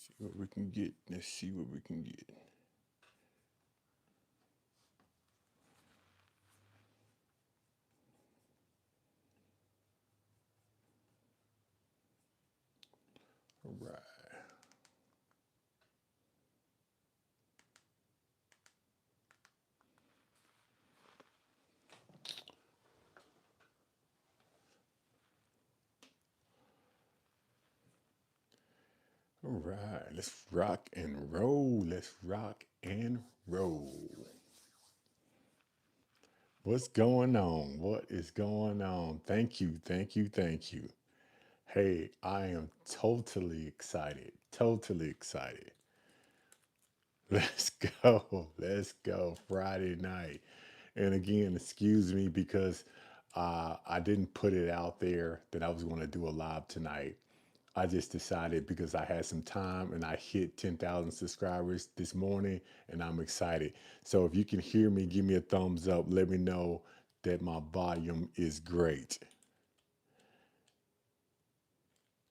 See what we can get. Let's see what we can get. All right. All right. Let's rock and roll. Let's rock and roll. What's going on? What is going on? Thank you. Thank you. Thank you. Hey, I am totally excited. Totally excited. Let's go. Let's go. Friday night. And again, excuse me because I didn't put it out there that I was going to do a live tonight. I just decided because I had some time and I hit 10,000 subscribers this morning and I'm excited. So if you can hear me, give me a thumbs up. Let me know that my volume is great.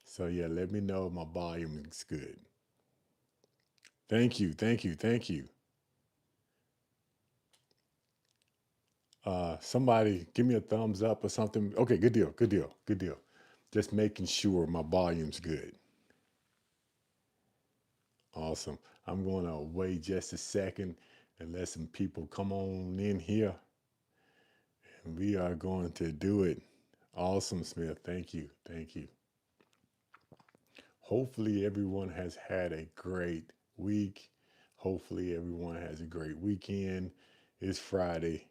So yeah, let me know my volume is good. Thank you. Thank you. Thank you. Somebody give me a thumbs up or something. Okay, good deal. Good deal. Good deal. Just making sure my volume's good. Awesome. I'm going to wait just a second and let some people come on in here. And we are going to do it. Awesome, Smith. Thank you. Thank you. Hopefully, everyone has had a great week. Hopefully, everyone has a great weekend. It's Friday.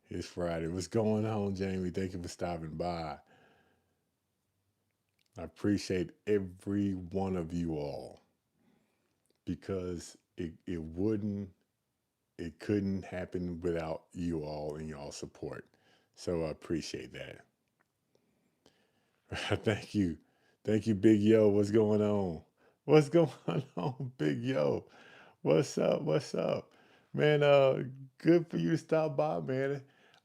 It's Friday. What's going on, Jamie? Thank you for stopping by. I appreciate every one of you all because it couldn't happen without you all and y'all support. So I appreciate that. Thank you. Thank you, Big Yo. What's going on? What's going on, Big Yo? What's up? What's up? Man, good for you to stop by, man.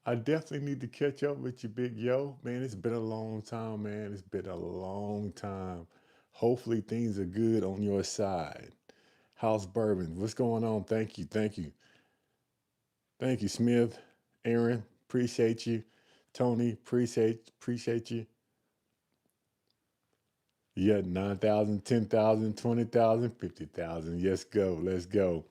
I definitely need to catch up with you, Big Yo. Man, it's been a long time, man. It's been a long time. Hopefully things are good on your side. House Bourbon, what's going on? Thank you. Thank you. Thank you, Smith. Aaron, appreciate you. Tony, appreciate you. Yeah, 9,000, 10,000, 20,000, 50,000. Yes, go. Let's go.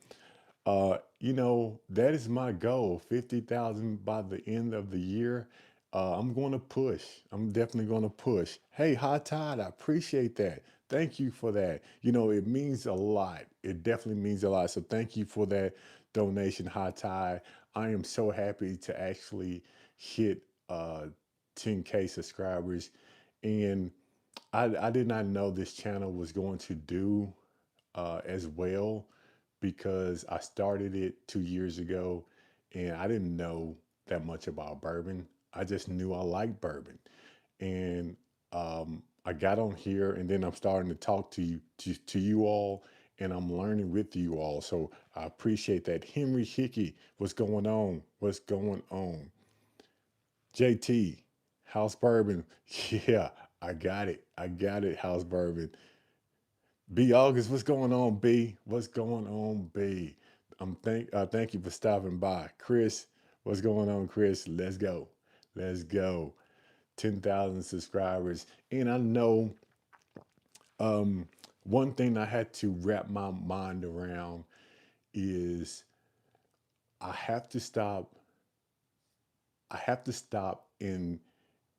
That is my goal, 50,000 by the end of the year. I'm going to push. I'm definitely going to push. Hey, High Tide, I appreciate that. Thank you for that. It means a lot. It definitely means a lot. So thank you for that donation, High Tide. I am so happy to actually hit 10K subscribers. And I did not know this channel was going to do as well because I started it 2 years ago and I didn't know that much about bourbon. I just knew I liked bourbon. And I got on here and then I'm starting to talk to you all and I'm learning with you all. So I appreciate that. Henry Hickey, what's going on? What's going on? JT, House Bourbon. Yeah, I got it. I got it, House Bourbon. B August, what's going on, B? What's going on, B? Thank you for stopping by. Chris, what's going on, Chris? Let's go. Let's go. 10,000 subscribers. And I know um one thing I had to wrap my mind around is I have to stop I have to stop and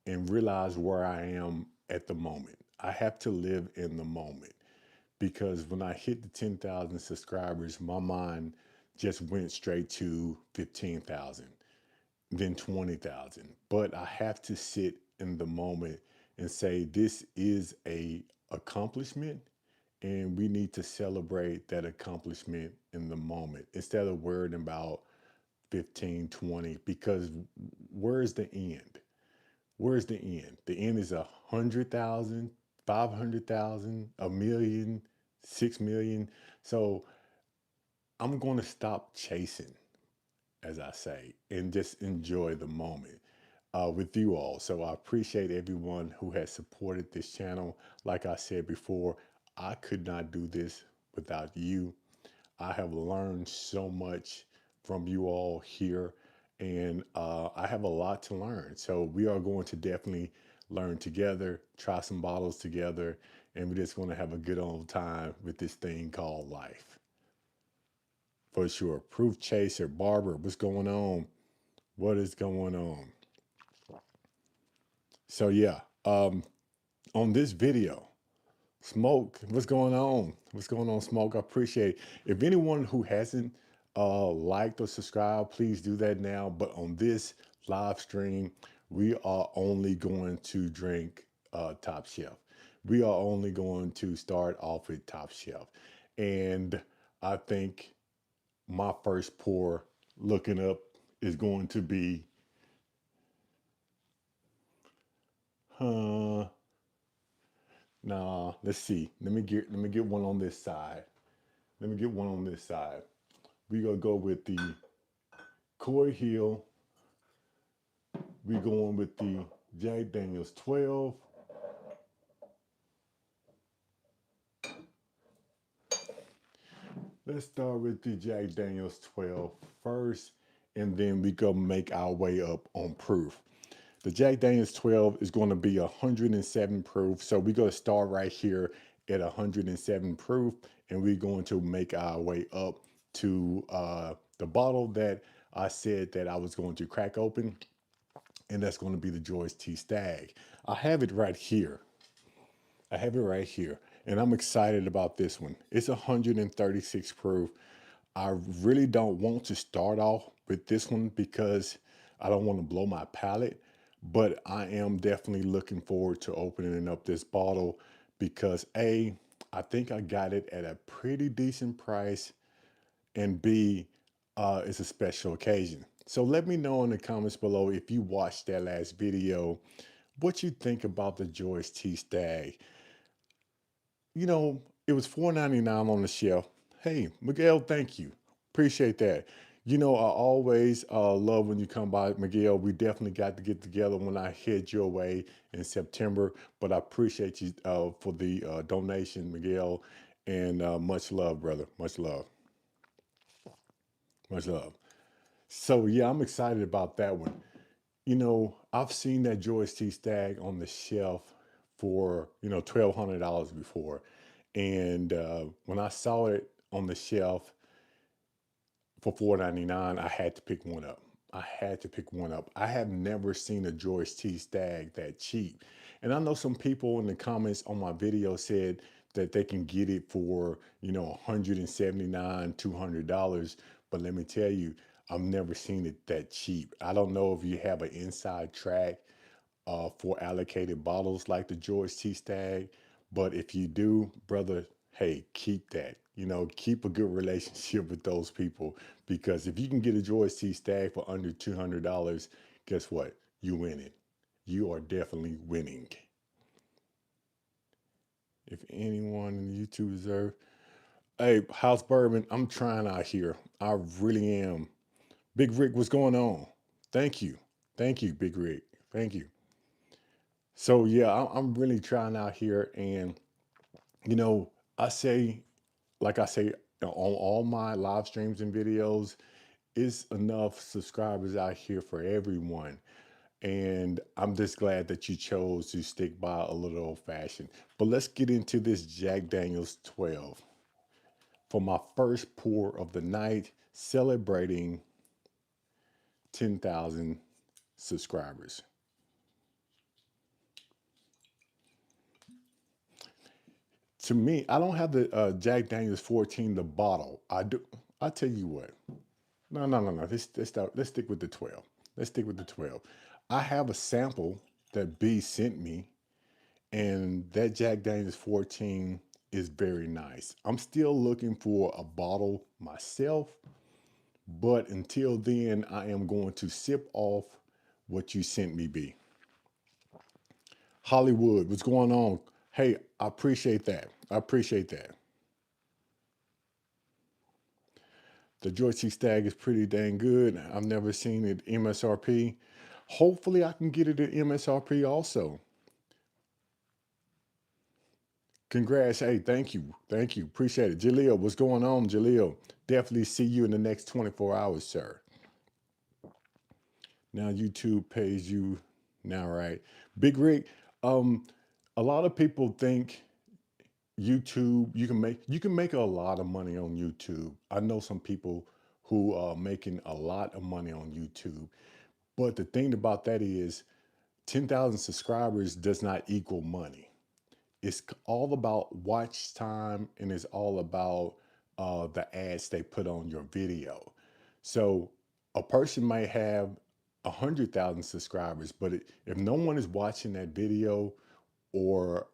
realize where I am at the moment. I have to live in the moment. Because when I hit the 10,000 subscribers, my mind just went straight to 15,000, then 20,000. But I have to sit in the moment and say this is a accomplishment and we need to celebrate that accomplishment in the moment instead of worrying about 15, 20. Because where's the end? Where's the end? The end is 100,000, 500,000, a million, 6 million. So I'm going to stop chasing, as I say, and just enjoy the moment with you all. So I appreciate everyone who has supported this channel. Like I said before, I could not do this without you. I have learned so much from you all here, and I have a lot to learn. So we are going to definitely learn together, try some bottles together, and we just want to have a good old time with this thing called life. For sure. Proof Chaser, Barber, what's going on? What is going on? So yeah, on this video, Smoke, what's going on? What's going on, Smoke? I appreciate it. If anyone who hasn't liked or subscribed, please do that now. But on this live stream, we are only going to drink Top Shelf. We are only going to start off with Top Shelf. And I think my first pour looking up is going to be, uh, nah, let's see. Let me get one on this side. Let me get one on this side. We gonna go with the Coy Hill. We going with the Jack Daniels 12. Let's start with the Jack Daniels 12 first, and then we go make our way up on proof. The Jack Daniels 12 is going to be 107 proof. So we're going to start right here at 107 proof, and we're going to make our way up to the bottle that I said that I was going to crack open, and that's going to be the George T. Stagg. I have it right here. I have it right here, and I'm excited about this one. It's 136 proof. I really don't want to start off with this one because I don't want to blow my palate, but I am definitely looking forward to opening up this bottle because A, I think I got it at a pretty decent price, and B, it's a special occasion. So let me know in the comments below if you watched that last video, what you think about the George T. Stagg. It was $4.99 on the shelf. Hey, Miguel, thank you. Appreciate that. I always love when you come by, Miguel. We definitely got to get together when I head your way in September. But I appreciate you for the donation, Miguel, and much love, brother. Much love. Much love. So yeah, I'm excited about that one. I've seen that George T. Stagg on the shelf for, $1,200 before. And when I saw it on the shelf for $4.99, I had to pick one up. I had to pick one up. I have never seen a George T. Stagg that cheap. And I know some people in the comments on my video said that they can get it for, 179, $200. But let me tell you, I've never seen it that cheap. I don't know if you have an inside track for allocated bottles like the George T. Stagg. But if you do, brother, hey, keep that. Keep a good relationship with those people because if you can get a George T. Stagg for under $200, guess what? You win it. You are definitely winning. If anyone in YouTube deserve, hey, House Bourbon, I'm trying out here. I really am. Big Rick, what's going on? Thank you. Thank you, Big Rick. Thank you. So yeah, I'm really trying out here, and you know, I say, like I say on all my live streams and videos, it's enough subscribers out here for everyone. And I'm just glad that you chose to stick by a little old fashioned. But let's get into this Jack Daniels 12 for my first pour of the night, celebrating 10,000 subscribers. To me, I don't have the Jack Daniels 14, the bottle. I do. I tell you what. No, no, no, no. Let's stick with the 12. Let's stick with the 12. I have a sample that B sent me, and that Jack Daniels 14 is very nice. I'm still looking for a bottle myself, but until then, I am going to sip off what you sent me, B. Hollywood, what's going on? Hey, I appreciate that. I appreciate that. The George C. Stagg is pretty dang good. I've never seen it MSRP. Hopefully I can get it at MSRP also. Congrats. Hey, thank you. Thank you. Appreciate it. Jaleel, what's going on, Jaleel? Definitely see you in the next 24 hours, sir. Now YouTube pays you now, right? Big Rig, um, a lot of people think YouTube, you can make a lot of money on YouTube. I know some people who are making a lot of money on YouTube. But the thing about that is 10,000 subscribers does not equal money. It's all about watch time and it's all about the ads they put on your video. So a person might have 100,000 subscribers, but if no one is watching that video or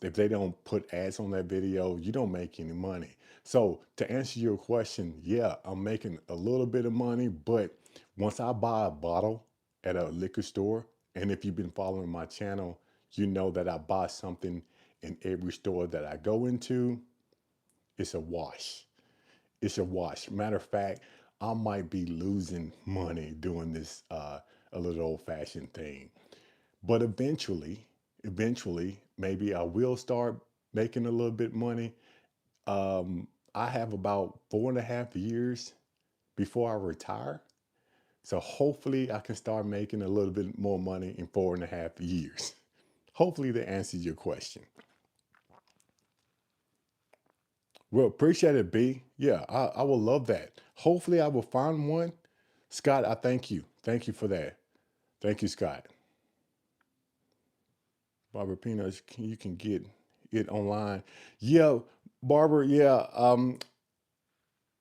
if they don't put ads on that video, you don't make any money. So to answer your question, yeah, I'm making a little bit of money, but once I buy a bottle at a liquor store, and if you've been following my channel, you know that I buy something in every store that I go into, it's a wash. It's a wash. Matter of fact, I might be losing money doing this a little old fashioned thing. But eventually, maybe I will start making a little bit money. I have about 4.5 years before I retire. So hopefully I can start making a little bit more money in 4.5 years. Hopefully that answers your question. Well, appreciate it, B. Yeah, I will love that. Hopefully I will find one. Scott, I thank you. Thank you for that. Thank you, Scott. Barbara Peanuts, you can get it online. Yeah, Barbara, yeah.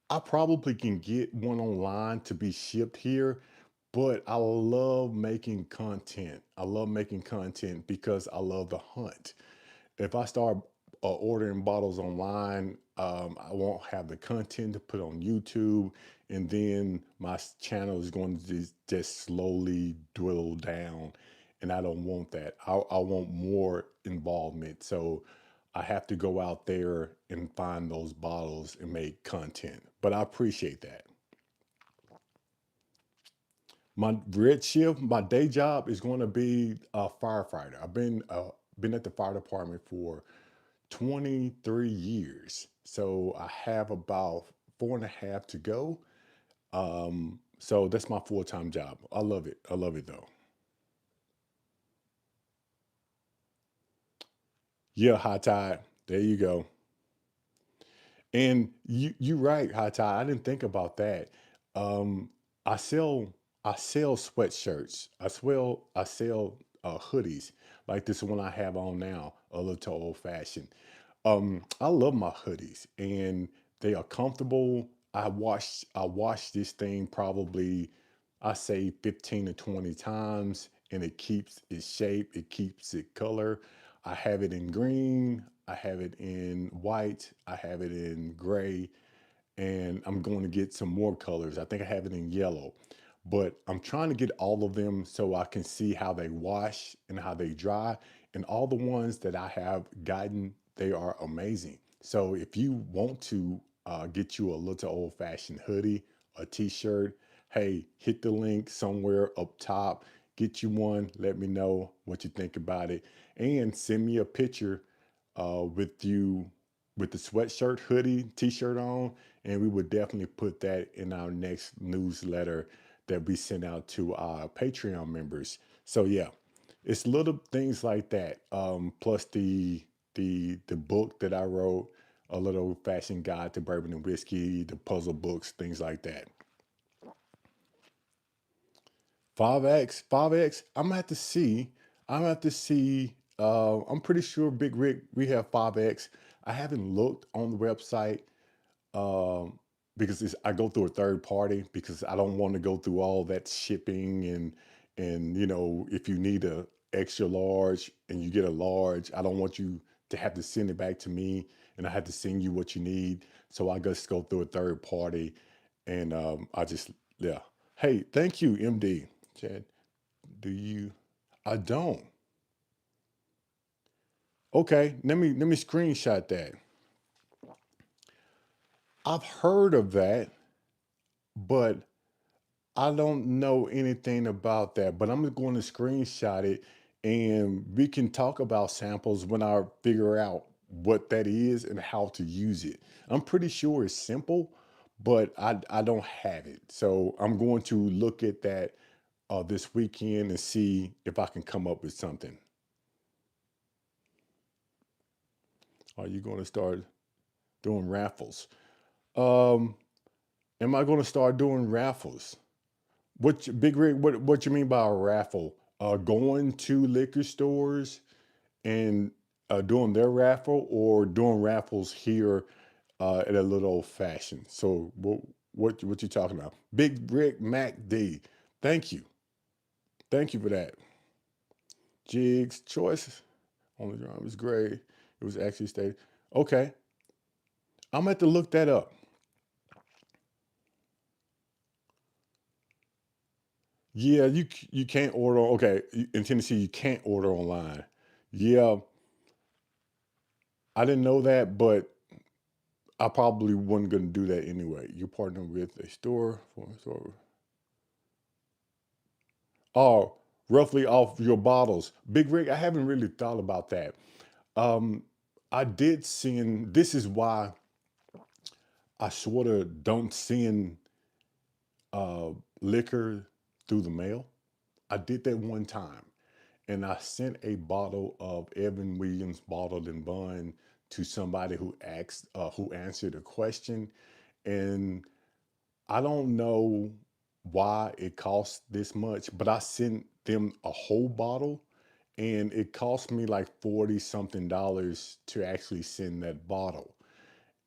I probably can get one online to be shipped here, but I love making content. I love making content because I love the hunt. If I start ordering bottles online, I won't have the content to put on YouTube, and then my channel is going to just slowly dwindle down, and I don't want that. I want more involvement, so I have to go out there and find those bottles and make content. But I appreciate that. My red shift, my day job is going to be a firefighter. I've been at the fire department for 23 years. So I have about 4.5 to go. So that's my full-time job. I love it. I love it though. Yeah, high tide. There you go. And you right, high tide. I didn't think about that. Um, I sell I sell sweatshirts. I sell hoodies like this one I have on now, a little old fashioned. I love my hoodies and they are comfortable. I wash this thing probably I say 15 to 20 times and it keeps its shape, it keeps its color. I have it in green, I have it in white, I have it in gray, and I'm going to get some more colors. I think I have it in yellow, but I'm trying to get all of them so I can see how they wash and how they dry. And all the ones that I have gotten, they are amazing. So if you want to get you a little old fashioned hoodie, a t-shirt, hey, hit the link somewhere up top, get you one, let me know what you think about it, and send me a picture with you with the sweatshirt, hoodie, t-shirt on, and we would definitely put that in our next newsletter that we send out to our Patreon members. So yeah, it's little things like that. Plus the book that I wrote, a little fashion guide to bourbon and whiskey, the puzzle books, things like that. 5X, 5X. I'm gonna have to see. I'm gonna have to see. I'm pretty sure Big Rick we have 5X. I haven't looked on the website um, because I go through a third party because I don't want to go through all that shipping and if you need a extra large and you get a large, I don't want you to have to send it back to me and I have to send you what you need. So I just go through a third party and I just yeah. Hey, thank you, MD. Chad, do you? I don't. Okay, let me screenshot that. I've heard of that, but I don't know anything about that, but I'm going to screenshot it and we can talk about samples when I figure out what that is and how to use it. I'm pretty sure it's simple, but I don't have it. So I'm going to look at that this weekend and see if I can come up with something. Are you going to start doing raffles? Um, am I going to start doing raffles? Big Rig? What you mean by a raffle? Going to liquor stores and doing their raffle, or doing raffles here at a little old fashioned. So what you talking about? Big Rick Mac D. Thank you. Thank you for that. Jigs choice on the drum is great. It was actually stated. Okay. I'm gonna have to look that up. Yeah, you can't order. Okay, in Tennessee you can't order online. Yeah, I didn't know that, but I probably wasn't gonna do that anyway. You partner with a store for store. Oh, roughly off your bottles. Big Rig, I haven't really thought about that. Um, I did send, this is why I sort of don't send uh, liquor through the mail. I did that one time and I sent a bottle of Evan Williams bottled and bond to somebody who answered a question. And I don't know why it cost this much, but I sent them a whole bottle and it cost me like 40 something dollars to actually send that bottle.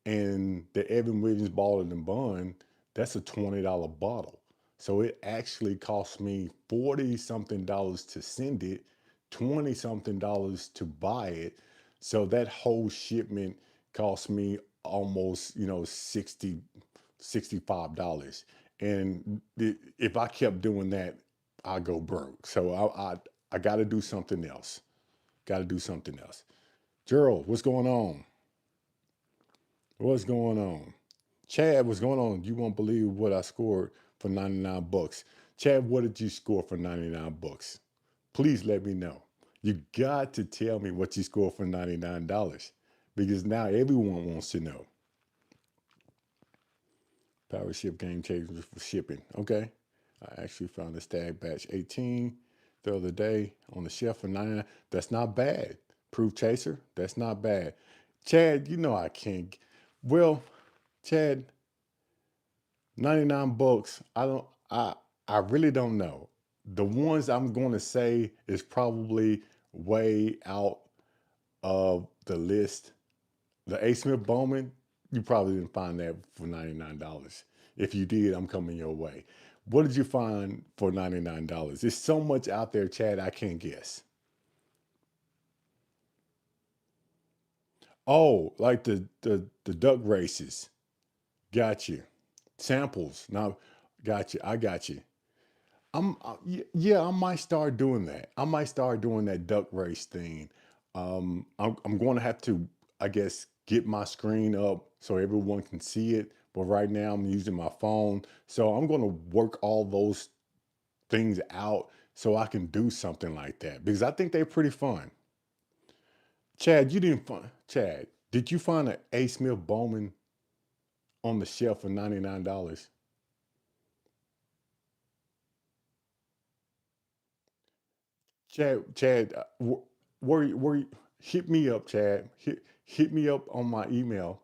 And the Evan Williams bottled and bond, that's a $20 bottle. So it actually cost me 40 something dollars to send it, 20 something dollars to buy it. So that whole shipment cost me almost, 65 dollars. And if I kept doing that, I go broke. So I got to do something else. Got to do something else. Gerald, what's going on? What's going on? Chad, what's going on? You won't believe what I scored for 99 bucks. Chad, what did you score for 99 bucks? Please let me know. You got to tell me what you scored for $99 because now everyone wants to know. Power Ship Game Changers for shipping. Okay. I actually found a Stagg Batch 18 the other day on the shelf for 99. That's not bad. Proof Chaser, that's not bad. Chad, you know I can't. Well, Chad, 99 bucks. I really don't know. The ones I'm going to say is probably way out of the list. The A. Smith Bowman, you probably didn't find that for $99. If you did, I'm coming your way. What did you find for $99? There's so much out there, Chad, I can't guess. Oh, like the duck races. Got you. Samples. Now, got you. I got you. Yeah, I might start doing that. I might start doing that duck race thing. I'm going to have to, I guess, get my screen up so everyone can see it. But right now I'm using my phone. So I'm going to work all those things out so I can do something like that because I think they're pretty fun. Chad, you didn't find, Chad, did you find an A. Smith Bowman on the shelf for $99? Chad, hit me up, Chad. Hit me up on my email,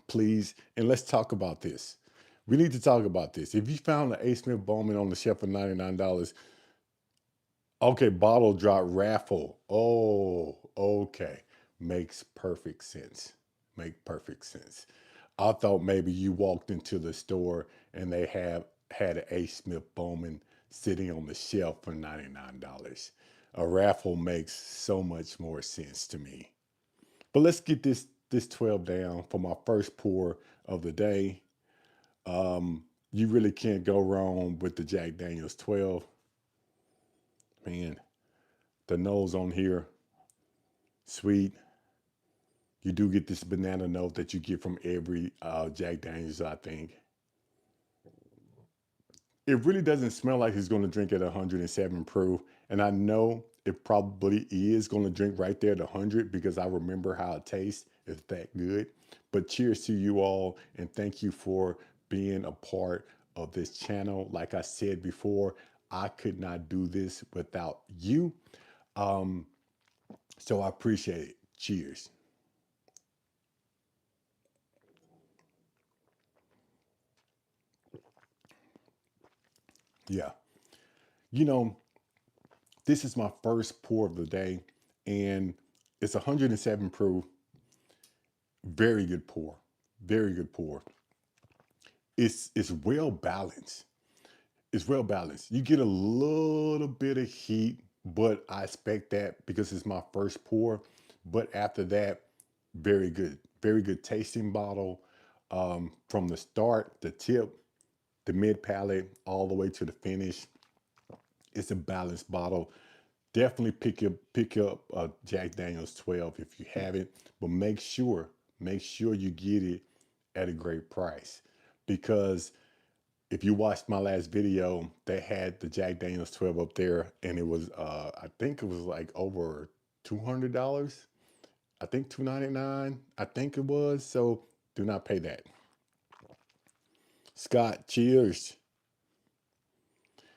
please, and let's talk about this. We need to talk about this. If you found the A. Smith Bowman on the shelf for $99, okay, bottle drop raffle. Oh, okay. Makes perfect sense. Make perfect sense. I thought maybe you walked into the store and they have had an A. Smith Bowman sitting on the shelf for $99. A raffle makes so much more sense to me. But let's get this 12 down for my first pour of the day. You really can't go wrong with the Jack Daniels 12. Man, the nose on here, sweet. You do get this banana note that you get from every Jack Daniels, I think. It really doesn't smell like he's going to drink at 107 proof. And I know It probably is going to drink right there at 100 because I remember how it tastes. It's that good. But cheers to you all, and thank you for being a part of this channel. Like I said before, I could not do this without you. Um, so I appreciate it. Cheers. Yeah. You know, this is my first pour of the day, and it's 107 proof. Very good pour. Very good pour. It's well balanced. It's well balanced. You get a little bit of heat, but I expect that because it's my first pour. But after that, very good. Very good tasting bottle. From the start, the tip, the mid palate, all the way to the finish. It's a balanced bottle. Definitely pick up Jack Daniel's 12 if you haven't, but make sure you get it at a great price, because if you watched my last video, they had the Jack Daniel's 12 up there, and it was I think it was like over $200. I think 299. I think it was. So do not pay that. Scott, cheers.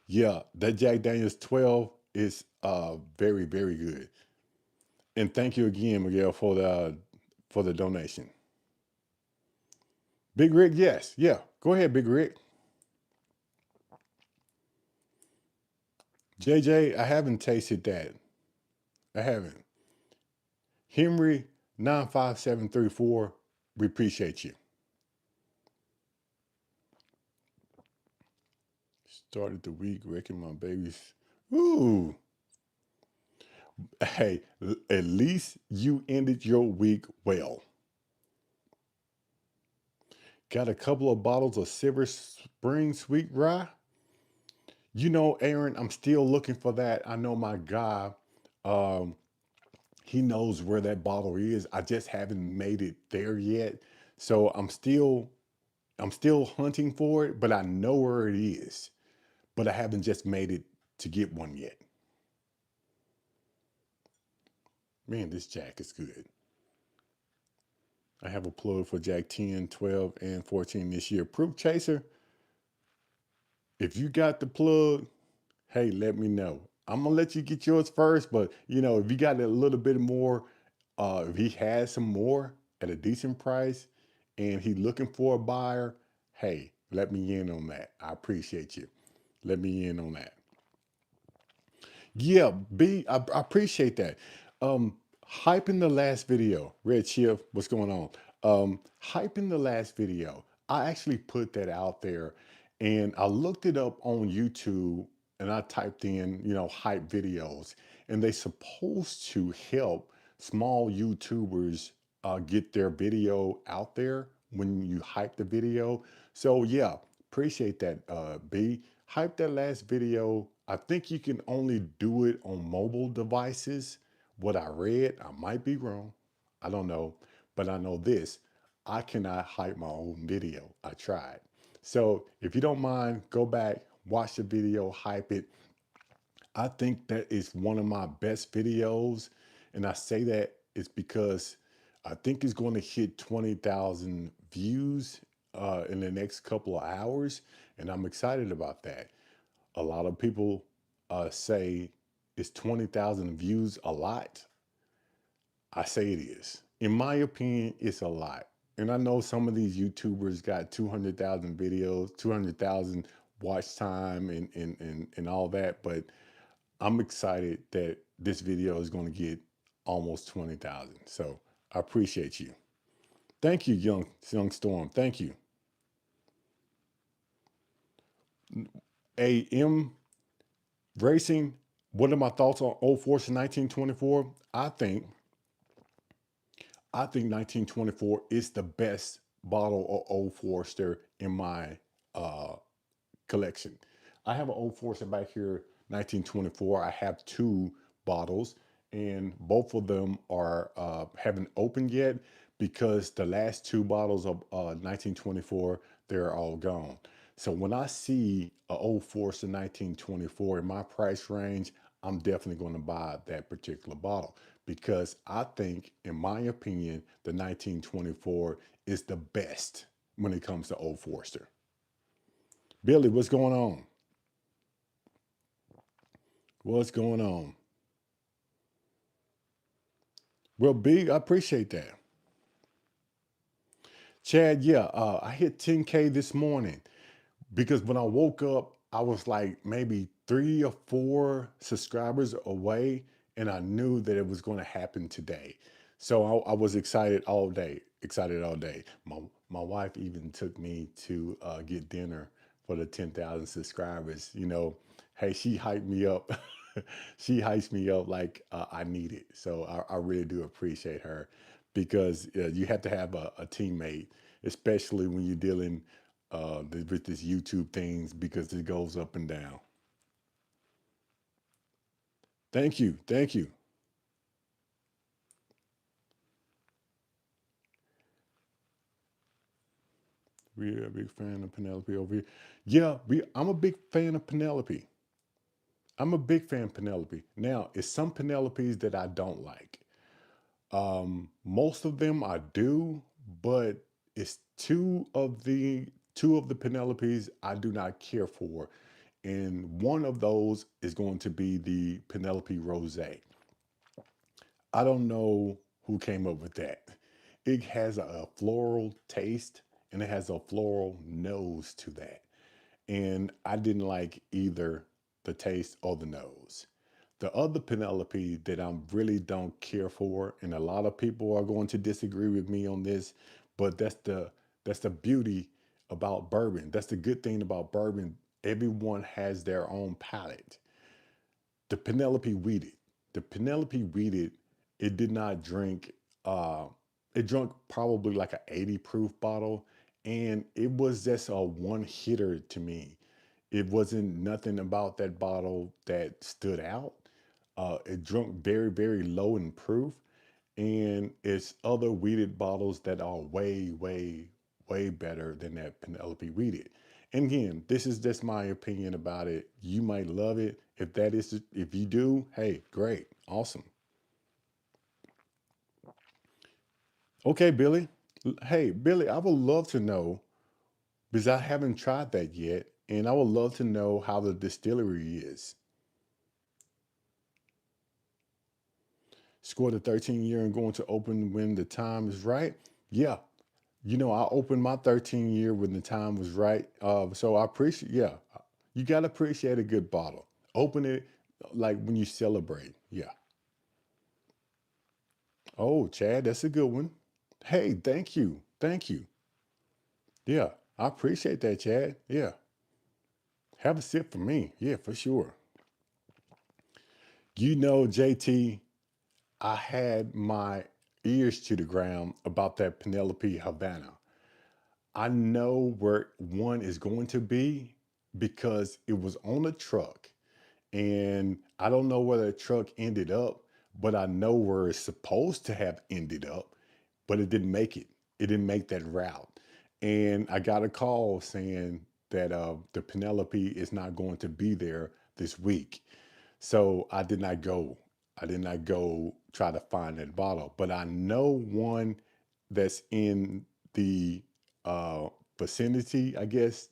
Yeah, that Jack Daniel's 12 is very, very good. And thank you again, Miguel, for the donation. Big Rick, yes. Yeah. Go ahead, Big Rick. JJ, I haven't tasted that. I haven't. Henry 95734, we appreciate you. Started the week wrecking my babies. Ooh. Hey, at least you ended your week well. Got a couple of bottles of Silver Spring Sweet Rye. You know, Aaron, I'm still looking for that. I know my guy, um, he knows where that bottle is. I just haven't made it there yet. So I'm still hunting for it, but I know where it is. But I haven't just made it to get one yet. Man, this Jack is good. I have a plug for Jack 10, 12, and 14 this year. Proof Chaser, if you got the plug, hey, let me know. I'm gonna let you get yours first, but if you got a little bit more, if he has some more at a decent price and he's looking for a buyer, hey, let me in on that. I appreciate you. Let me in on that. Yeah, I appreciate that. Hyping the last video, Red Chief, what's going on? Hyping the last video. I actually put that out there, and I looked it up on YouTube, and I typed in, hype videos, and they supposed to help small YouTubers get their video out there when you hype the video. So yeah, appreciate that, B. Hype that last video. I think you can only do it on mobile devices. What I read, I might be wrong. I don't know. But I know this. I cannot hype my own video. I tried. So if you don't mind, go back, watch the video, hype it. I think that is one of my best videos. And I say that it's because I think it's going to hit 20,000 views in the next couple of hours. And I'm excited about that. A lot of people say, is 20,000 views a lot? I say it is. In my opinion, it's a lot. And I know some of these YouTubers got 200,000 videos, 200,000 watch time and all that. But I'm excited that this video is going to get almost 20,000. So I appreciate you. Thank you, young Storm. Thank you. AM Racing, what are my thoughts on Old Force in 1924? I think 1924 is the best bottle of Old Forester in my uh, collection. I have an Old Forester back here, 1924. I have two bottles, and both of them are haven't opened yet because the last two bottles of 1924, they're all gone. So when I see an Old Forester 1924 in my price range, I'm definitely going to buy that particular bottle because I think, in my opinion, the 1924 is the best when it comes to Old Forester. Billy, what's going on? What's going on? Well, big, I appreciate that. Chad, yeah, I hit 10K this morning because when I woke up, I was like maybe 3 or 4 subscribers away, and I knew that it was going to happen today. So I was excited all day, excited all day. My wife even took me to get dinner for the 10,000 subscribers. Hey, she hyped me up. She hypes me up like I need it. So I really do appreciate her because you have to have a teammate, especially when you're dealing with this YouTube things because it goes up and down. Thank you. Thank you. We're a big fan of Penelope over here. Yeah, I'm a big fan of Penelope. I'm a big fan of Penelope. Now, it's some Penelopes that I don't like. Most of them I do, but it's two of the Penelopes I do not care for. And one of those is going to be the Penelope Rose. I don't know who came up with that. It has a floral taste and it has a floral nose to that. And I didn't like either the taste or the nose. The other Penelope that I really don't care for, and a lot of people are going to disagree with me on this, but that's the beauty about bourbon. That's the good thing about bourbon. Everyone has their own palate. The Penelope weeded. The Penelope weeded, it did not drink, uh, it drank probably like an 80 proof bottle, and it was just a one hitter to me. It wasn't nothing about that bottle that stood out. It drunk very, very low in proof, and it's other weeded bottles that are way, way, way better than that Penelope weeded. And again, this is just my opinion about it. You might love it. If you do, hey, great, awesome. Okay, Billy. Hey, Billy, I would love to know because I haven't tried that yet, and I would love to know how the distillery is. Scored a 13-year and going to open when the time is right. Yeah, I opened my 13-year when the time was right. So I appreciate, yeah, you got to appreciate a good bottle. Open it like when you celebrate. Yeah. Oh, Chad, that's a good one. Hey, thank you. Thank you. Yeah, I appreciate that, Chad. Yeah. Have a sip for me. Yeah, for sure. JT, I had my ears to the ground about that Penelope Havana. I know where one is going to be because it was on a truck. And I don't know where the truck ended up, but I know where it's supposed to have ended up, but it didn't make it. It didn't make that route. And I got a call saying that the Penelope is not going to be there this week. So I did not go. I did not go try to find that bottle, but I know one that's in the uh, vicinity, I guess,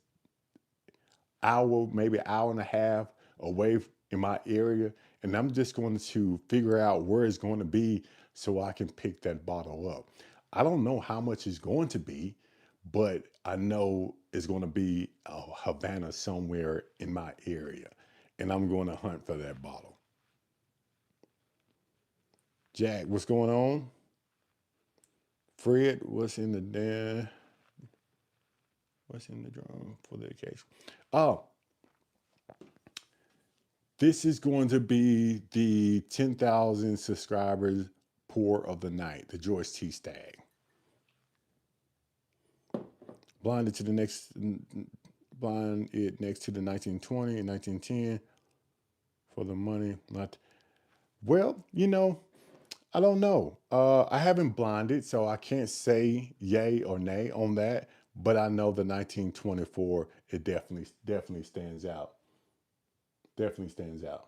hour, maybe an hour and a half away in my area. And I'm just going to figure out where it's going to be so I can pick that bottle up. I don't know how much it's going to be, but I know it's going to be a Havana somewhere in my area. And I'm going to hunt for that bottle. Jack, what's going on? Fred, what's in the drum for the occasion? Oh, this is going to be the 10,000 subscribers pour of the night, the George T. Stagg. Blinded to the next, blind it next to the 1920 and 1910 for the money. Not well, I don't know. I haven't blinded, so I can't say yay or nay on that. But I know the 1924, it definitely stands out. Definitely stands out.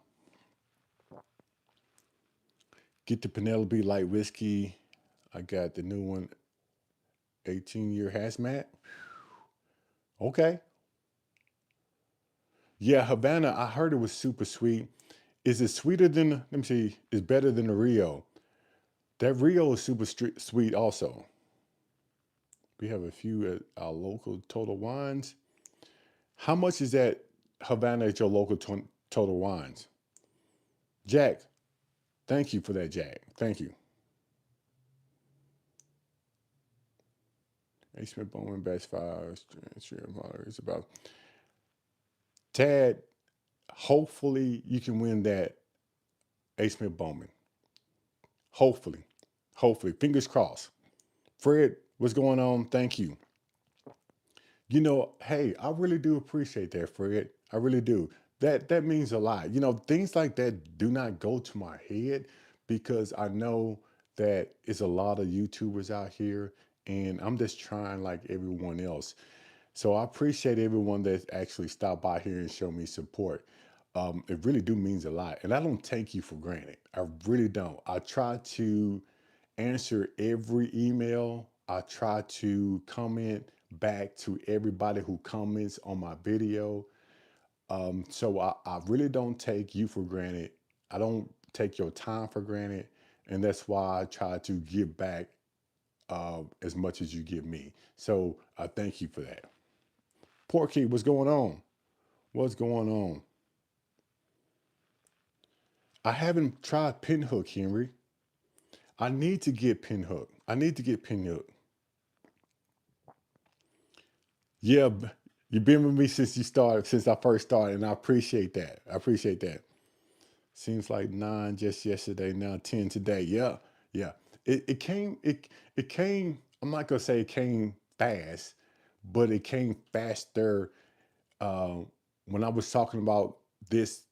Get the Penelope Light Whiskey. I got the new one, 18-year hazmat. Okay. Yeah, Havana, I heard it was super sweet. Is it sweeter than, let me see, it's better than the Rio. That Rio is super sweet also. We have a few at our local Total Wines. How much is that Havana at your local Total Wines? Jack, thank you for that, Jack. Thank you. A. Smith Bowman, Best Five, it's about Tad. Hopefully, you can win that A. Smith Bowman. Hopefully, hopefully, fingers crossed. Fred, what's going on? Thank you. Hey, I really do appreciate that, Fred. I really do. That means a lot. Things like that do not go to my head because I know that it's a lot of YouTubers out here, and I'm just trying like everyone else. So I appreciate everyone that actually stopped by here and showed me support. It really do means a lot, and I don't take you for granted. I really don't. I try to answer every email. I try to comment back to everybody who comments on my video. So I really don't take you for granted. I don't take your time for granted. And that's why I try to give back as much as you give me. So I thank you for that. Porky, what's going on? What's going on? I haven't tried Pinhook, Henry. I need to get Pinhook. I need to get Pinhook. Yeah, you've been with me since I first started, and I appreciate that. I appreciate that. Seems like 9 just yesterday, now 10 today. Yeah, yeah. It came. I'm not gonna say it came fast, but it came faster. Uh, when I was talking about this,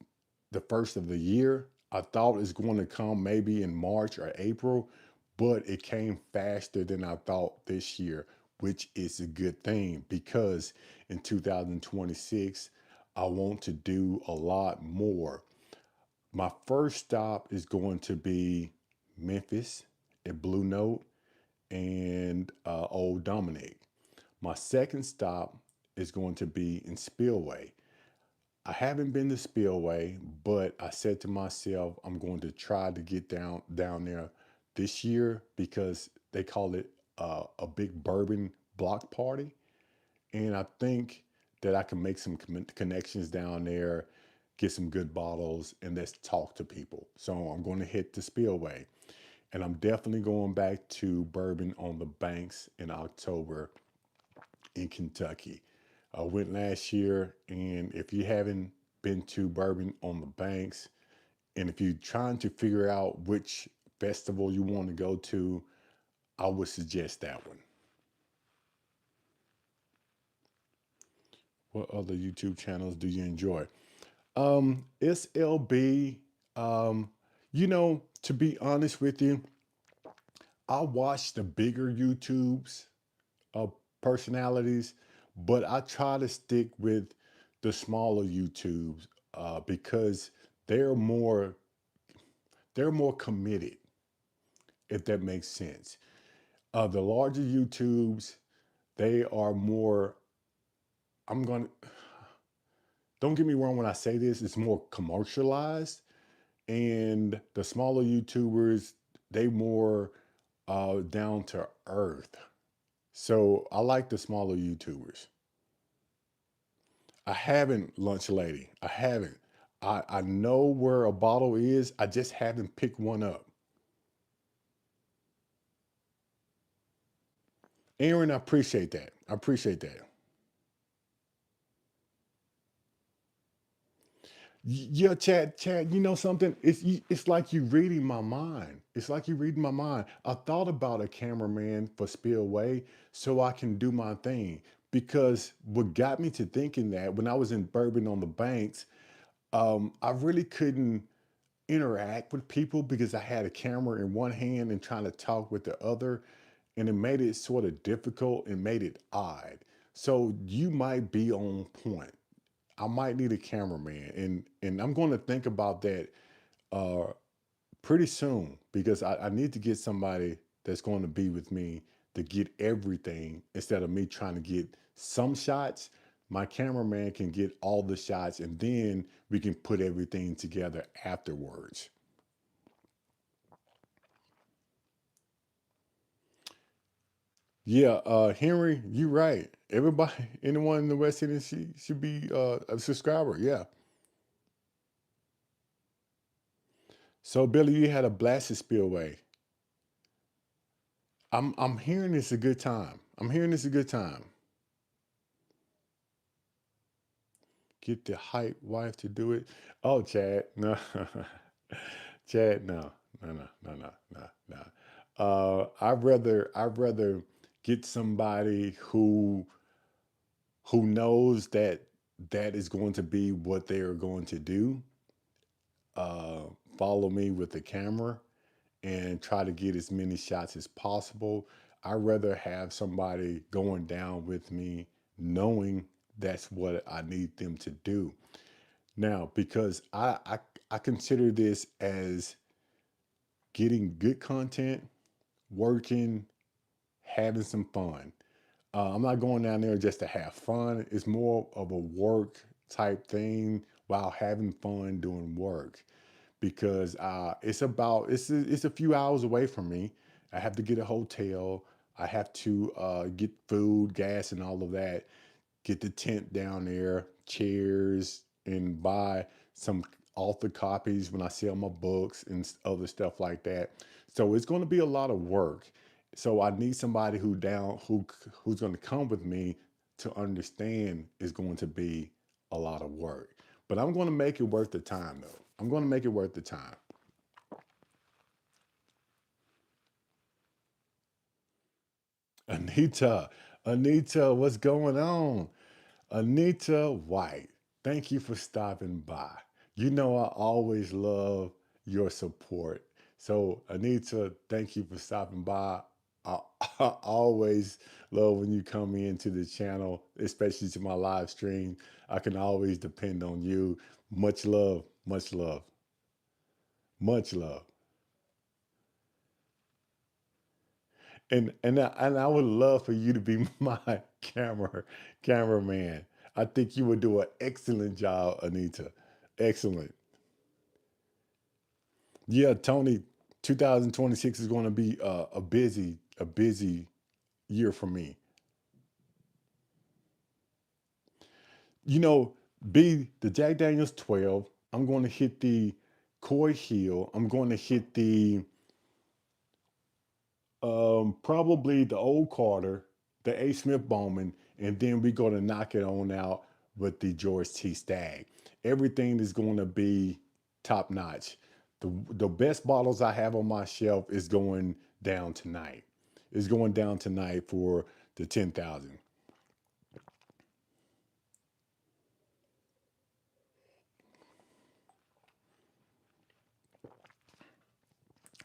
the first of the year, I thought it's going to come maybe in March or April, but it came faster than I thought this year, which is a good thing because in 2026, I want to do a lot more. My first stop is going to be Memphis at Blue Note and Old Dominic. My second stop is going to be in Spillway. I haven't been to Spillway, but I said to myself, I'm going to try to get down there this year because they call it a big bourbon block party, and I think that I can make some connections down there, get some good bottles, and let's talk to people. So I'm going to hit the Spillway, and I'm definitely going back to Bourbon on the Banks in October in Kentucky. I went last year, and if you haven't been to Bourbon on the Banks, and if you're trying to figure out which festival you want to go to, I would suggest that one. What other YouTube channels do you enjoy? SLB, to be honest with you, I watch the bigger YouTubes personalities, but I try to stick with the smaller YouTubes because they're more they're more committed, if that makes sense. The larger YouTubes, they are more. I'm gonna don't get me wrong when I say this. It's more commercialized, and the smaller YouTubers, they more down to earth. So I like the smaller YouTubers. I haven't, lunch lady. I haven't. I know where a bottle is. I just haven't picked one up. Aaron, I appreciate that. I appreciate that. Yeah, Chad. You know something? It's like you reading my mind. It's like you reading my mind. I thought about a cameraman for Spillway so I can do my thing. Because what got me to thinking that when I was in Bourbon on the Banks, I really couldn't interact with people because I had a camera in one hand and trying to talk with the other, and it made it sort of difficult and made it odd. So you might be on point. I might need a cameraman, and I'm going to think about that uh, pretty soon because I need to get somebody that's going to be with me to get everything instead of me trying to get some shots. My cameraman can get all the shots and then we can put everything together afterwards. Yeah, Henry, you right. Everybody, anyone in the West Indies should be a subscriber. Yeah. So Billy, you had a blasted spillway. I'm hearing this a good time. I'm hearing this a good time. Get the hype wife to do it. Oh, Chad, no, Chad, no, no. I'd rather get somebody who knows that that is going to be what they are going to do. Uh, Follow me with the camera and try to get as many shots as possible. I'd rather have somebody going down with me knowing that's what I need them to do. Now, because I consider this as getting good content, working, having some fun. I'm not going down there just to have fun. It's more of a work type thing while having fun doing work because it's a few hours away from me. I have to get a hotel. I have to get food, gas, and all of that. Get the tent down there, chairs, and buy some author copies when I sell my books and other stuff like that. So it's going to be a lot of work. So I need somebody who's going to come with me to understand it's going to be a lot of work. But I'm going to make it worth the time though. I'm going to make it worth the time. Anita, Anita, what's going on? Anita White, thank you for stopping by. You know, I always love your support. So, Anita, thank you for stopping by. I, I always love when you come into the channel, especially to my live stream. I can always depend on you. Much love, much love, much love. And I would love for you to be my cameraman. I think you would do an excellent job, Anita. Excellent. Yeah, Tony, 2026 is going to be a busy year for me. You know, be the Jack Daniels 12. I'm going to hit the Coy Hill. I'm going to hit the probably the Old Carter, the A. Smith Bowman, and then we're going to knock it on out with the George T. Stagg. Everything is going to be top notch. The best bottles I have on my shelf is going down tonight. It's going down tonight for the 10,000.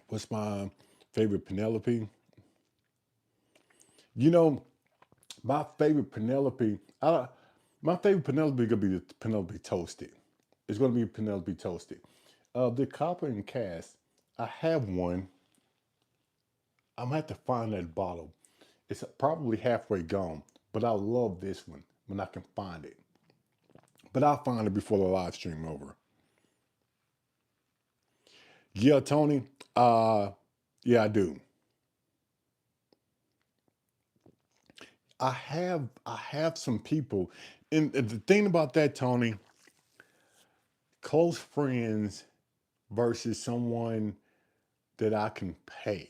What's my favorite Penelope? You know, my favorite Penelope, my favorite Penelope is gonna be the Penelope Toasted. It's gonna be Penelope Toasted. The copper and cast, I have one. I'm gonna have to find that bottle. It's probably halfway gone, but I love this one when I can find it. But I'll find it before the live stream over. Yeah, Tony. Uh, yeah, I do. I have some people, and the thing about that, Tony, close friends versus someone that I can pay.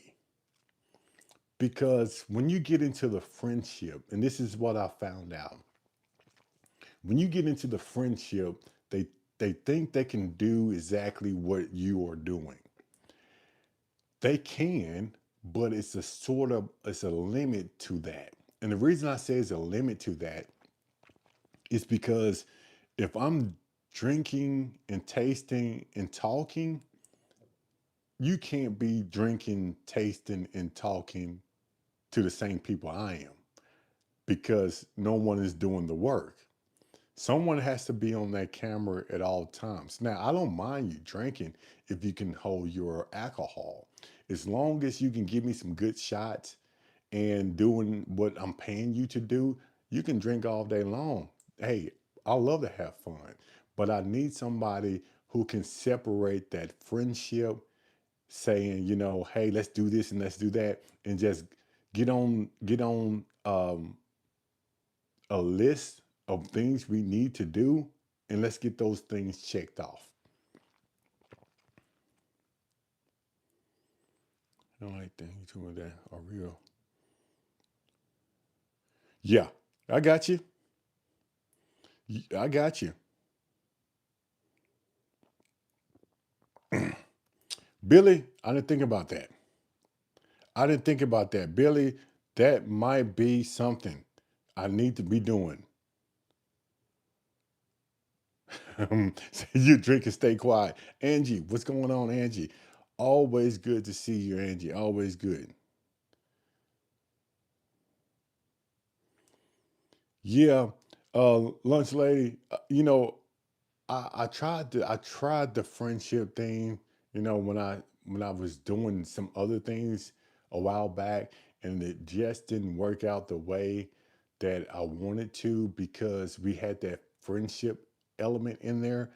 Because when you get into the friendship, and this is what I found out, when you get into the friendship, they think they can do exactly what you are doing. They can, but it's a limit to that. And the reason I say it's a limit to that is because if I'm drinking and tasting and talking, you can't be drinking, tasting, and talking to the same people I am because no one is doing the work. Someone has to be on that camera at all times. Now, I don't mind you drinking if you can hold your alcohol. As long as you can give me some good shots and doing what I'm paying you to do, you can drink all day long. Hey, I love to have fun, but I need somebody who can separate that friendship, saying, hey, let's do this and let's do that, and just get on a list of things we need to do, and let's get those things checked off. I don't like things doing that are real. Yeah, I got you. I got you. Billy, I didn't think about that. I didn't think about that. Billy, that might be something I need to be doing. You drink and stay quiet. Angie, what's going on, Angie? Always good to see you, Angie. Always good. Yeah, lunch lady. I tried the friendship thing, when I was doing some other things a while back, and it just didn't work out the way that I wanted to, because we had that friendship element in there,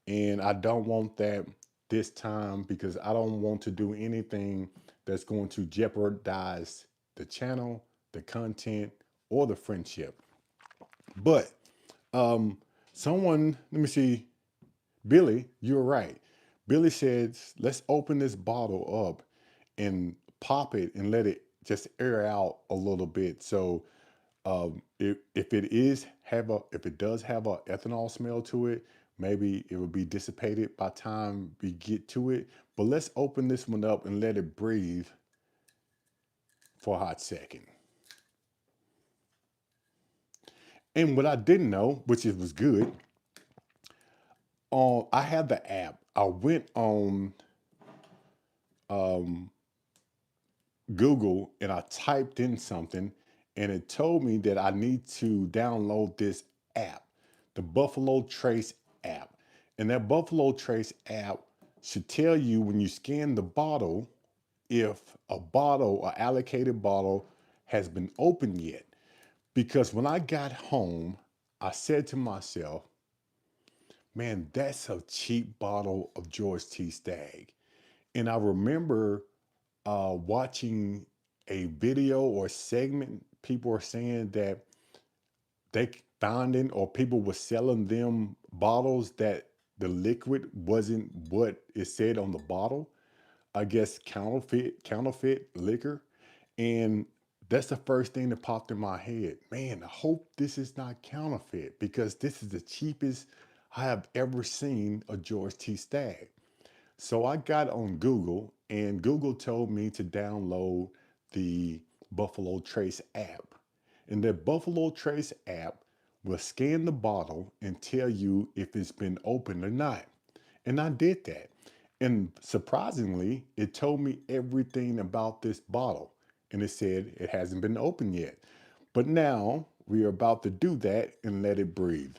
and I don't want that this time, because I don't want to do anything that's going to jeopardize the channel, the content, or the friendship. But um, someone, let me see, Billy, you're right. Billy says, let's open this bottle up and pop it and let it just air out a little bit. So if if it does have a ethanol smell to it, maybe it will be dissipated by the time we get to it. But let's open this one up and let it breathe for a hot second. And what I didn't know, which it was good, I have the app. I went on um, Google and I typed in something, and it told me that I need to download this app, the Buffalo Trace app. And that Buffalo Trace app should tell you when you scan the bottle if a bottle, an allocated bottle, has been opened yet. Because when I got home, I said to myself, man, that's a cheap bottle of George T. Stagg. And I remember watching a video or segment. People were saying that they finding, or people were selling them bottles that the liquid wasn't what it said on the bottle. I guess counterfeit liquor. And that's the first thing that popped in my head. Man, I hope this is not counterfeit, because this is the cheapest I have ever seen a George T. Stagg. So I got on Google, and Google told me to download the Buffalo Trace app. And the Buffalo Trace app will scan the bottle and tell you if it's been opened or not. And I did that. And surprisingly, it told me everything about this bottle. And it said it hasn't been opened yet. But now we are about to do that and let it breathe.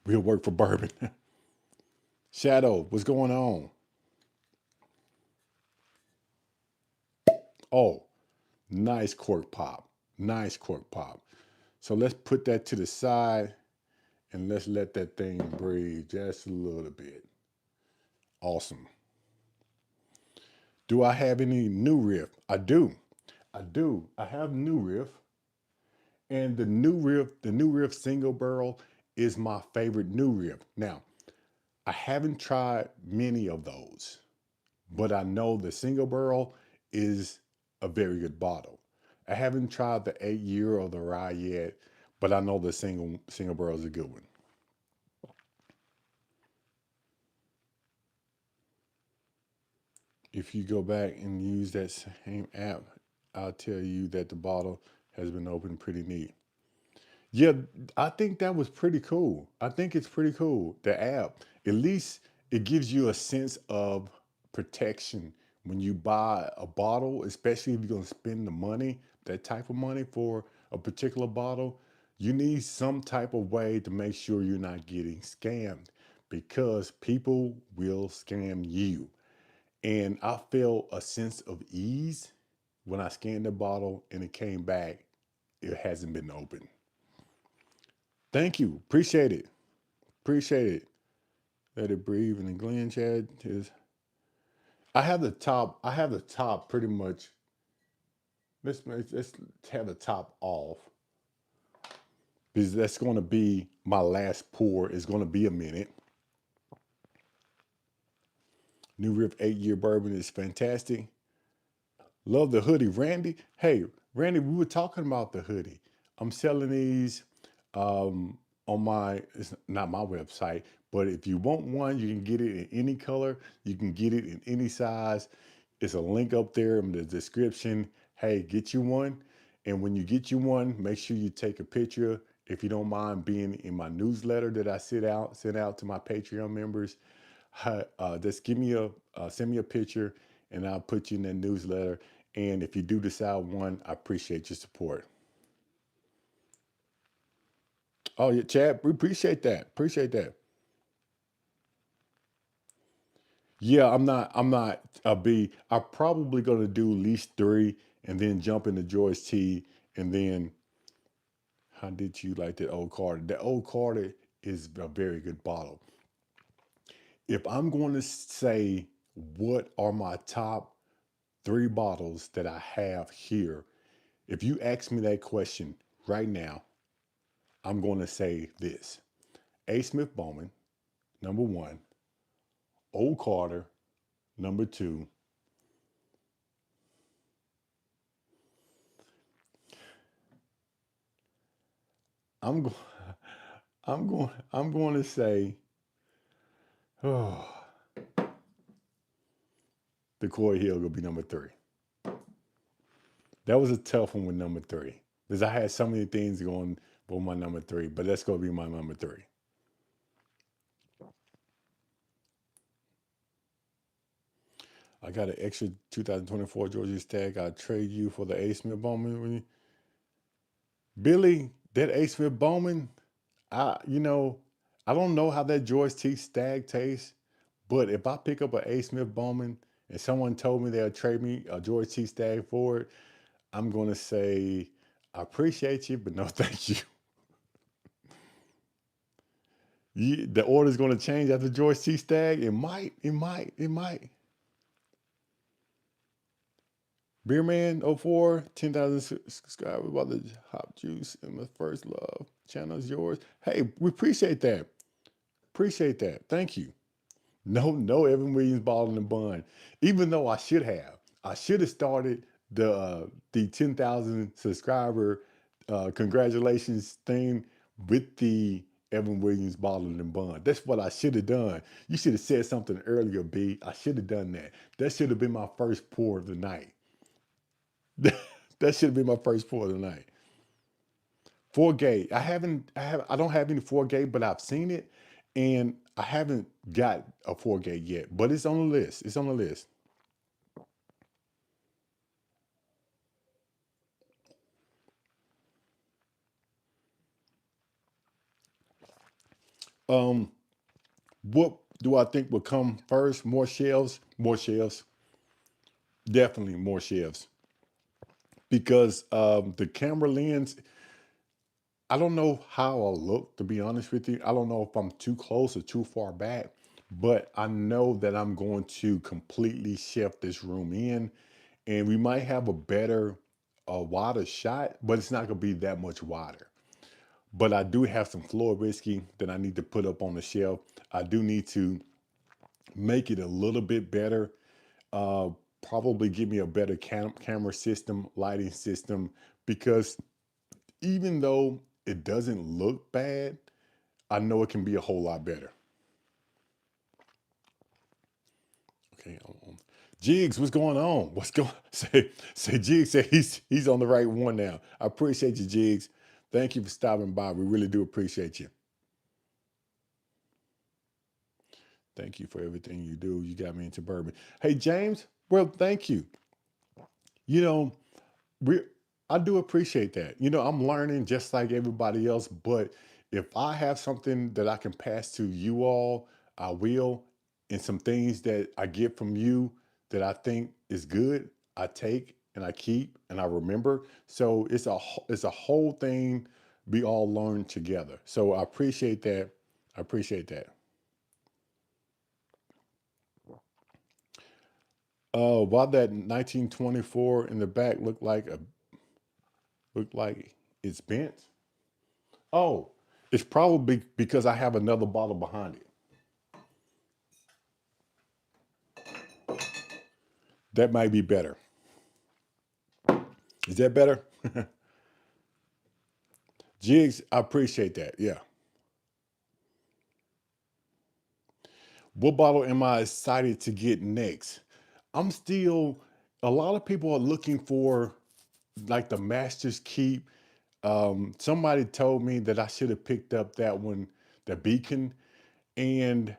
We'll work for bourbon. Shadow, what's going on? Oh, nice cork pop. Nice cork pop. So let's put that to the side and let's let that thing breathe just a little bit. Awesome. Do I have any new riff? I do. I do. I have new riff. And the new riff single barrel is my favorite new riff. Now, I haven't tried many of those, but I know the single barrel is a very good bottle. I haven't tried the 8 year or the rye yet, but I know the single barrel is a good one. If you go back and use that same app, I'll tell you that the bottle has been opened. Pretty neat. Yeah, I think that was pretty cool. I think it's pretty cool. The app, at least it gives you a sense of protection when you buy a bottle, especially if you're going to spend the money, that type of money for a particular bottle. You need some type of way to make sure you're not getting scammed because people will scam you. And I felt a sense of ease when I scanned the bottle and it came back. It hasn't been opened. Thank you. Appreciate it. Appreciate it. Let it breathe. And the Glenn chat is. I have the top. I have the top pretty much. Let's have the top off because that's going to be my last pour. It's going to be a minute. New Riff 8-year bourbon is fantastic. Love the hoodie, Randy. Hey, Randy, we were talking about the hoodie. I'm selling these on my, it's not my website, but if you want one, you can get it in any color. You can get it in any size. It's a link up there in the description. Hey, get you one. And when you get you one, make sure you take a picture. If you don't mind being in my newsletter that I send out to my Patreon members, just give me send me a picture and I'll put you in that newsletter. And if you do decide one, I appreciate your support. Oh yeah, Chad, we appreciate that. Appreciate that. Yeah, I'm not a B. I'm probably gonna do at least three and then jump into Joyce T. And then how did you like that old Carter? The old Carter is a very good bottle. If I'm going to say what are my top three bottles that I have here, if you ask me that question right now, I'm going to say this. A. Smith Bowman, number one. Old Carter, number two. I'm go- I'm going to say oh, the Corey Hill will be number three. That was a tough one with number three because I had so many things going for my number three, but that's going to be my number three. I got an extra 2024 Georgia Stagg. I trade you for the A. Smith Bowman. Billy, that A. Smith Bowman, I don't know how that George T. Stagg tastes, but if I pick up an A. Smith Bowman and someone told me they'll trade me a George T. Stagg for it, I'm going to say, I appreciate you, but no thank you. The order's going to change after George T. Stagg. It might. Beerman 04, 10,000 subscribers about the hop juice and my first love. Channel's yours. Hey, we appreciate that. Appreciate that. Thank you. No, Evan Williams ball in the bun. Even though I should have. I should have started the 10,000 subscriber congratulations thing with the Evan Williams bottle and bun. That's what I should have done. You should have said something earlier, B. I should have done that. That should have been my first pour of the night. That should have been my first pour of the night. Four gate. I don't have any four gate, but I've seen it, and I haven't got a four gate yet. But it's on the list. It's on the list. Um, what do I think will come first? More shelves. More shelves. Definitely more shelves because the camera lens. I don't know how I'll look, to be honest with you. I don't know if I'm too close or too far back, but I know that I'm going to completely shift this room in, and we might have a better, wider shot, but it's not going to be that much wider. But I do have some floor whiskey that I need to put up on the shelf. I do need to make it a little bit better. Uh, Probably give me a better camera system, lighting system, because even though it doesn't look bad, I know it can be a whole lot better. Okay, Jigs, what's going on? What's going? Say Jigs said he's on the right one now. I appreciate you, Jigs. Thank you for stopping by. We really do appreciate you. Thank you for everything you do. You got me into bourbon. Hey James, well, thank you. You know, we. I do appreciate that. I'm learning just like everybody else, but if I have something that I can pass to you all, I will. And some things that I get from you that I think is good, I take and I keep and I remember. So it's a whole thing we all learn together. So I appreciate that. I appreciate that. While that 1924 in the back looked like it's bent. Oh, it's probably because I have another bottle behind it. That might be better. Is that better? Jigs, I appreciate that. Yeah. What bottle am I excited to get next? I'm still, a lot of people are looking for like the Master's Keep. Somebody told me that I should have picked up that one, the Beacon, and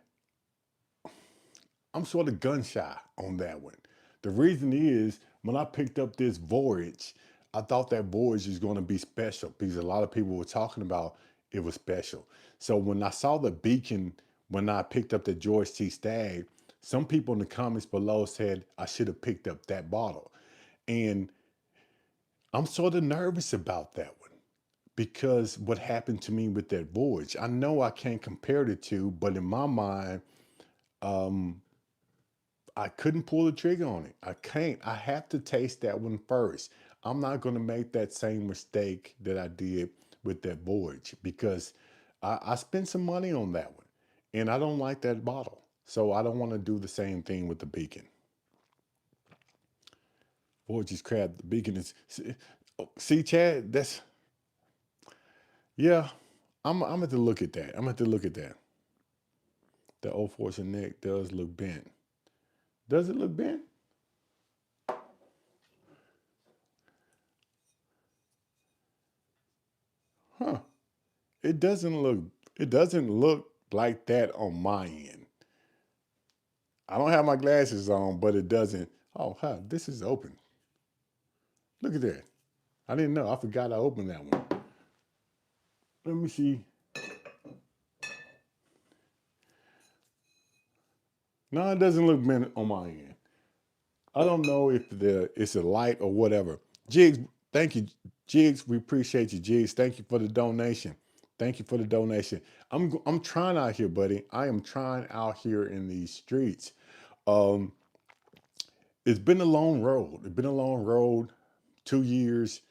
I'm sort of gun shy on that one. The reason is when I picked up this Voyage, I thought that Voyage was going to be special because a lot of people were talking about it was special. So when I saw the Beacon, when I picked up the George T. Stagg, some people in the comments below said I should have picked up that bottle. And I'm sort of nervous about that one because what happened to me with that Voyage. I know I can't compare the two, but in my mind, um, I couldn't pull the trigger on it. I can't. I have to taste that one first. I'm not going to make that same mistake that I did with that Voyage because I spent some money on that one and I don't like that bottle. So I don't want to do the same thing with the Beacon. Voyage is crap. The Beacon is. See, Chad, yeah, I'm going to look at that. I'm going to look at that. The old fortune neck does look bent. Does it look bent? Huh. It doesn't look it doesn't look like that on my end. I don't have my glasses on, but it doesn't. Oh, huh, this is open. Look at that. I didn't know. I forgot I opened that one. Let me see. No, it doesn't look bent on my end. I don't know if it's a light or whatever. Jigs, thank you, Jigs. We appreciate you, Jigs. Thank you for the donation. Thank you for the donation. I'm trying out here, buddy. I am trying out here in these streets. Um, it's been a long road. It's been a long road. 2 years.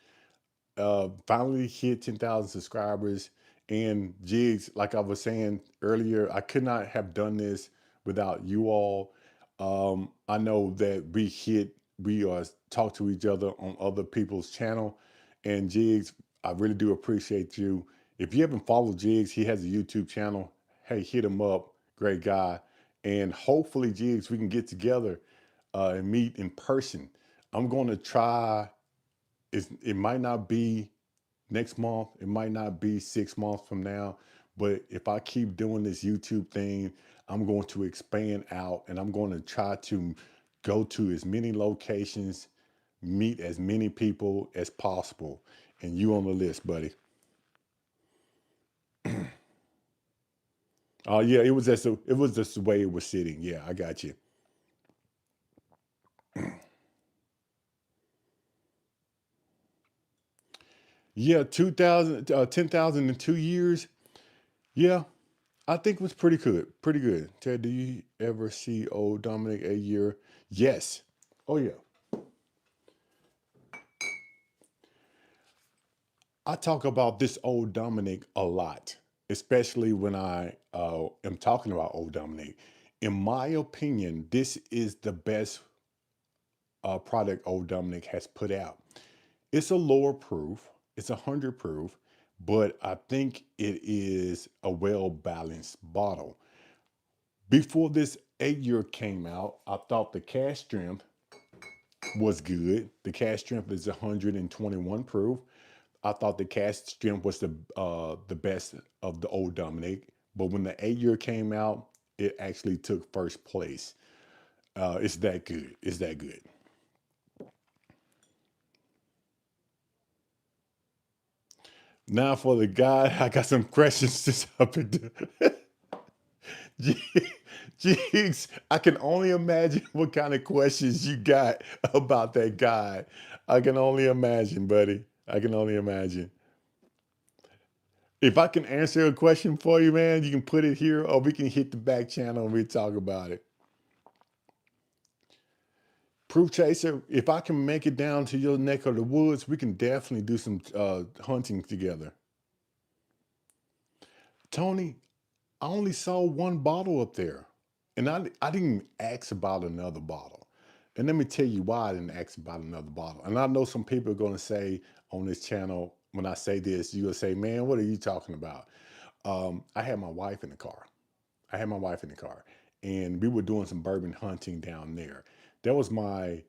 Finally hit 10,000 subscribers. And Jigs, like I was saying earlier, I could not have done this without you all. I know that we talk to each other on other people's channel. And Jigs, I really do appreciate you. If you haven't followed Jigs, he has a YouTube channel. Hey, hit him up. Great guy. And hopefully, Jigs, we can get together and meet in person. I'm going to try. It might not be next month. It might not be 6 months from now. But if I keep doing this YouTube thing, I'm going to expand out and I'm going to try to go to as many locations, meet as many people as possible. And you on the list, buddy. Oh yeah, it was just the way it was sitting. Yeah, I got you. Yeah, 2000, 10,000 in 2 years. Yeah, I think it was pretty good. Pretty good. Ted, do you ever see old Dominic a year? Yes. Oh yeah. I talk about this old Dominic a lot, especially when I am talking about old Dominic. In my opinion, this is the best product old Dominic has put out. It's a lower proof, it's 100 proof, but I think it is a well balanced bottle. Before this 8 year came out, I thought the cash strength was good. The cash strength is 121 proof. I thought the cash strength was the best of the old Dominic, but when the 8 year came out, it actually took first place. It's that good. It's that good. Now for the guy, I got some questions to subject. Jigs, I can only imagine what kind of questions you got about that guy. I can only imagine, buddy. I can only imagine. If I can answer a question for you, man, you can put it here, or we can hit the back channel and we talk about it. Proof Chaser, if I can make it down to your neck of the woods, we can definitely do some hunting together. Tony, I only saw one bottle up there, and I didn't ask about another bottle. And let me tell you why I didn't ask about another bottle. And I know some people are going to say on this channel, when I say this, you're going to say, man, what are you talking about? I had my wife in the car. I had my wife in the car, and we were doing some bourbon hunting down there. That was my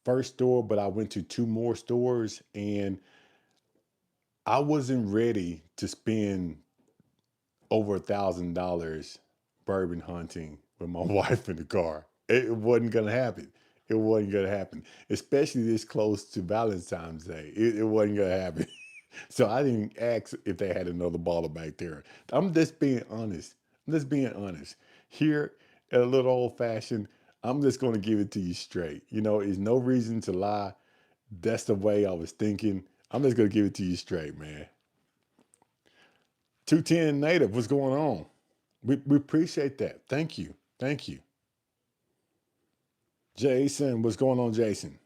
first store, but I went to two more stores, and I wasn't ready to spend over $1,000 bourbon hunting with my wife in the car. It wasn't gonna happen. It wasn't gonna happen, especially this close to Valentine's Day. It wasn't gonna happen. So I didn't ask if they had another bottle back there. I'm just being honest. I'm just being honest. Here at a little old fashioned, I'm just gonna give it to you straight. You know, there's no reason to lie. That's the way I was thinking. I'm just gonna give it to you straight, man. 210 native, what's going on? We appreciate that. Thank you. Thank you. Jason, what's going on, Jason?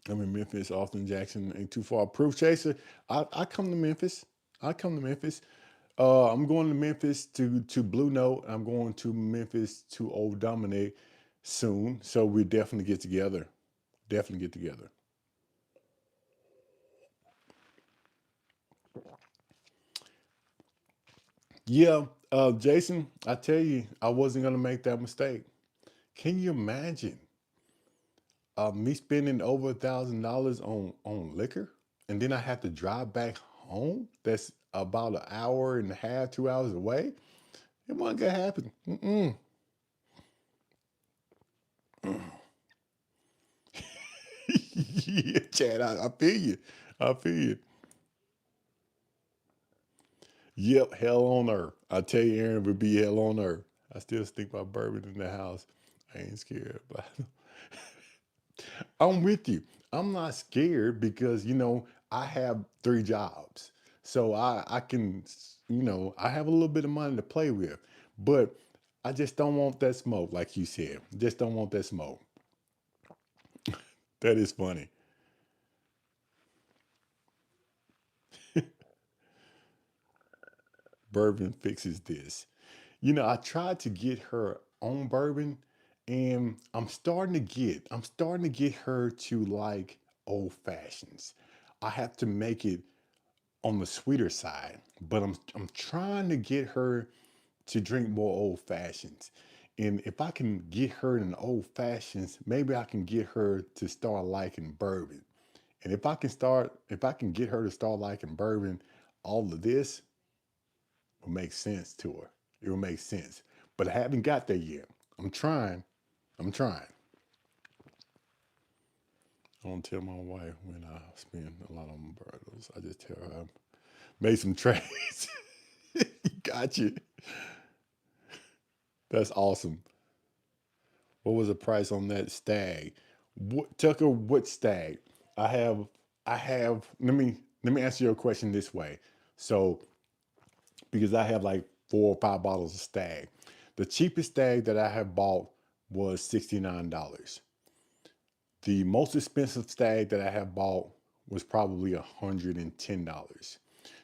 I'm in Memphis, Austin, Jackson, ain't too far. Proof Chaser, I come to Memphis. I come to Memphis. I'm going to Memphis to Blue Note. I'm going to Memphis to Old Dominic soon. So we definitely get together. Definitely get together. Yeah, Jason, I tell you, I wasn't gonna make that mistake. Can you imagine me spending over $1,000 on liquor, and then I have to drive back home? That's about an hour and a half, 2 hours away. It wasn't gonna happen. Mm-mm. Yeah, Chad, I feel you. I feel you. Yep, hell on earth. I tell you, Aaron, it would be hell on earth. I still stick my bourbon in the house. I ain't scared, but I'm with you. I'm not scared because I have three jobs, so I can I have a little bit of money to play with, but I just don't want that smoke, like you said. Just don't want that smoke. That is funny. Bourbon fixes this. I tried to get her on bourbon, and I'm starting to get her to like old fashions. I have to make it on the sweeter side, but I'm trying to get her to drink more old fashions. And if I can get her in old fashions, maybe I can get her to start liking bourbon. And if I can get her to start liking bourbon, all of this will make sense to her. It will make sense. But I haven't got there yet. I'm trying. I'm trying. I don't tell my wife when I spend a lot on burgers. I just tell her I made some trades. Got you. That's awesome. What was the price on that stag? What, Tucker, what stag? I have I have let me answer your question this way. So because I have like 4 or 5 bottles of stag. The cheapest stag that I have bought was $69. The most expensive stag that I have bought was probably $110.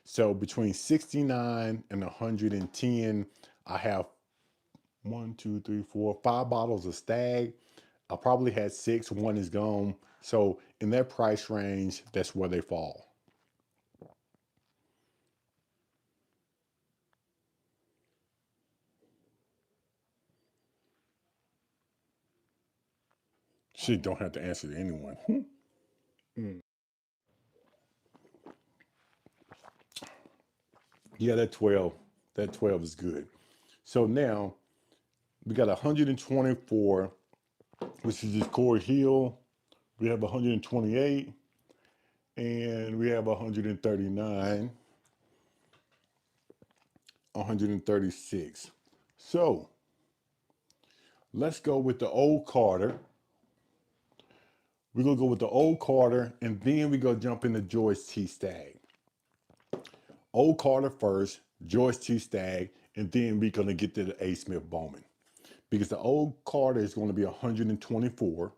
So between 69 and 110, I have one, two, three, 4, 5 bottles of Stag. I probably had six. One is gone. So in that price range, that's where they fall. She don't have to answer to anyone. Mm. Yeah, that 12. That 12 is good. So now we got 124, which is just Core Hill. We have 128. And we have 139, 136. So let's go with the old Carter. We're gonna go with the old Carter, and then we're gonna jump into George T. Stagg. Old Carter first, George T. Stagg, and then we're gonna get to the A. Smith Bowman. Because the old Carter is gonna be 124,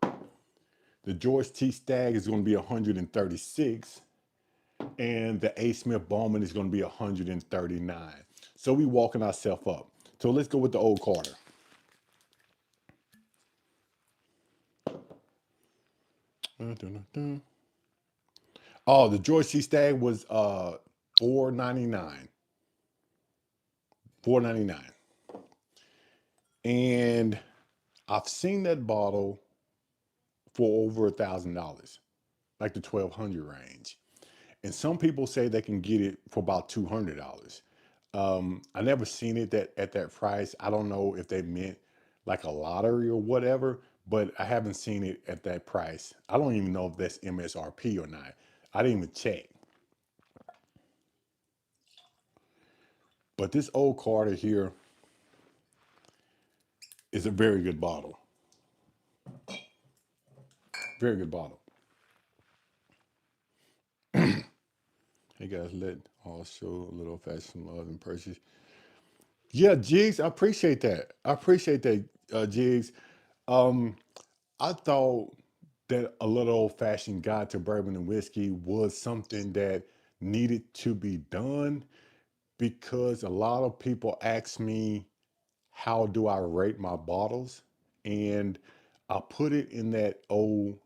the George T. Stagg is gonna be 136, and the A. Smith Bowman is gonna be 139. So we walking ourselves up. So let's go with the old Carter. Oh, the George T. Stagg was 499. 499. And I've seen that bottle for over $1,000, like the 1,200 range. And some people say they can get it for about $200. I never seen it that at that price. I don't know if they meant like a lottery or whatever, but I haven't seen it at that price. I don't even know if that's MSRP or not. I didn't even check. But this old Carter here is a very good bottle. Very good bottle. Hey guys, let all show a little fashion love and purchase. Yeah, Jigs, I appreciate that. I appreciate that, Jigs. Um, I thought that a little old fashioned guide to bourbon and whiskey was something that needed to be done because a lot of people ask me, how do I rate my bottles? And I put it in that old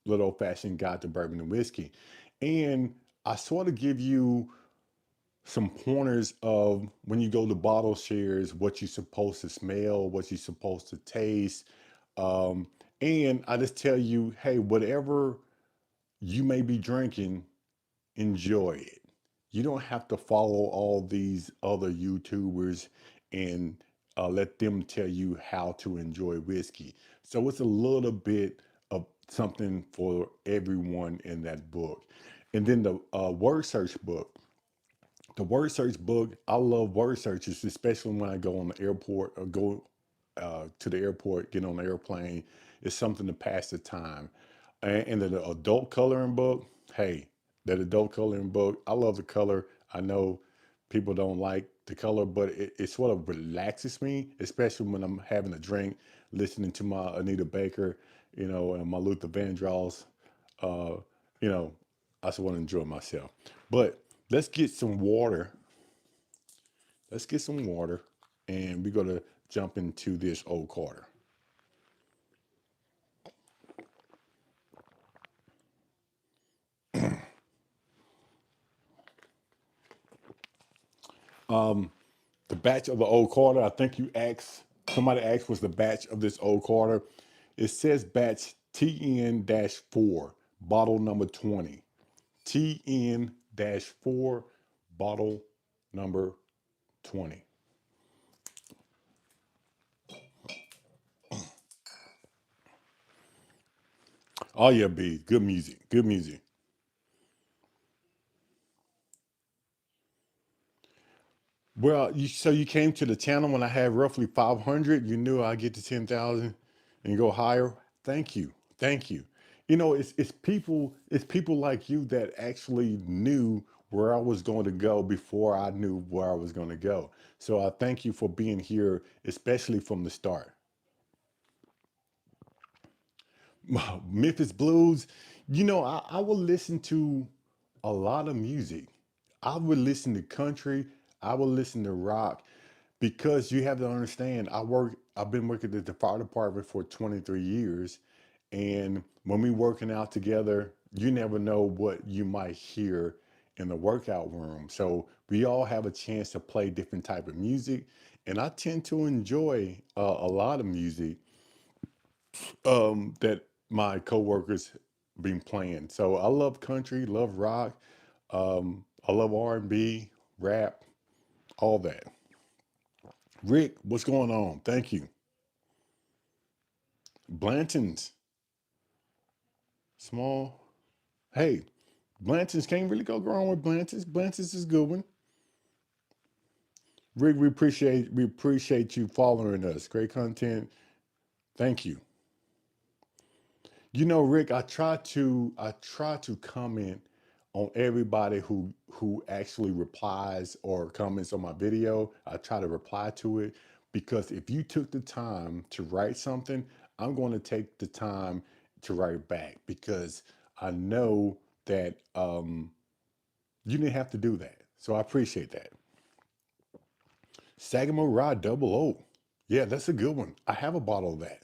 little old fashioned guide to bourbon and whiskey. And I sort of give you some pointers of when you go to bottle shares, what you're supposed to smell, what you're supposed to taste. Um, and I just tell you, hey, whatever you may be drinking, enjoy it. You don't have to follow all these other YouTubers and let them tell you how to enjoy whiskey. So it's a little bit of something for everyone in that book. And then the word search book. The word search book, I love word searches, especially when I go on the airport or go to the airport, get on the airplane. It's something to pass the time. And the adult coloring book, hey, that adult coloring book, I love the color. I know people don't like the color, but it sort of relaxes me, especially when I'm having a drink, listening to my Anita Baker, and my Luther Vandross. Uh, you know, I just want to enjoy myself. But let's get some water. Let's get some water, and we're gonna jump into this old Carter. The batch of the old Carter. I think you asked. Somebody asked, "Was the batch of this old Carter?" It says batch TN-4, bottle number 20. TN-4, bottle number 20. Oh yeah, B. Good music. Good music. Well, so you came to the channel when I had roughly 500. You knew I'd get to 10,000 and go higher. Thank you. Thank you. It's people like you that actually knew where I was going to go before I knew where I was going to go. So I thank you for being here, especially from the start. Memphis Blues, I will listen to a lot of music. I would listen to country, I would listen to rock because you have to understand I've been working at the fire department for 23 years, and when we working out together, you never know what you might hear in the workout room. So we all have a chance to play different type of music, and I tend to enjoy a lot of music that my coworkers been playing. So I love country, love rock, I love R&B, rap, all that. Rick, what's going on? Thank you. Blanton's small. Hey, Blanton's can't really go wrong with Blanton's. Blanton's is a good one. Rick, we appreciate you following us. Great content. Thank you. You know, Rick, I try to comment on everybody who actually replies or comments on my video. I try to reply to it because if you took the time to write something, I'm going to take the time to write back because I know that you didn't have to do that. So I appreciate that. Sagamore Rye Double O. Yeah, that's a good one. I have a bottle of that.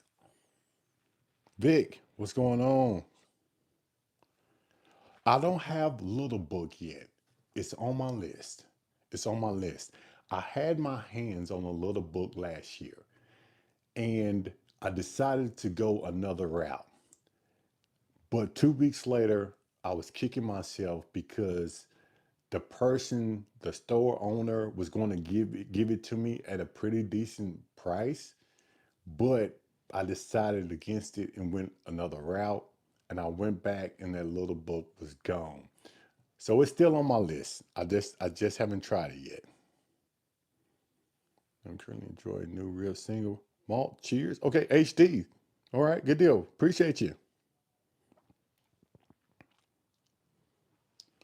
Vic, what's going on? I don't have Little Book yet. It's on my list. It's on my list. I had my hands on a Little Book last year and I decided to go another route. But 2 weeks later, I was kicking myself because the store owner was going to give it to me at a pretty decent price, but I decided against it and went another route. And I went back and that Little Book was gone. So it's still on my list. I just haven't tried it yet. I'm currently enjoying new real single malt. Cheers. Okay, HD. All right, good deal. Appreciate you.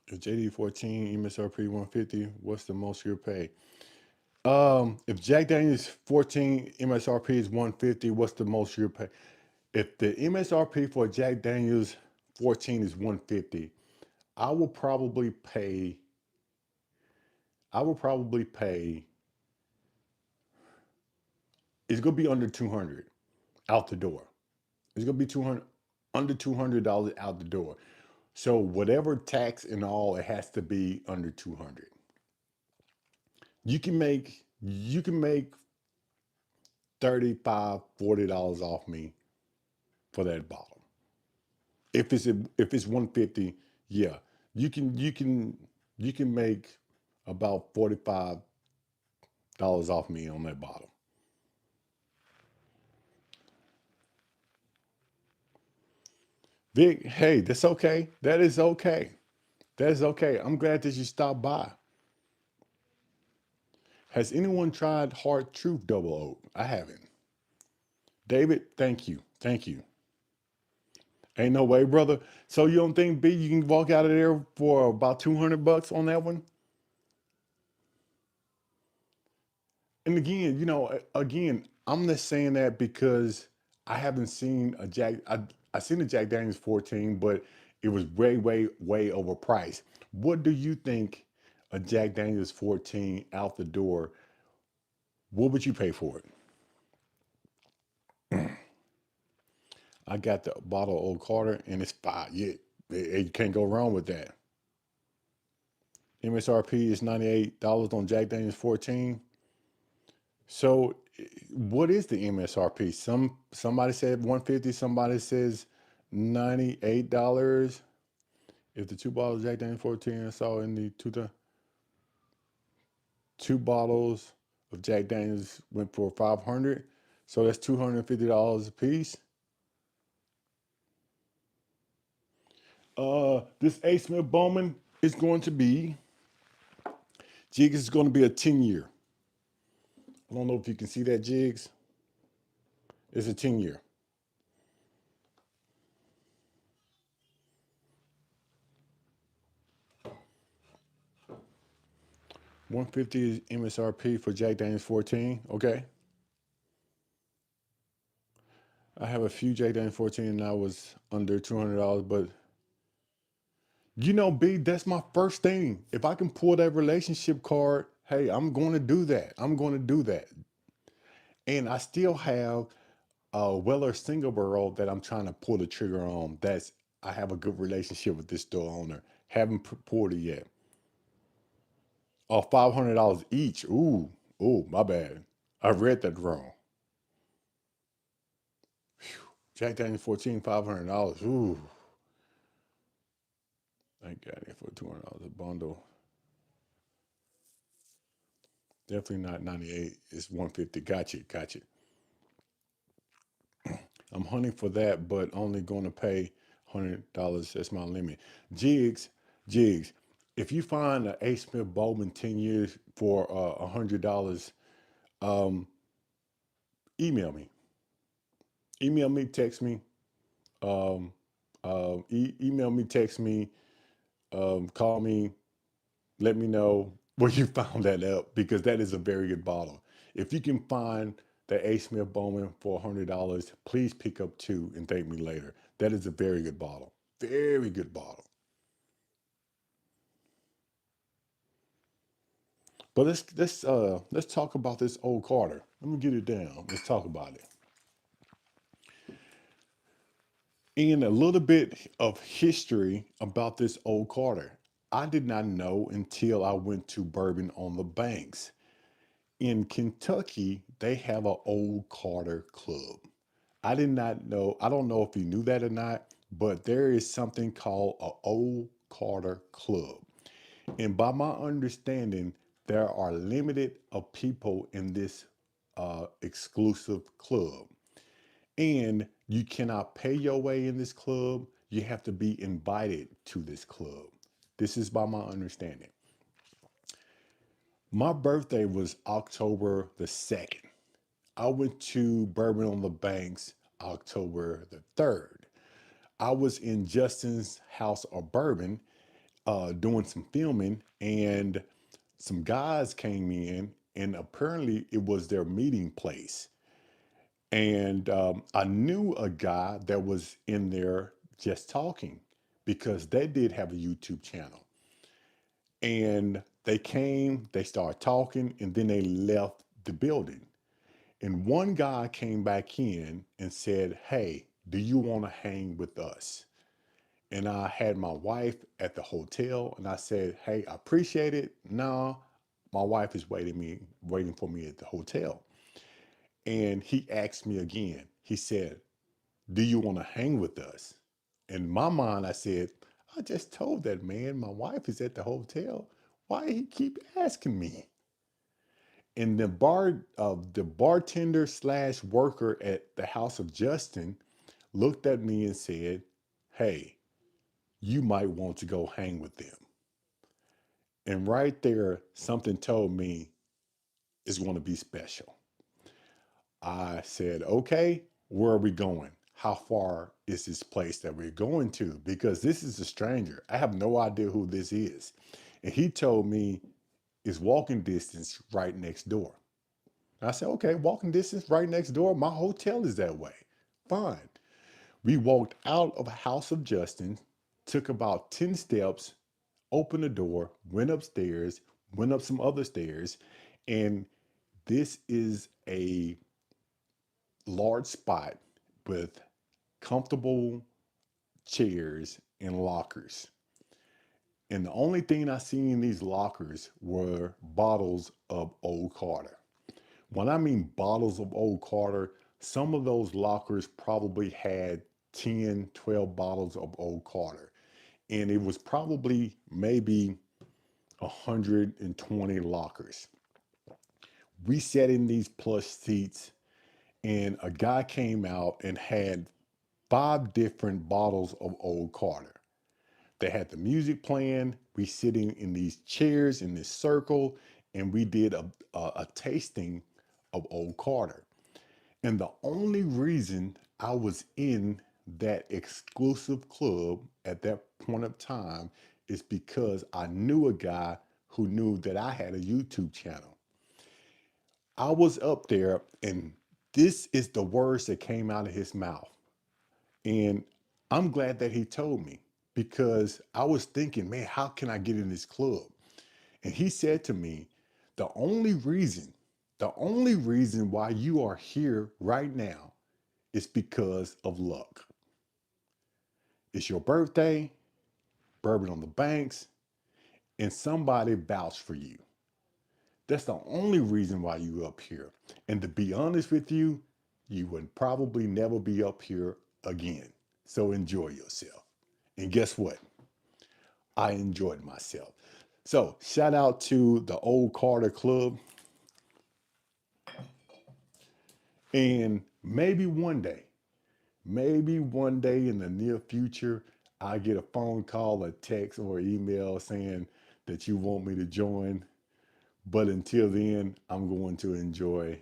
If JD 14 MSRP 150, what's the most you'll pay? If Jack Daniels 14 MSRP is 150, what's the most you'll pay? If the MSRP for Jack Daniels 14 is 150, I will probably pay I will probably pay it's gonna be under 200 out the door. It's gonna be 200 under $200 out the door. So whatever tax and all, it has to be under 200. You can make 35, $40 off me for that bottle. If it's 150, yeah. You can make about $45 off me on that bottle. Vic, hey, that's okay. That is okay. That is okay. I'm glad that you stopped by. Has anyone tried Hard Truth Double Oak? I haven't. David, thank you. Thank you. Ain't no way, brother. So you don't think B you can walk out of there for about 200 bucks on that one? And again, again, I'm just saying that because I haven't seen a Jack I seen a Jack Daniels 14, but it was way, way, way overpriced. What do you think a Jack Daniels 14 out the door? What would you pay for it? I got the bottle of Old Carter and it's five. Yeah, you can't go wrong with that. MSRP is $98 on Jack Daniels 14. So what is the MSRP? Somebody said 150, somebody says $98. If the two bottles of Jack Daniels 14 I saw in the two bottles of Jack Daniels went for 500. So that's $250 a piece. This A. Smith Bowman is going to be Jigs is going to be a 10-year. I don't know if you can see that, Jigs. It's a 10-year. 150 is MSRP for Jack Daniels 14. Okay. I have a few Jack Daniels 14 and I was under $200, but B, that's my first thing. If I can pull that relationship card, hey, I'm going to do that. I'm going to do that. And I still have a Weller single barrel that I'm trying to pull the trigger on. I have a good relationship with this store owner. Haven't pulled it yet. Oh, $500 each. Ooh, my bad. I read that wrong. Jack Daniels 14, $500. Ooh, I got it for $200 a bundle. Definitely not 98. It's 150. Gotcha. I'm hunting for that, but only going to pay $100. That's my limit. Jigs, Jigs, if you find an A. Smith Bowman 10 years for $100, um, email me. Email me, text me, um, email me, text me, call me, let me know where you found that up because that is a very good bottle. If you can find the A. Smith Bowman for $100, please pick up two and thank me later. That is a very good bottle. Very good bottle. But let's talk about this old Carter. Let me get it down. Let's talk about it. And a little bit of history about this old Carter. I did not know until I went to Bourbon on the Banks. In Kentucky, they have an old Carter club. I did not know, I don't know if you knew that or not, but there is something called an old Carter club. And by my understanding, there are limited of people in this exclusive club. And you cannot pay your way in this club. You have to be invited to this club. This is by my understanding. My birthday was October the 2nd. I went to Bourbon on the Banks October the 3rd. I was in Justin's House of Bourbon doing some filming, and some guys came in, and apparently it was their meeting place. And I knew a guy that was in there just talking because they did have a YouTube channel. And they came, they started talking, and then they left the building. And one guy came back in and said, "Hey, do you want to hang with us?" And I had my wife at the hotel, and I said, "Hey, I appreciate it. No, my wife is waiting for me at the hotel." And he asked me again. He said, "Do you want to hang with us?" In my mind, I said, "I just told that man my wife is at the hotel. Why he keep asking me?" And the bartender slash worker at the house of Justin looked at me and said, "Hey, you might want to go hang with them." And right there, something told me it's going to be special. I said, "Okay, where are we going? How far is this place that we're going to? Because this is a stranger. I have no idea who this is." And he told me it's walking distance right next door. I said, "Okay, walking distance right next door. My hotel is that way. Fine." We walked out of a House of Justin, took about 10 steps, opened the door, went upstairs, went up some other stairs, and this is a large spot with comfortable chairs and lockers. And the only thing I seen in these lockers were bottles of Old Carter. When I mean bottles of Old Carter, some of those lockers probably had 10, 12 bottles of Old Carter. And it was probably maybe 120 lockers. We sat in these plush seats, and a guy came out and had five different bottles of Old Carter. They had the music playing. We sitting in these chairs in this circle, and we did a tasting of Old Carter. And the only reason I was in that exclusive club at that point of time is because I knew a guy who knew that I had a YouTube channel. I was up there, and this is the words that came out of his mouth. And I'm glad that he told me because I was thinking, man, how can I get in this club? And he said to me, the only reason why you are here right now is because of luck. It's your birthday, Bourbon on the Banks, and somebody vouched for you. That's the only reason why you up here. And to be honest with you, you would probably never be up here again. So enjoy yourself. And guess what? I enjoyed myself. So shout out to the Old Carter Club. And maybe one day in the near future, I get a phone call, a text, or email saying that you want me to join. But until then, I'm going to enjoy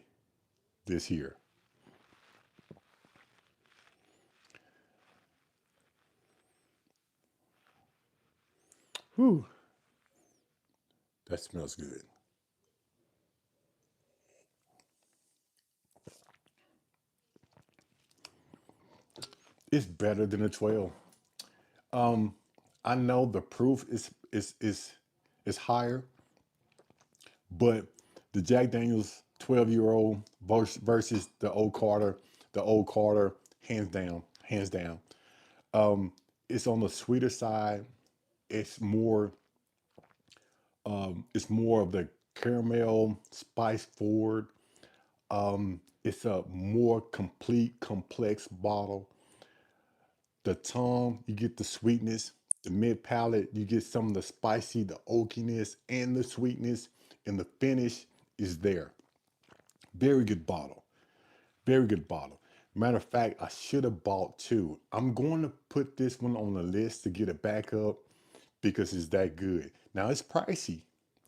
this here. Whew, that smells good. It's better than a 12. Um, I know the proof is higher, but the Jack Daniels 12-year old versus the old Carter, hands down, hands down. Um, it's on the sweeter side. It's more it's more of the caramel spice forward. It's a more complete, complex bottle. The tongue, you get the sweetness. The mid palate, you get some of the spicy, the oakiness, and the sweetness. And the finish is there. Very good bottle. Very good bottle. Matter of fact, I should have bought two. I'm going to put this one on the list to get it back up because it's that good. Now it's pricey.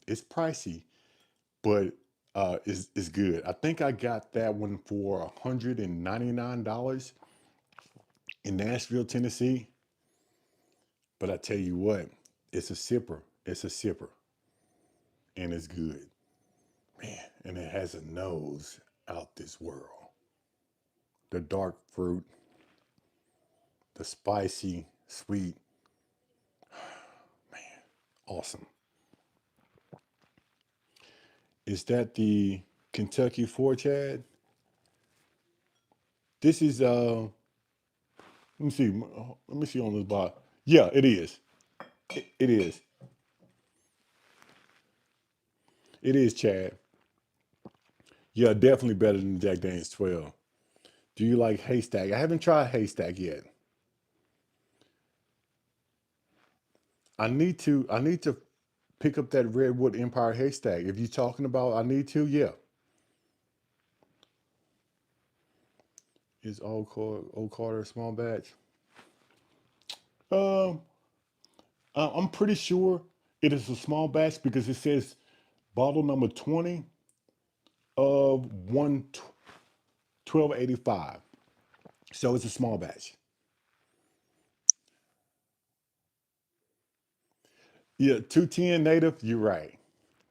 It's pricey, but it's good. I think I got that one for $199 in Nashville, Tennessee. But I tell you what, it's a sipper. It's a sipper, and it's good, man. And it has a nose out this world. The dark fruit, the spicy, sweet, awesome. Is that the Kentucky Four, Chad? This is let me see. Let me see on this bottle. Yeah, it is. It is. It is, Chad. Yeah, definitely better than Jack Daniels 12. Do you like Haystack? I haven't tried Haystack yet. I need to pick up that Redwood Empire Haystack. If you're talking about I need to, yeah. Is Old Carter a small batch? Um, I'm pretty sure it is a small batch because it says bottle number 20 of 1285. So it's a small batch. Yeah, 210 native, you're right.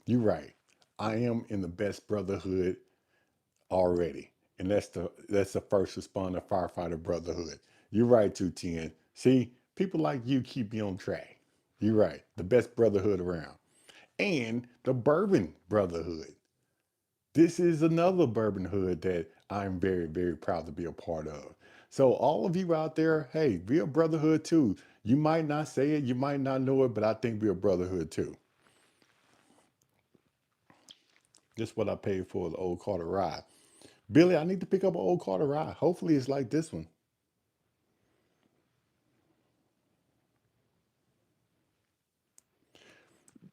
You're right. I am in the best brotherhood already. And that's the first responder firefighter brotherhood. You're right, 210. See, people like you keep me on track. You're right. The best brotherhood around. And the bourbon brotherhood. This is another bourbon hood that I'm very, very proud to be a part of. So all of you out there, hey, we're a brotherhood too. You might not say it, you might not know it, but I think we're a brotherhood too. Just what I paid for the old Carter ride. Billy, I need to pick up an old Carter ride. Hopefully it's like this one.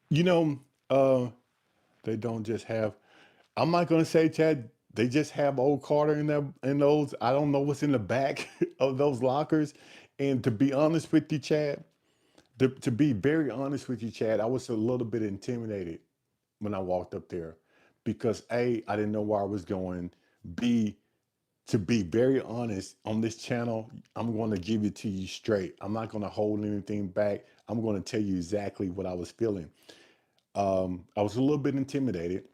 You know, uh, they don't just have. I'm not gonna say, Chad. They just have old Carter in there in those. I don't know what's in the back of those lockers. And to be honest with you, Chad, to be very honest with you, Chad, I was a little bit intimidated when I walked up there because A, I didn't know where I was going. B, to be very honest, on this channel, I'm going to give it to you straight. I'm not going to hold anything back. I'm going to tell you exactly what I was feeling. I was a little bit intimidated.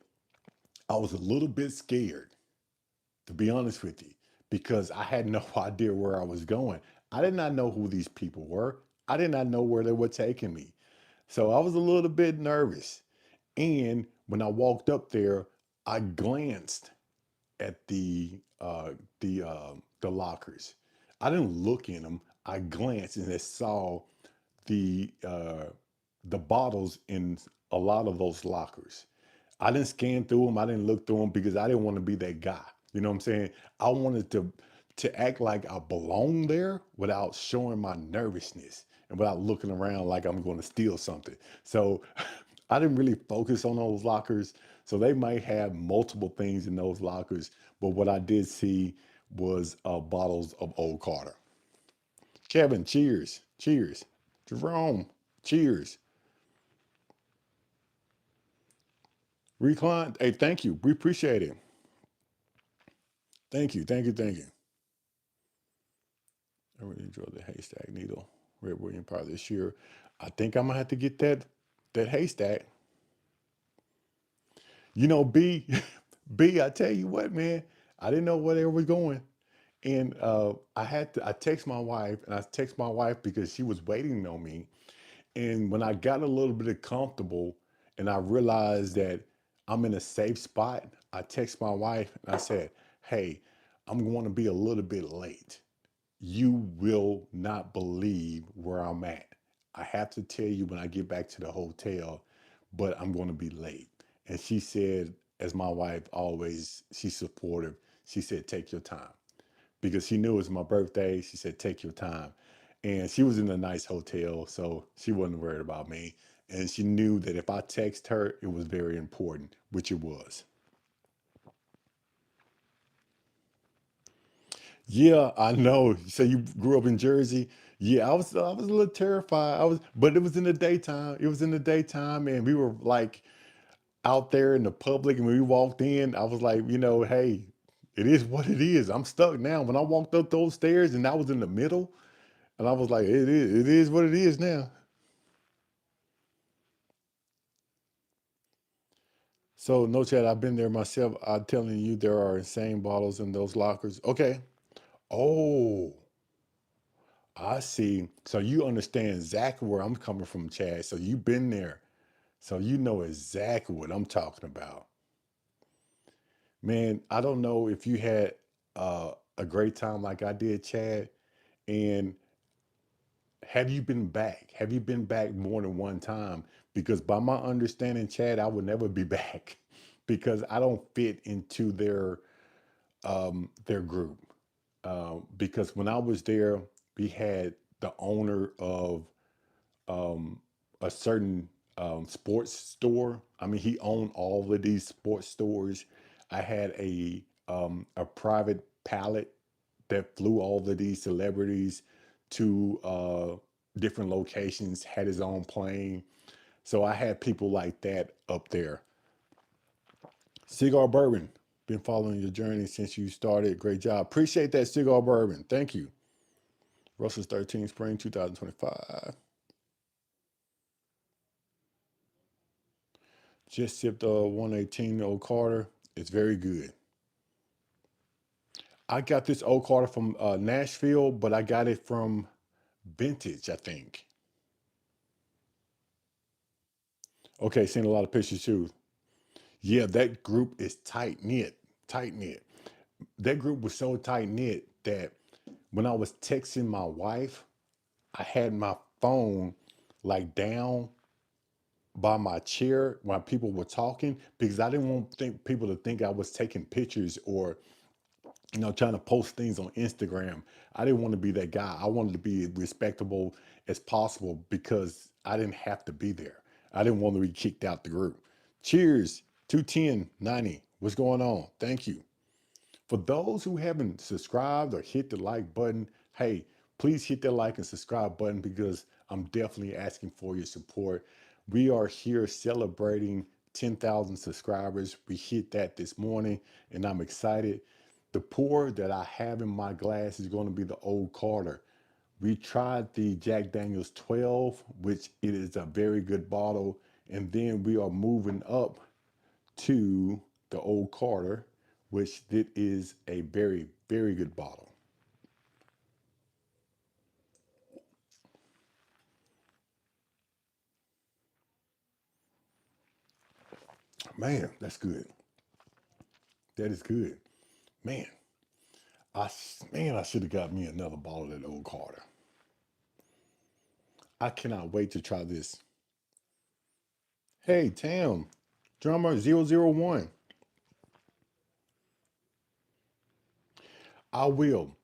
I was a little bit scared, to be honest with you, because I had no idea where I was going. I did not know who these people were. I did not know where they were taking me. So I was a little bit nervous. And when I walked up there, I glanced at the lockers. I didn't look in them. I glanced and I saw the uh, the bottles in a lot of those lockers. I didn't scan through them. I didn't look through them because I didn't want to be that guy. You know what I'm saying? I wanted to act like I belong there without showing my nervousness and without looking around like I'm going to steal something. So I didn't really focus on those lockers. So they might have multiple things in those lockers, but what I did see was bottles of Old Carter. Kevin, cheers. Cheers. Jerome, cheers. Recline. Hey, thank you. We appreciate it. Thank you. Thank you. Thank you. I really enjoyed the haystack needle Red William part this year. I think I'm gonna have to get that haystack. You know, B, B. I tell you what, man. I didn't know where they were going, and I had to. I text my wife, and I text my wife because she was waiting on me. And when I got a little bit comfortable, and I realized that I'm in a safe spot, I text my wife and I said, "Hey, I'm going to be a little bit late. You will not believe where I'm at. I have to tell you when I get back to the hotel, but I'm going to be late." And she said, as my wife always, she's supportive. She said, "Take your time," because she knew it was my birthday. She said, "Take your time." And she was in a nice hotel, so she wasn't worried about me. And she knew that if I text her, it was very important, which it was. Yeah, I know. So you grew up in Jersey. Yeah, I was a little terrified. But it was in the daytime. It was in the daytime, and we were like out there in the public, and when we walked in, I was like, hey, it is what it is. I'm stuck now. When I walked up those stairs and I was in the middle, and I was like, it is what it is now. So no chat, I've been there myself. I'm telling you, there are insane bottles in those lockers. Okay. Oh, I see. So you understand exactly where I'm coming from, Chad. So you've been there. So you know exactly what I'm talking about. Man, I don't know if you had a great time like I did, Chad. And have you been back? Have you been back more than one time? Because by my understanding, Chad, I would never be back because I don't fit into their group. Because when I was there, we had the owner of um, a certain sports store. I mean, he owned all of these sports stores. I had a private pilot that flew all of these celebrities to different locations, had his own plane. So I had people like that up there. Cigar Bourbon, been following your journey since you started. Great job. Appreciate that, Cigar Bourbon. Thank you. Russell's 13 Spring 2025. Just sipped 118 Old Carter. It's very good. I got this Old Carter from Nashville, but I got it from Vintage, I think. Okay, seen a lot of pictures too. Yeah, that group is tight knit, tight knit. That group was so tight knit that when I was texting my wife, I had my phone like down by my chair while people were talking because I didn't want people to think I was taking pictures or trying to post things on Instagram. I didn't want to be that guy. I wanted to be as respectable as possible because I didn't have to be there. I didn't want to be kicked out the group. Cheers, 21090. What's going on? Thank you. For those who haven't subscribed or hit the like button, hey, please hit that like and subscribe button because I'm definitely asking for your support. We are here celebrating 10,000 subscribers. We hit that this morning and I'm excited. The pour that I have in my glass is going to be the Old Carter. We tried the Jack Daniels 12, which it is a very good bottle. And then we are moving up to the Old Carter, which it is a very, very good bottle. Man, that's good. That is good. Man, I should have got me another bottle of that Old Carter. I cannot wait to try this. Hey, Tam, drummer 001. I will.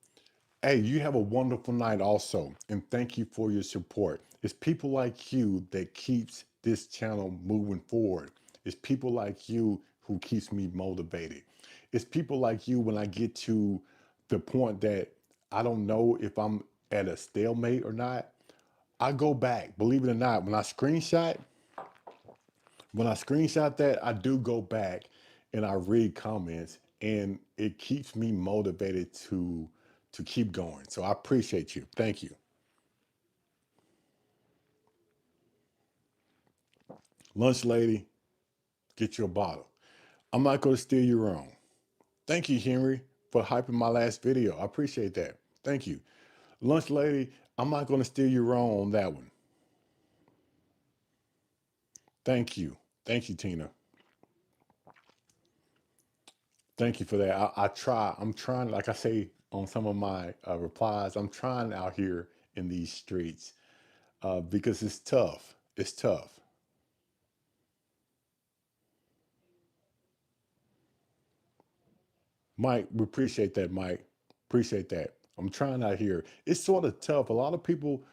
Hey, you have a wonderful night also, and thank you for your support. It's people like you that keeps this channel moving forward. It's people like you who keeps me motivated. It's people like you when I get to the point that I don't know if I'm at a stalemate or not. I go back, believe it or not, when I screenshot that, I do go back and I read comments, and it keeps me motivated to keep going. So I appreciate you. Thank you. Lunch lady, get your bottle. I'm not going to steal your own. Thank you, Henry, for hyping my last video. I appreciate that. Thank you. Lunch lady, I'm not going to steal your own on that one. Thank you. Thank you, Tina. Thank you for that. I'm trying, like I say on some of my replies, I'm trying out here in these streets because it's tough. It's tough. Mike, we appreciate that, Mike. Appreciate that. I'm trying out here. It's sort of tough. A lot of people,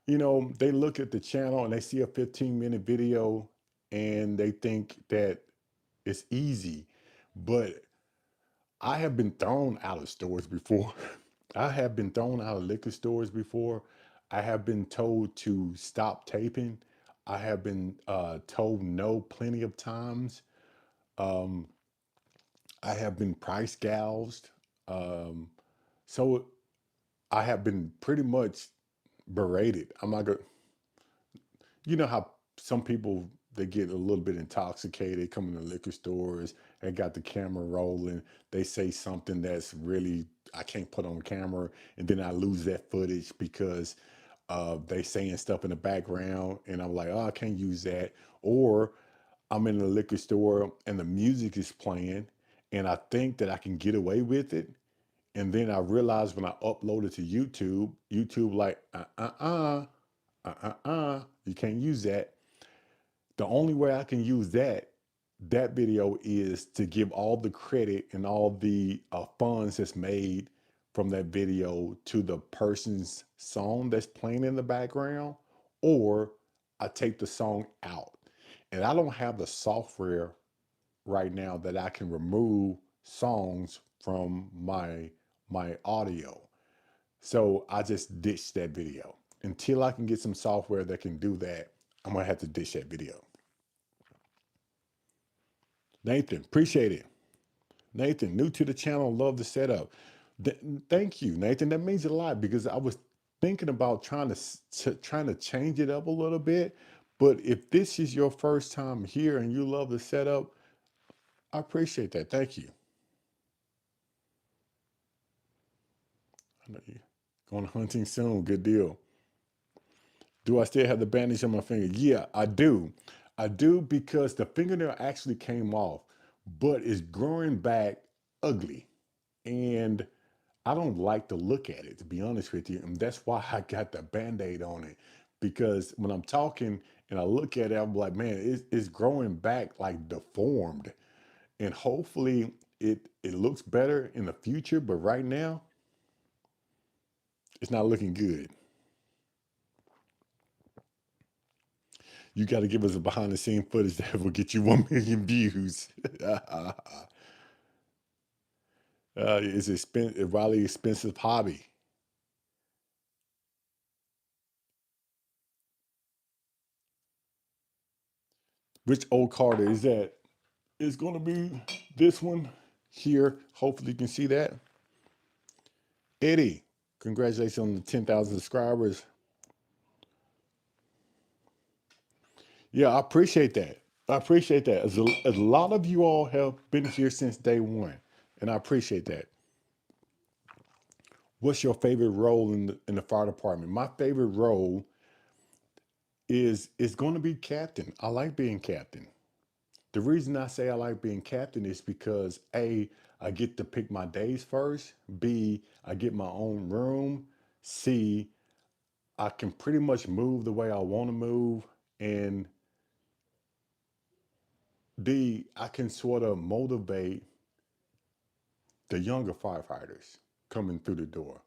they look at the channel and they see a 15-minute video and they think that it's easy. But I have been thrown out of stores before. I have been thrown out of liquor stores before. I have been told to stop taping. I have been told no plenty of times. Um, I have been price gouged. Um, so I have been pretty much berated. I'm not going. You know how some people they get a little bit intoxicated, come in the liquor stores, they got the camera rolling, they say something that's really I can't put on camera, and then I lose that footage because they saying stuff in the background, and I'm like, oh, I can't use that. Or I'm in the liquor store and the music is playing, and I think that I can get away with it, and then I realize when I upload it to YouTube, YouTube like, you can't use that. The only way I can use that video is to give all the credit and all the funds that's made from that video to the person's song that's playing in the background, or I take the song out. And I don't have the software right now that I can remove songs from my audio. So I just ditched that video. Until I can get some software that can do that, I'm gonna have to ditch that video. Nathan, appreciate it. Nathan, new to the channel, love the setup. Th- Thank you, Nathan. That means a lot because I was thinking about trying to change it up a little bit. But if this is your first time here and you love the setup, I appreciate that. Thank you. I know you going hunting soon. Good deal. Do I still have the bandage on my finger? Yeah, I do. I do because the fingernail actually came off, but it's growing back ugly. And I don't like to look at it, to be honest with you. And that's why I got the band-aid on it. Because when I'm talking and I look at it, I'm like, man, it's growing back like deformed. And hopefully it looks better in the future, but right now it's not looking good. You got to give us a behind the scene footage that will get you 1 million views. It's a really expensive hobby. Which old Carter is that? It's going to be this one here. Hopefully you can see that. Eddie, congratulations on the 10,000 subscribers. Yeah, I appreciate that. I appreciate that. A lot of you all have been here since day one, and I appreciate that. What's your favorite role in the fire department? My favorite role is going to be captain. I like being captain. The reason I say I like being captain is because A, I get to pick my days first. B, I get my own room. C, I can pretty much move the way I want to move. And D, I can sort of motivate the younger firefighters coming through the door.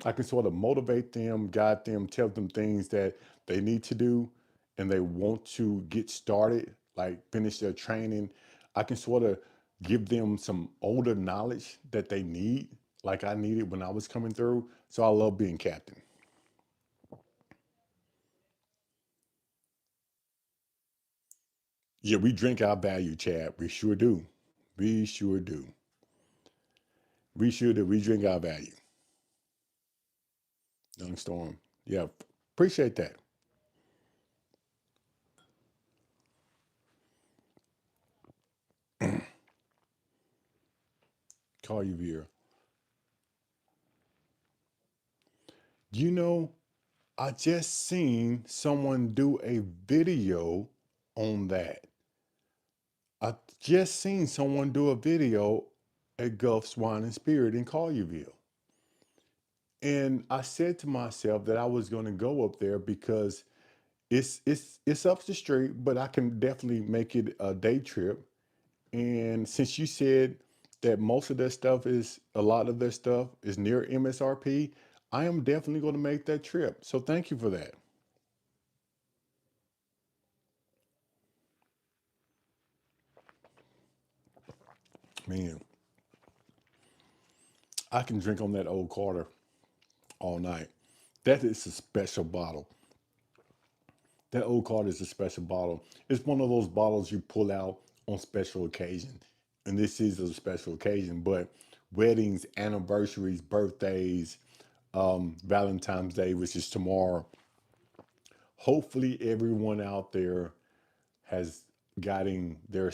I can sort of motivate them, guide them, tell them things that they need to do and they want to get started, like finish their training. I can sort of give them some older knowledge that they need, like I needed when I was coming through. So I love being captain. Yeah, we drink our value, Chad. We sure do. We sure do. We sure do. We drink our value. Young Storm. Yeah, appreciate that. Call you here. You know, I just seen someone do a video on that. I just seen someone do a video at Gulf's Wine and Spirit in Collierville. And I said to myself that I was going to go up there because it's up the street, but I can definitely make it a day trip. And since you said that most of their stuff is a lot of their stuff is near MSRP, I am definitely going to make that trip. So thank you for that. Man, I can drink on that old Carter all night. That is a special bottle. That old Carter is a special bottle. It's one of those bottles you pull out on special occasion. And this is a special occasion, but weddings, anniversaries, birthdays, Valentine's Day, which is tomorrow. Hopefully everyone out there has gotten their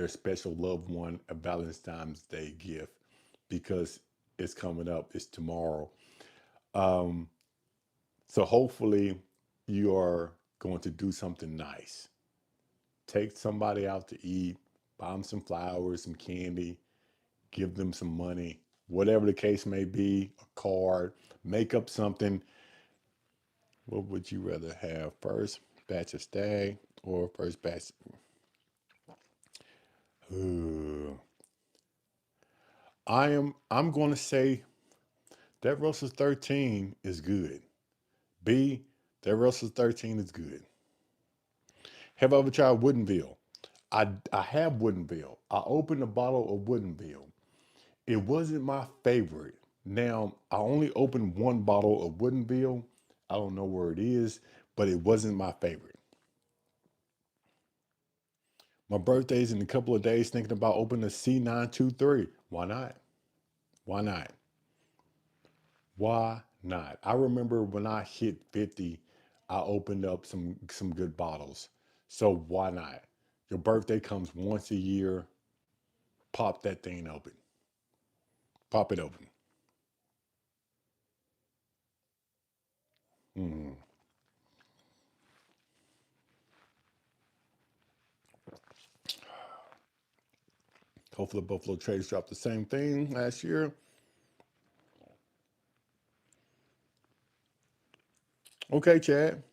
special loved one a Valentine's Day gift because it's coming up. It's tomorrow. Um, so hopefully you are going to do something nice. Take somebody out to eat, buy them some flowers, some candy, give them some money, whatever the case may be, a card, make up something. What would you rather have? First batch of Stagg or first batch? Ooh. I'm going to say that Russell's 13 is good. B, that Russell's 13 is good. Have I ever tried Woodenville? I have Woodenville. I opened a bottle of Woodenville. It wasn't my favorite. Now, I only opened one bottle of Woodenville. I don't know where it is, but it wasn't my favorite. My birthday's in a couple of days, thinking about opening a C923. Why not? Why not? Why not? I remember when I hit 50, I opened up some good bottles. So why not? Your birthday comes once a year. Pop that thing open. Pop it open. Mm. Hopefully, Buffalo Trace dropped the same thing last year. Okay, Chad.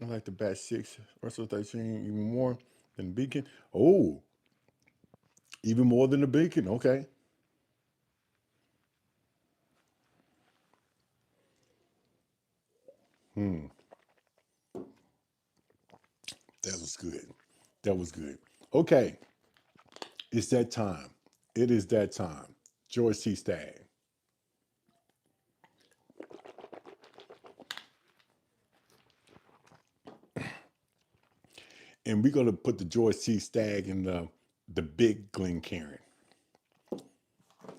I like the Bat 6, Russell 13 even more than Beacon. Oh, even more than the Beacon. Okay. Hmm. That was good. That was good. Okay. It's that time. It is that time. George C. Stagg. And we're going to put the George C. Stagg in the big Glencairn.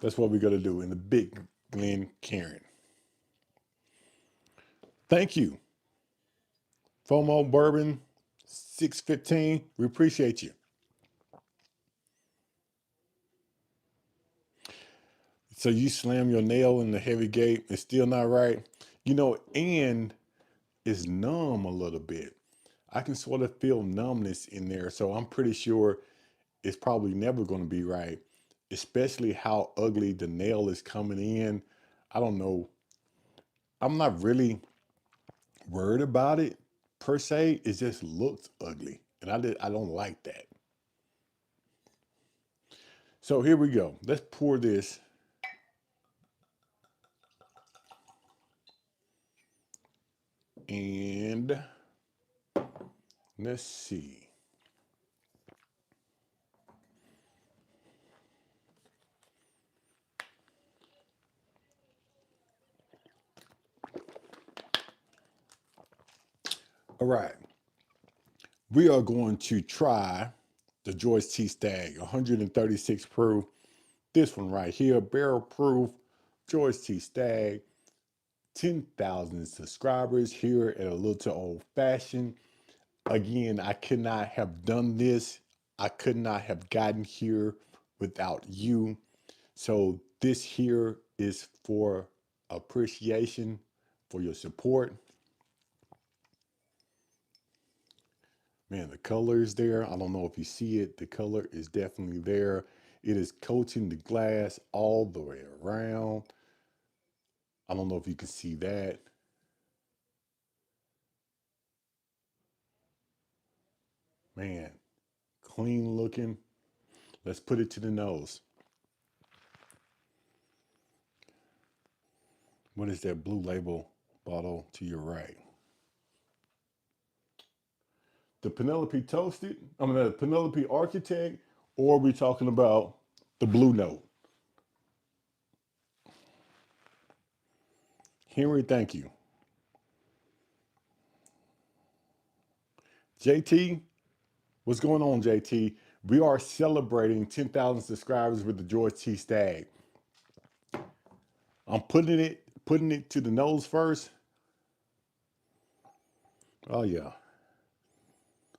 That's what we're going to do in the big Glencairn. Thank you. FOMO Bourbon 615. We appreciate you. So you slam your nail in the heavy gate. It's still not right. And it's numb a little bit. I can sort of feel numbness in there. So I'm pretty sure it's probably never going to be right, especially how ugly the nail is coming in. I don't know. I'm not really worried about it per se. It just looks ugly. And I don't like that. So here we go. Let's pour this. And let's see. All right. We are going to try the George T. Stagg 136 proof. This one right here, barrel proof, George T. Stagg. 10,000 subscribers here at A Little Old Fashioned. Again, I could not have done this. I could not have gotten here without you. So this here is for appreciation for your support. Man, the color is there. I don't know if you see it. The color is definitely there. It is coating the glass all the way around. I don't know if you can see that. Man, clean looking. Let's put it to the nose. What is that blue label bottle to your right? The Penelope Toasted? I mean, the Penelope Architect, or are we talking about the Blue Note? Henry, thank you. JT, what's going on, JT? We are celebrating 10,000 subscribers with the George T. Stagg. I'm putting it to the nose first. Oh yeah.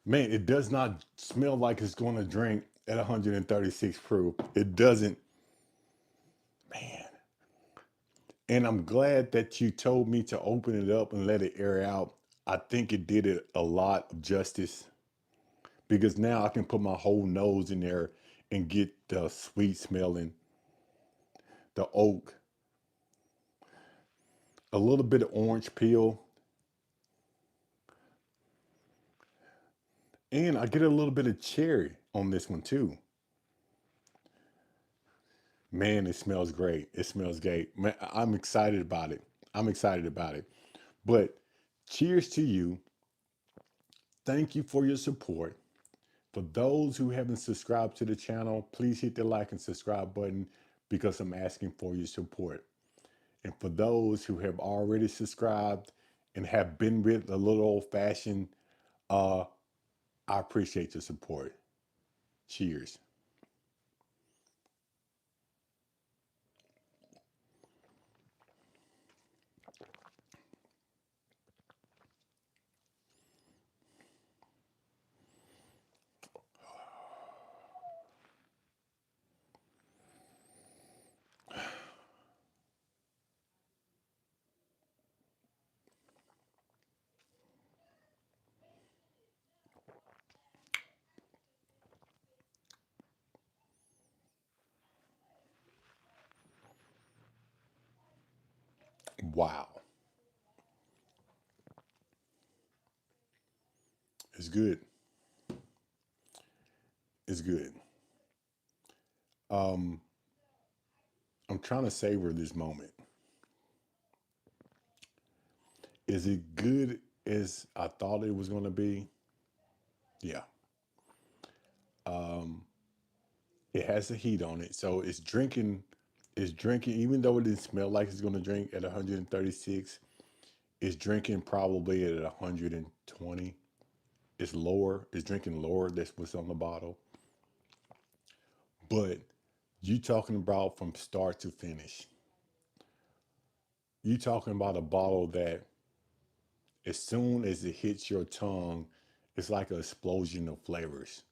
Man, it does not smell like it's going to drink at 136 proof. It doesn't. Man. And I'm glad that you told me to open it up and let it air out. I think it did it a lot of justice because now I can put my whole nose in there and get the sweet smelling, the oak, a little bit of orange peel, and I get a little bit of cherry on this one too. Man, it smells great. It smells great. Man, I'm excited about it. I'm excited about it. But cheers to you. Thank you for your support. For those who haven't subscribed to the channel, please hit the like and subscribe button because I'm asking for your support. And for those who have already subscribed and have been with A Little Old Fashioned, uh, I appreciate your support. Cheers. Wow. It's good. It's good. Um, I'm trying to savor this moment. Is it good as I thought it was going to be? Yeah. Um, it has the heat on it, so it's drinking, even though it didn't smell like it's going to drink at 136, it's drinking probably at 120. It's lower, it's drinking lower. That's what's on the bottle. But you talking about from start to finish. You talking about a bottle that as soon as it hits your tongue, it's like an explosion of flavors.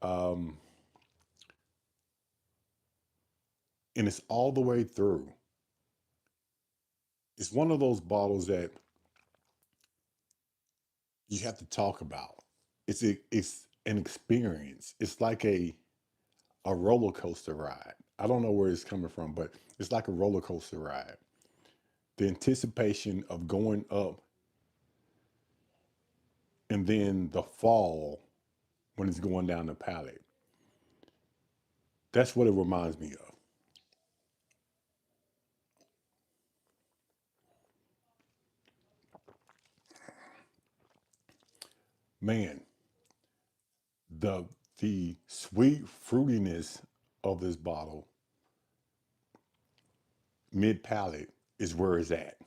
Um, and it's all the way through. It's one of those bottles that you have to talk about. It's an experience. It's like a roller coaster ride. I don't know where it's coming from, but it's like a roller coaster ride. The anticipation of going up and then the fall when it's going down the palate. That's what it reminds me of. Man, the the sweet fruitiness of this bottle, mid palate, is where it's at.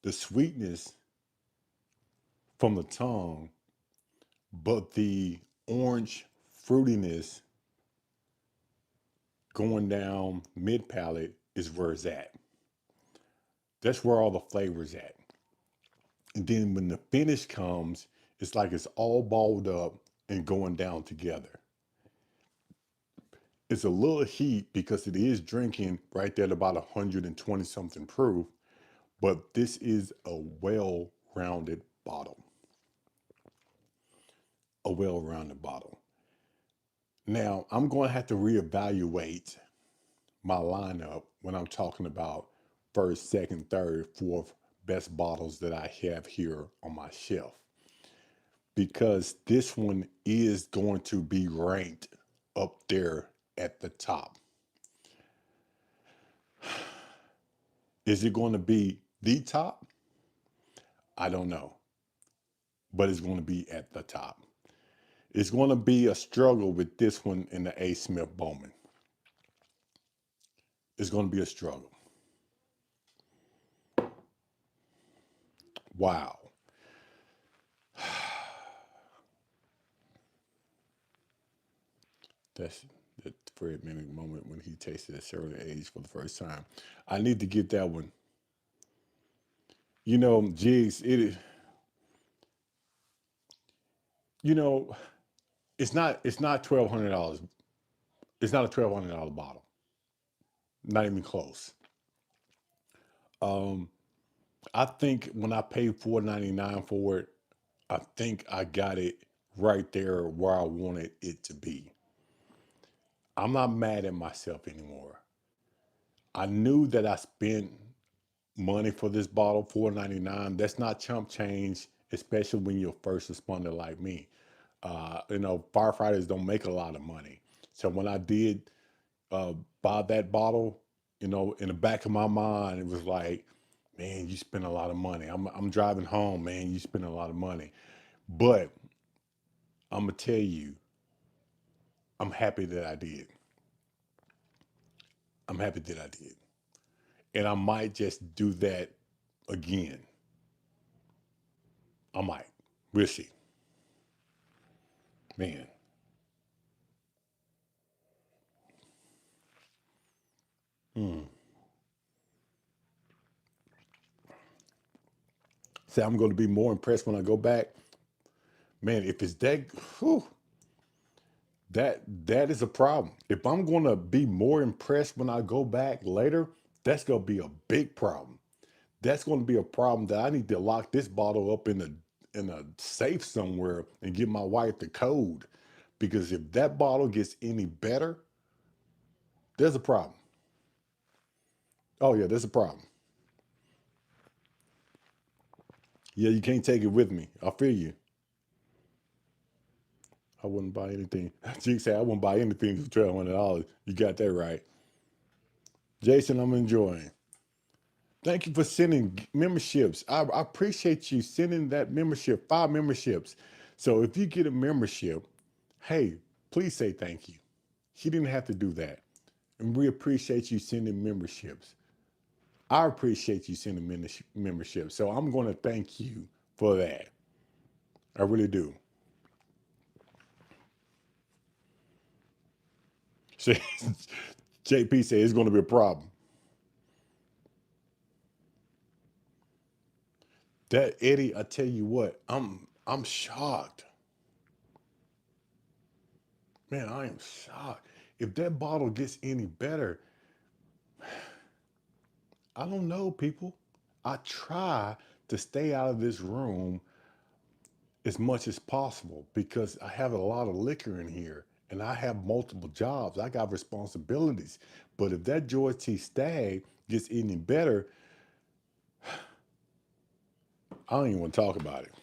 The sweetness from the tongue, but the orange fruitiness going down mid palate is where it's at. That's where all the flavor's at. And then when the finish comes, it's like it's all balled up and going down together. It's a little heat because it is drinking right there at about 120 something proof, but this is a well-rounded bottle. A well-rounded bottle. Now, I'm going to have to reevaluate my lineup when I'm talking about first, second, third, fourth best bottles that I have here on my shelf, because this one is going to be ranked up there at the top. Is it going to be the top? I don't know, but it's going to be at the top. It's going to be a struggle with this one in the A. Smith Bowman. It's going to be a struggle. Wow. That's the Fred Minnick moment when he tasted a Shirley Age for the first time. I need to get that one. You know, Jigs, you know, it's not $1,200. It's not a $1,200 bottle. Not even close. Um, I think when I paid $4.99 for it, I think I got it right there where I wanted it to be. I'm not mad at myself anymore. I knew that I spent money for this bottle, $4.99. That's not chump change, especially when you're a first responder like me. Firefighters don't make a lot of money. So when I did uh, buy that bottle, in the back of my mind, it was like, man, you spend a lot of money. I'm driving home, man, you spend a lot of money. But I'm gonna tell you, I'm happy that I did. I'm happy that I did, and I might just do that again. I might. We'll see, man. Mm. Say I'm going to be more impressed when I go back. Man, if it's that, whew, that is a problem. If I'm going to be more impressed when I go back later, that's going to be a big problem. That's going to be a problem that I need to lock this bottle up in a safe somewhere and give my wife the code. Because if that bottle gets any better, there's a problem. Oh yeah, there's a problem. Yeah, you can't take it with me. I feel you. I wouldn't buy anything. Jig said I wouldn't buy anything for $1,200. You got that right. Jason, I'm enjoying. Thank you for sending memberships. I appreciate you sending that membership, 5 memberships. So if you get a membership, hey, please say thank you. She didn't have to do that. And we appreciate you sending memberships. I appreciate you sending memberships. So I'm going to thank you for that. I really do. So JP said it's going to be a problem. That Eddie, I tell you what, I'm shocked. Man, I am shocked. If that bottle gets any better, I don't know, people. I try to stay out of this room as much as possible because I have a lot of liquor in here and I have multiple jobs. I got responsibilities. But if that George T. Stagg gets any better, I don't even want to talk about it.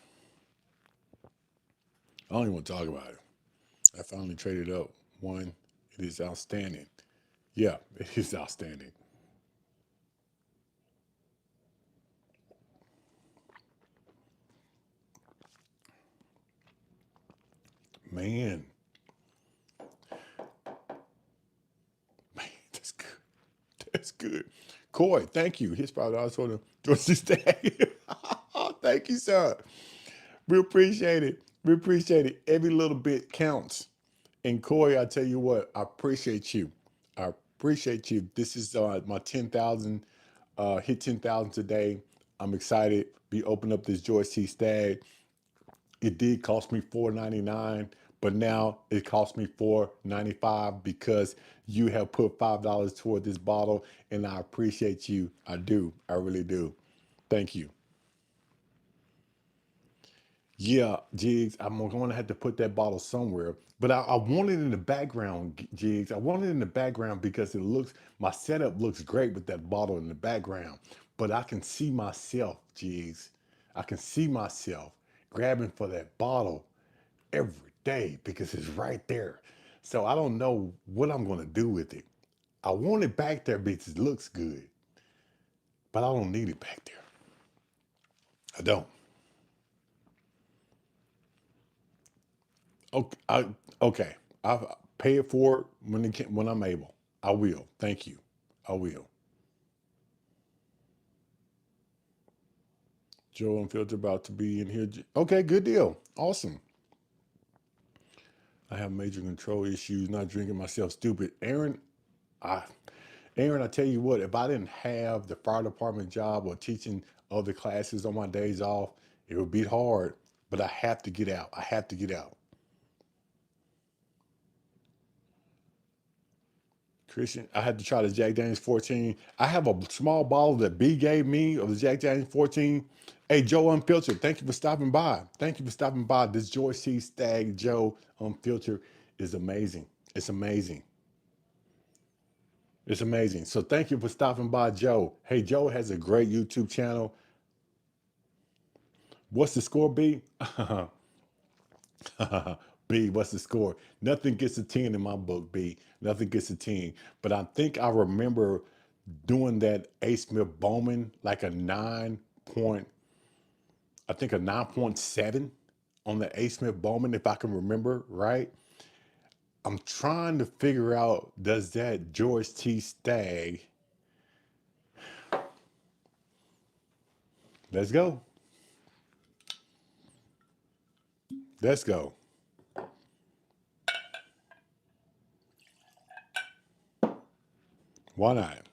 I don't even want to talk about it. I finally traded up one. It is outstanding. Yeah, it is outstanding. Man, man, that's good. That's good. Coy, thank you. His father also the George Stagg. Thank you, sir. We appreciate it. We appreciate it. Every little bit counts. And Corey, I tell you what, I appreciate you. I appreciate you. This is my 10,000, hit 10,000 today. I'm excited. We opened up this Joyce T. Stagg. It did cost me $4.99, but now it cost me $4.95 because you have put $5 toward this bottle, and I appreciate you. I do. I really do. Thank you. Yeah, Jigs, I'm going to have to put that bottle somewhere. But I want it in the background, Jigs. I want it in the background because my setup looks great with that bottle in the background. But I can see myself, Jigs. I can see myself grabbing for that bottle every day because it's right there. So I don't know what I'm going to do with it. I want it back there because it looks good, but I don't need it back there. I don't. Okay, okay. I pay it for it when I'm able. I will. Thank you. I will. Joe Unfiltered about to be in here. Okay, good deal. Awesome. I have major control issues, not drinking myself stupid. I Aaron, I tell you what, if I didn't have the fire department job or teaching other classes on my days off, it would be hard. But I have to get out. I have to get out. Christian, I had to try the Jack Daniels 14. I have a small bottle that B gave me of the Jack Daniels 14. Hey, Joe Unfiltered, thank you for stopping by. Thank you for stopping by. This George C. Stagg Joe Unfiltered is amazing. It's amazing. It's amazing. So thank you for stopping by, Joe. Hey, Joe has a great YouTube channel. What's the score, B? B, what's the score? Nothing gets a 10 in my book, B. Nothing gets a 10. But I think I remember doing that A. Smith Bowman like a 9 point, I think a 9.7 on the A. Smith Bowman, if I can remember right. I'm trying to figure out, does that George T. Stagg, let's go. Let's go. Why not?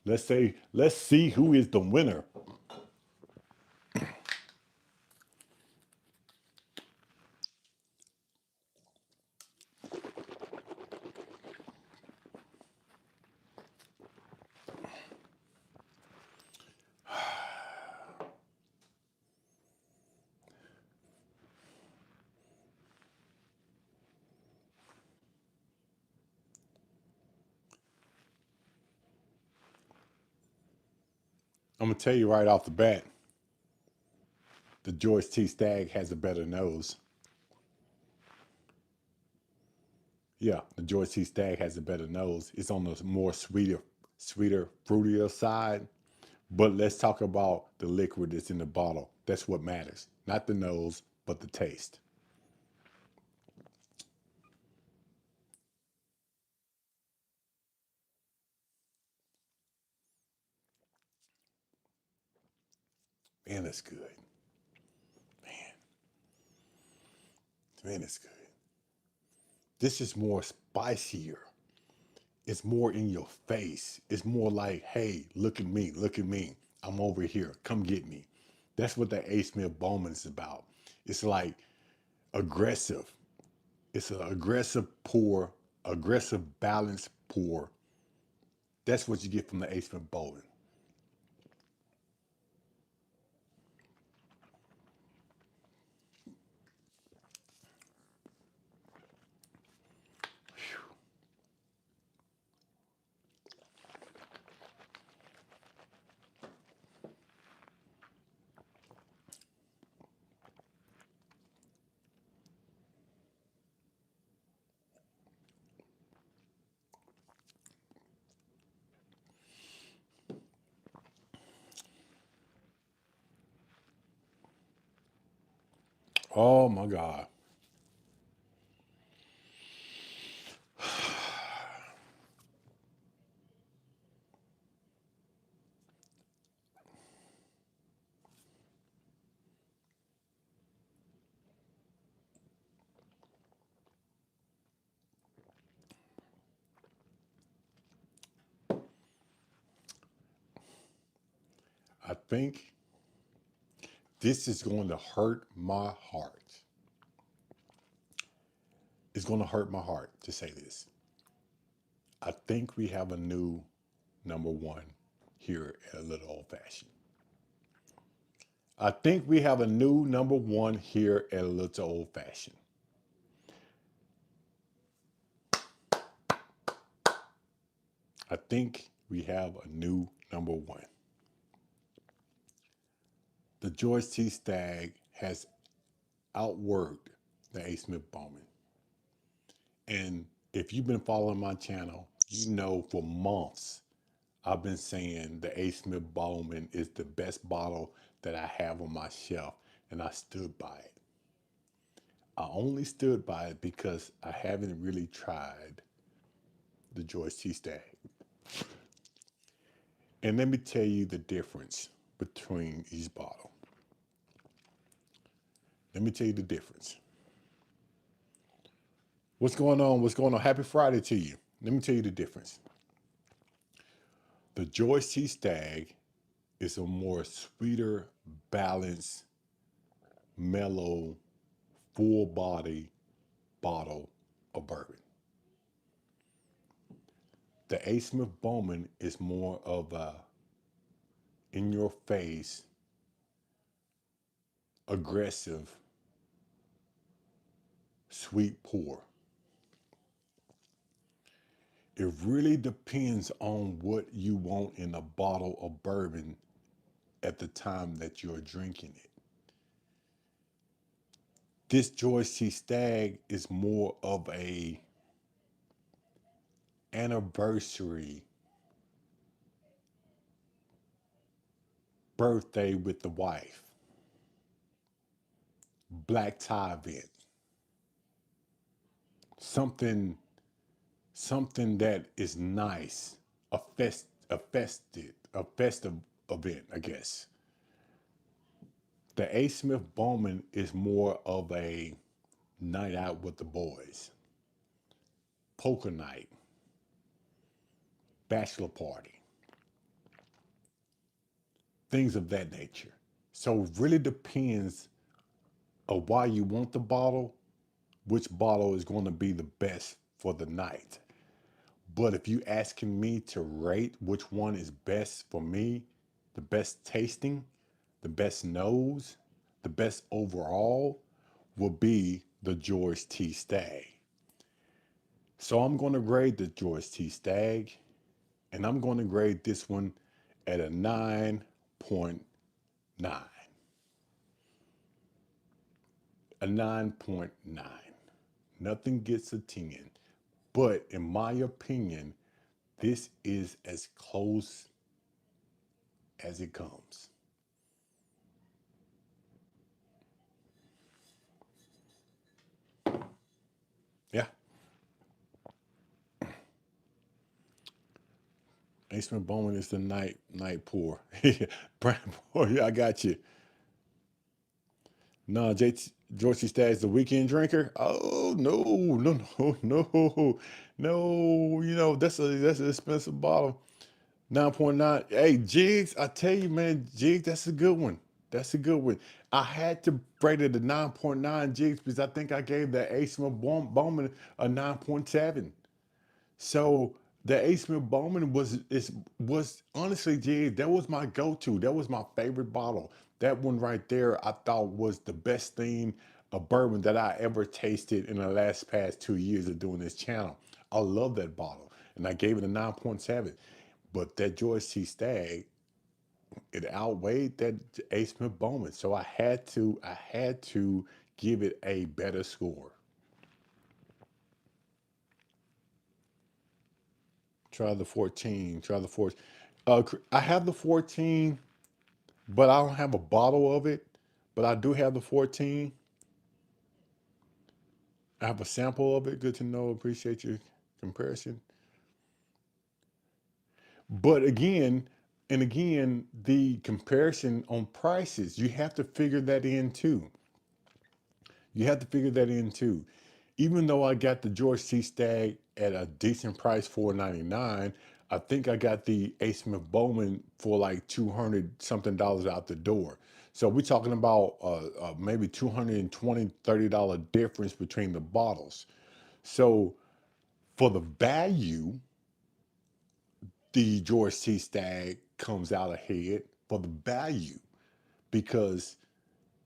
Let's see who is the winner. I'm gonna tell you right off the bat, the George T. Stagg has a better nose. Yeah, the George T. Stagg has a better nose. It's on the more sweeter, fruitier side. But let's talk about the liquid that's in the bottle. That's what matters. Not the nose, but the taste. Man, that's good. Man, man, it's good. This is more spicier. It's more in your face. It's more like, hey, look at me, look at me. I'm over here. Come get me. That's what the A. Smith Bowman is about. It's like aggressive. It's an aggressive pour, aggressive balanced pour. That's what you get from the A. Smith Bowman. Oh my God. I think this is going to hurt my heart. It's going to hurt my heart to say this. I think we have a new number one here at A Little Old Fashioned. I think we have a new number one here at A Little Old Fashioned. I think we have a new number one. The George T. Stagg has outworked the A. Smith Bowman. And if you've been following my channel, you know for months I've been saying the A. Smith Bowman is the best bottle that I have on my shelf, and I stood by it. I only stood by it because I haven't really tried the George T. Stagg. And let me tell you the difference between each bottle. Let me tell you the difference. What's going on? What's going on? Happy Friday to you. Let me tell you the difference. The George T. Stagg is a more sweeter, balanced, mellow, full body bottle of bourbon. The A. Smith Bowman is more of a in your face, aggressive, sweet pour. It really depends on what you want in a bottle of bourbon at the time that you're drinking it. This George T. Stagg is more of a anniversary birthday with the wife, black tie event, something something that is nice, a festive event, I guess. The A. Smith Bowman is more of a night out with the boys, poker night, bachelor party, things of that nature. So it really depends on why you want the bottle, which bottle is going to be the best for the night. But if you asking me to rate which one is best for me, the best tasting, the best nose, the best overall will be the George T. Stagg. So I'm going to grade the George T. Stagg, and I'm going to grade this one at a 9.9. A 9.9. Nothing gets a 10. But in my opinion, this is as close as it comes. Yeah. Ace Bowman is the night pour. Brand pour. Yeah, I got you. No, George C. Stagg is the weekend drinker. Oh no. That's an expensive bottle. 9.9. Hey, Jigs, I tell you, man, Jigs, that's a good one. That's a good one. I had to rate it a 9.9 Jigs because I think I gave that Ace Bowman a 9.7. So the A. Smith Bowman was honestly, G, that was my go-to. That was my favorite bottle. That one right there, I thought was the best thing of bourbon that I ever tasted in the past 2 years of doing this channel. I love that bottle, and I gave it a 9.7. But that George T. Stagg, it outweighed that A. Smith Bowman, so I had to give it a better score. Try the 14. Try the 14. I have the 14, but I don't have a bottle of it. But I do have the 14. I have a sample of it. Good to know. Appreciate your comparison. But again, the comparison on prices, you have to figure that in too. You have to figure that in too. Even though I got the George T. Stagg at a decent price, $4.99, I think I got the A. Smith Bowman for like 200 something dollars out the door. So we're talking about maybe 220, $30 difference between the bottles. So for the value, the George T. Stagg comes out ahead for the value because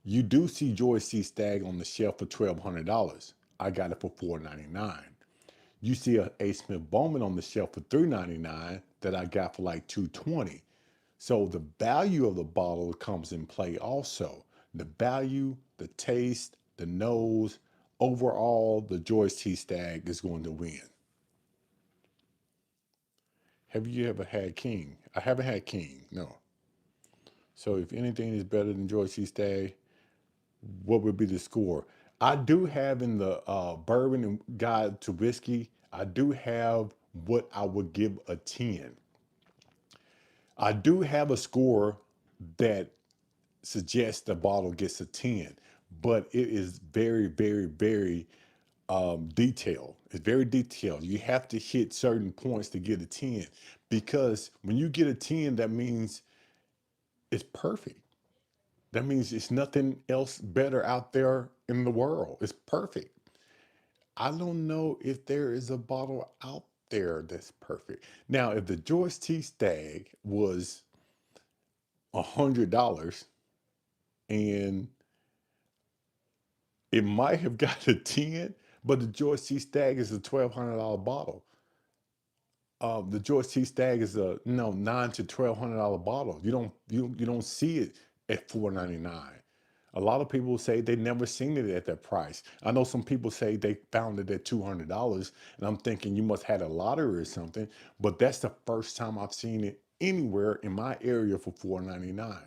you do see George T. Stagg on the shelf for $1,200. I got it for $4.99. You see a Smith Bowman on the shelf for $3.99 that I got for like $2.20. So the value of the bottle comes in play also. The value, the taste, the nose, overall, the George T. Stagg is going to win. Have you ever had King? I haven't had King, no. So if anything is better than George T. Stagg, what would be the score? I do have in the Bourbon and Guide to Whiskey, I do have what I would give a 10. I do have a score that suggests the bottle gets a 10, but it is very, very, very detailed. It's very detailed. You have to hit certain points to get a 10 because when you get a 10, that means it's perfect. That means it's nothing else better out there in the world. It's perfect. I don't know if there is a bottle out there that's perfect. Now, if the George T. Stagg was $100 and it might have got a 10, but the George T. Stagg is a $1,200 bottle. The George T. Stagg is a $9 to $1,200 bottle. You don't see it at $4.99. A lot of people say they never seen it at that price. I know some people say they found it at $200, and I'm thinking you must have had a lottery or something. But that's the first time I've seen it anywhere in my area for $4.99.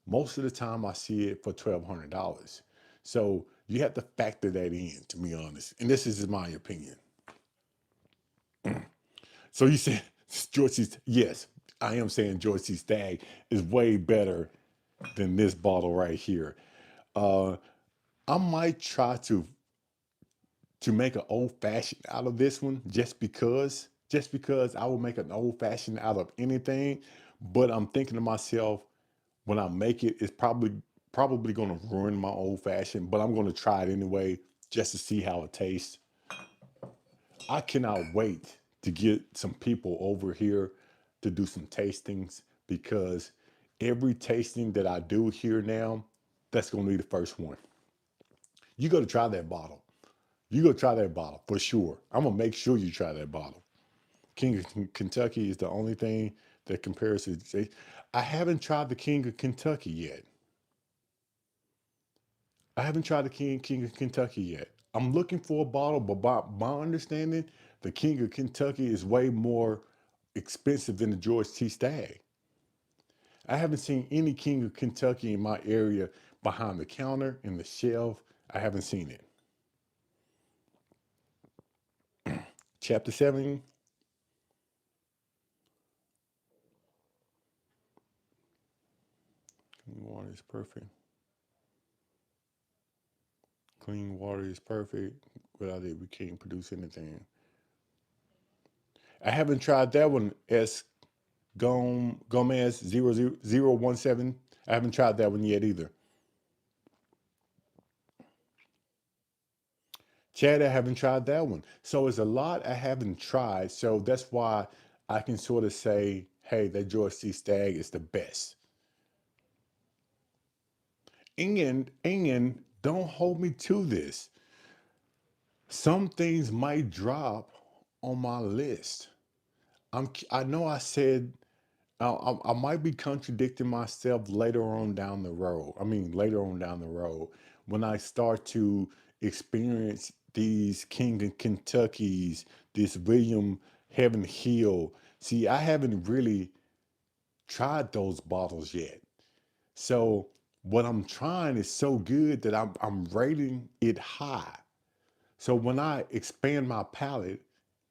Most of the time I see it for $1,200. So you have to factor that in, to be honest. And this is my opinion. So you said George C. Yes, I am saying George C. Stagg is way better than this bottle right here. Uh, I might try to make an old fashioned out of this one just because I will make an old fashioned out of anything. But I'm thinking to myself, when I make it, it's probably going to ruin my old fashioned. But I'm going to try it anyway just to see how it tastes. I cannot wait to get some people over here to do some tastings because every tasting that I do here now, that's going to be the first one. You got to try that bottle. You go try that bottle for sure. I'm gonna make sure you try that bottle. King of Kentucky is the only thing that compares to. I haven't tried the King of Kentucky yet. I haven't tried the King of Kentucky yet. I'm looking for a bottle, but by my understanding, the King of Kentucky is way more expensive than the George T. Stagg. I haven't seen any King of Kentucky in my area behind the counter in the shelf. I haven't seen it. Chapter 7. Water is perfect. Clean water is perfect. Without it, we can't produce anything. I haven't tried that one. Gomez 00017. I haven't tried that one yet either. Chad, I haven't tried that one. So it's a lot I haven't tried. So that's why I can sort of say, hey, that George C. Stagg is the best. And don't hold me to this. Some things might drop on my list. I know I said I might be contradicting myself later on down the road. I mean, later on down the road, when I start to experience these King of Kentucky's, this William Heaven Hill. See, I haven't really tried those bottles yet. So what I'm trying is so good that I'm rating it high. So when I expand my palette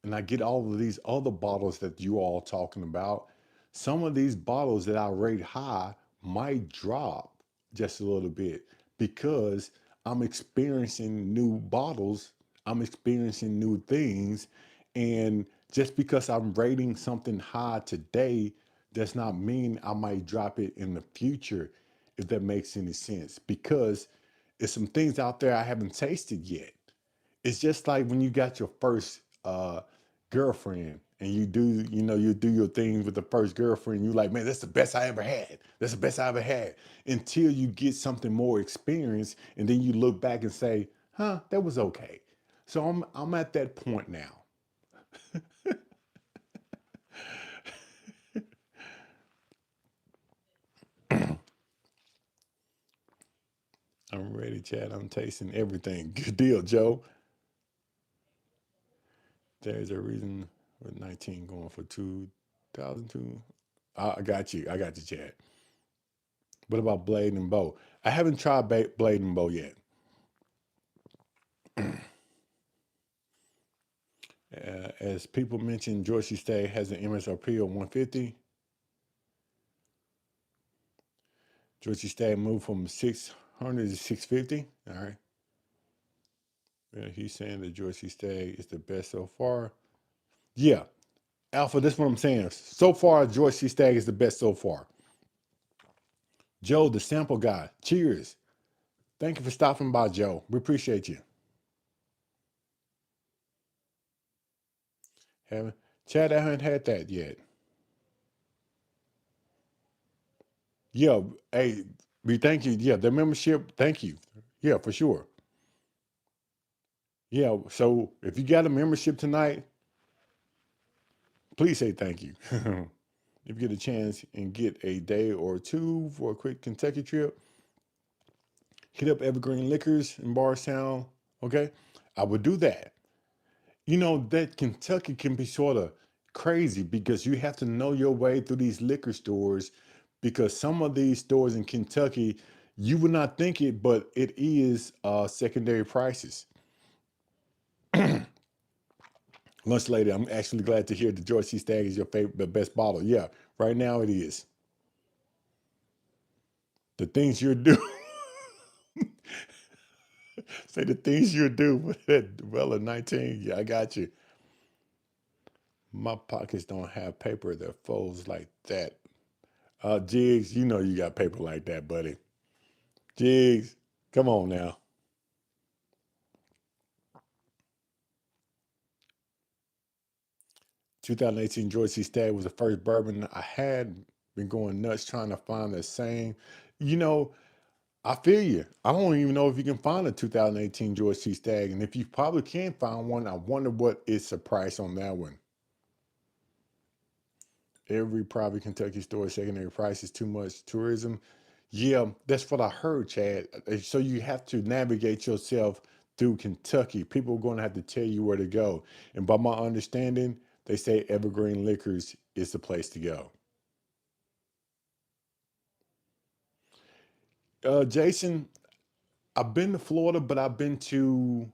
and I get all of these other bottles that you all talking about, some of these bottles that I rate high might drop just a little bit because I'm experiencing new bottles, I'm experiencing new things, and Just because I'm rating something high today does not mean I might drop it in the future, if that makes any sense. Because there's some things out there I haven't tasted yet. It's just like when you got your first girlfriend and you do your thing with the first girlfriend. You like, man, that's the best I ever had. That's the best I ever had. Until you get something more experience, and then you look back and say, huh, that was okay. So I'm at that point now. I'm ready, Chad. I'm tasting everything. Good deal, Joe. There's a reason with 19 going for 2002. I got you. I got you, Chad. What about Blade and Bow? I haven't tried Blade and Bow yet. As people mentioned, Georgia Stagg has an MSRP of 150. Georgia Stagg moved from 600 to 650. All right. He's saying that Georgia Stagg is the best so far. Yeah, Alpha, that's what I'm saying. So far, Georgia Stagg is the best so far. Joe, the sample guy. Cheers. Thank you for stopping by, Joe. We appreciate you. Haven't Chad, I haven't had that yet. Yeah, hey, we thank you. Yeah, the membership, thank you. Yeah, for sure. Yeah, so if you got a membership tonight, please say thank you. If you get a chance and get a day or two for a quick Kentucky trip, hit up Evergreen Liquors in Bardstown. Okay, I would do that. That Kentucky can be sort of crazy because you have to know your way through these liquor stores, because some of these stores in Kentucky, you would not think it, but it is secondary prices. Lunch later, I'm actually glad to hear the George C. Stagg is your favorite, the best bottle. Yeah, right now it is. The things you do, say the things you do with that well at 19. Yeah, I got you. My pockets don't have paper that folds like that. Jigs, you know you got paper like that, buddy. Jigs, come on now. 2018 George C. Stagg was the first bourbon I had. Been going nuts trying to find the same. You know, I feel you. I don't even know if you can find a 2018 George C. Stagg, and if you probably can find one, I wonder what is the price on that one. Every private Kentucky store secondary price is too much tourism. Yeah, that's what I heard, Chad. So you have to navigate yourself through Kentucky. People are going to have to tell you where to go. And by my understanding, they say Evergreen Liquors is the place to go. Jason, I've been to Florida, but I've been to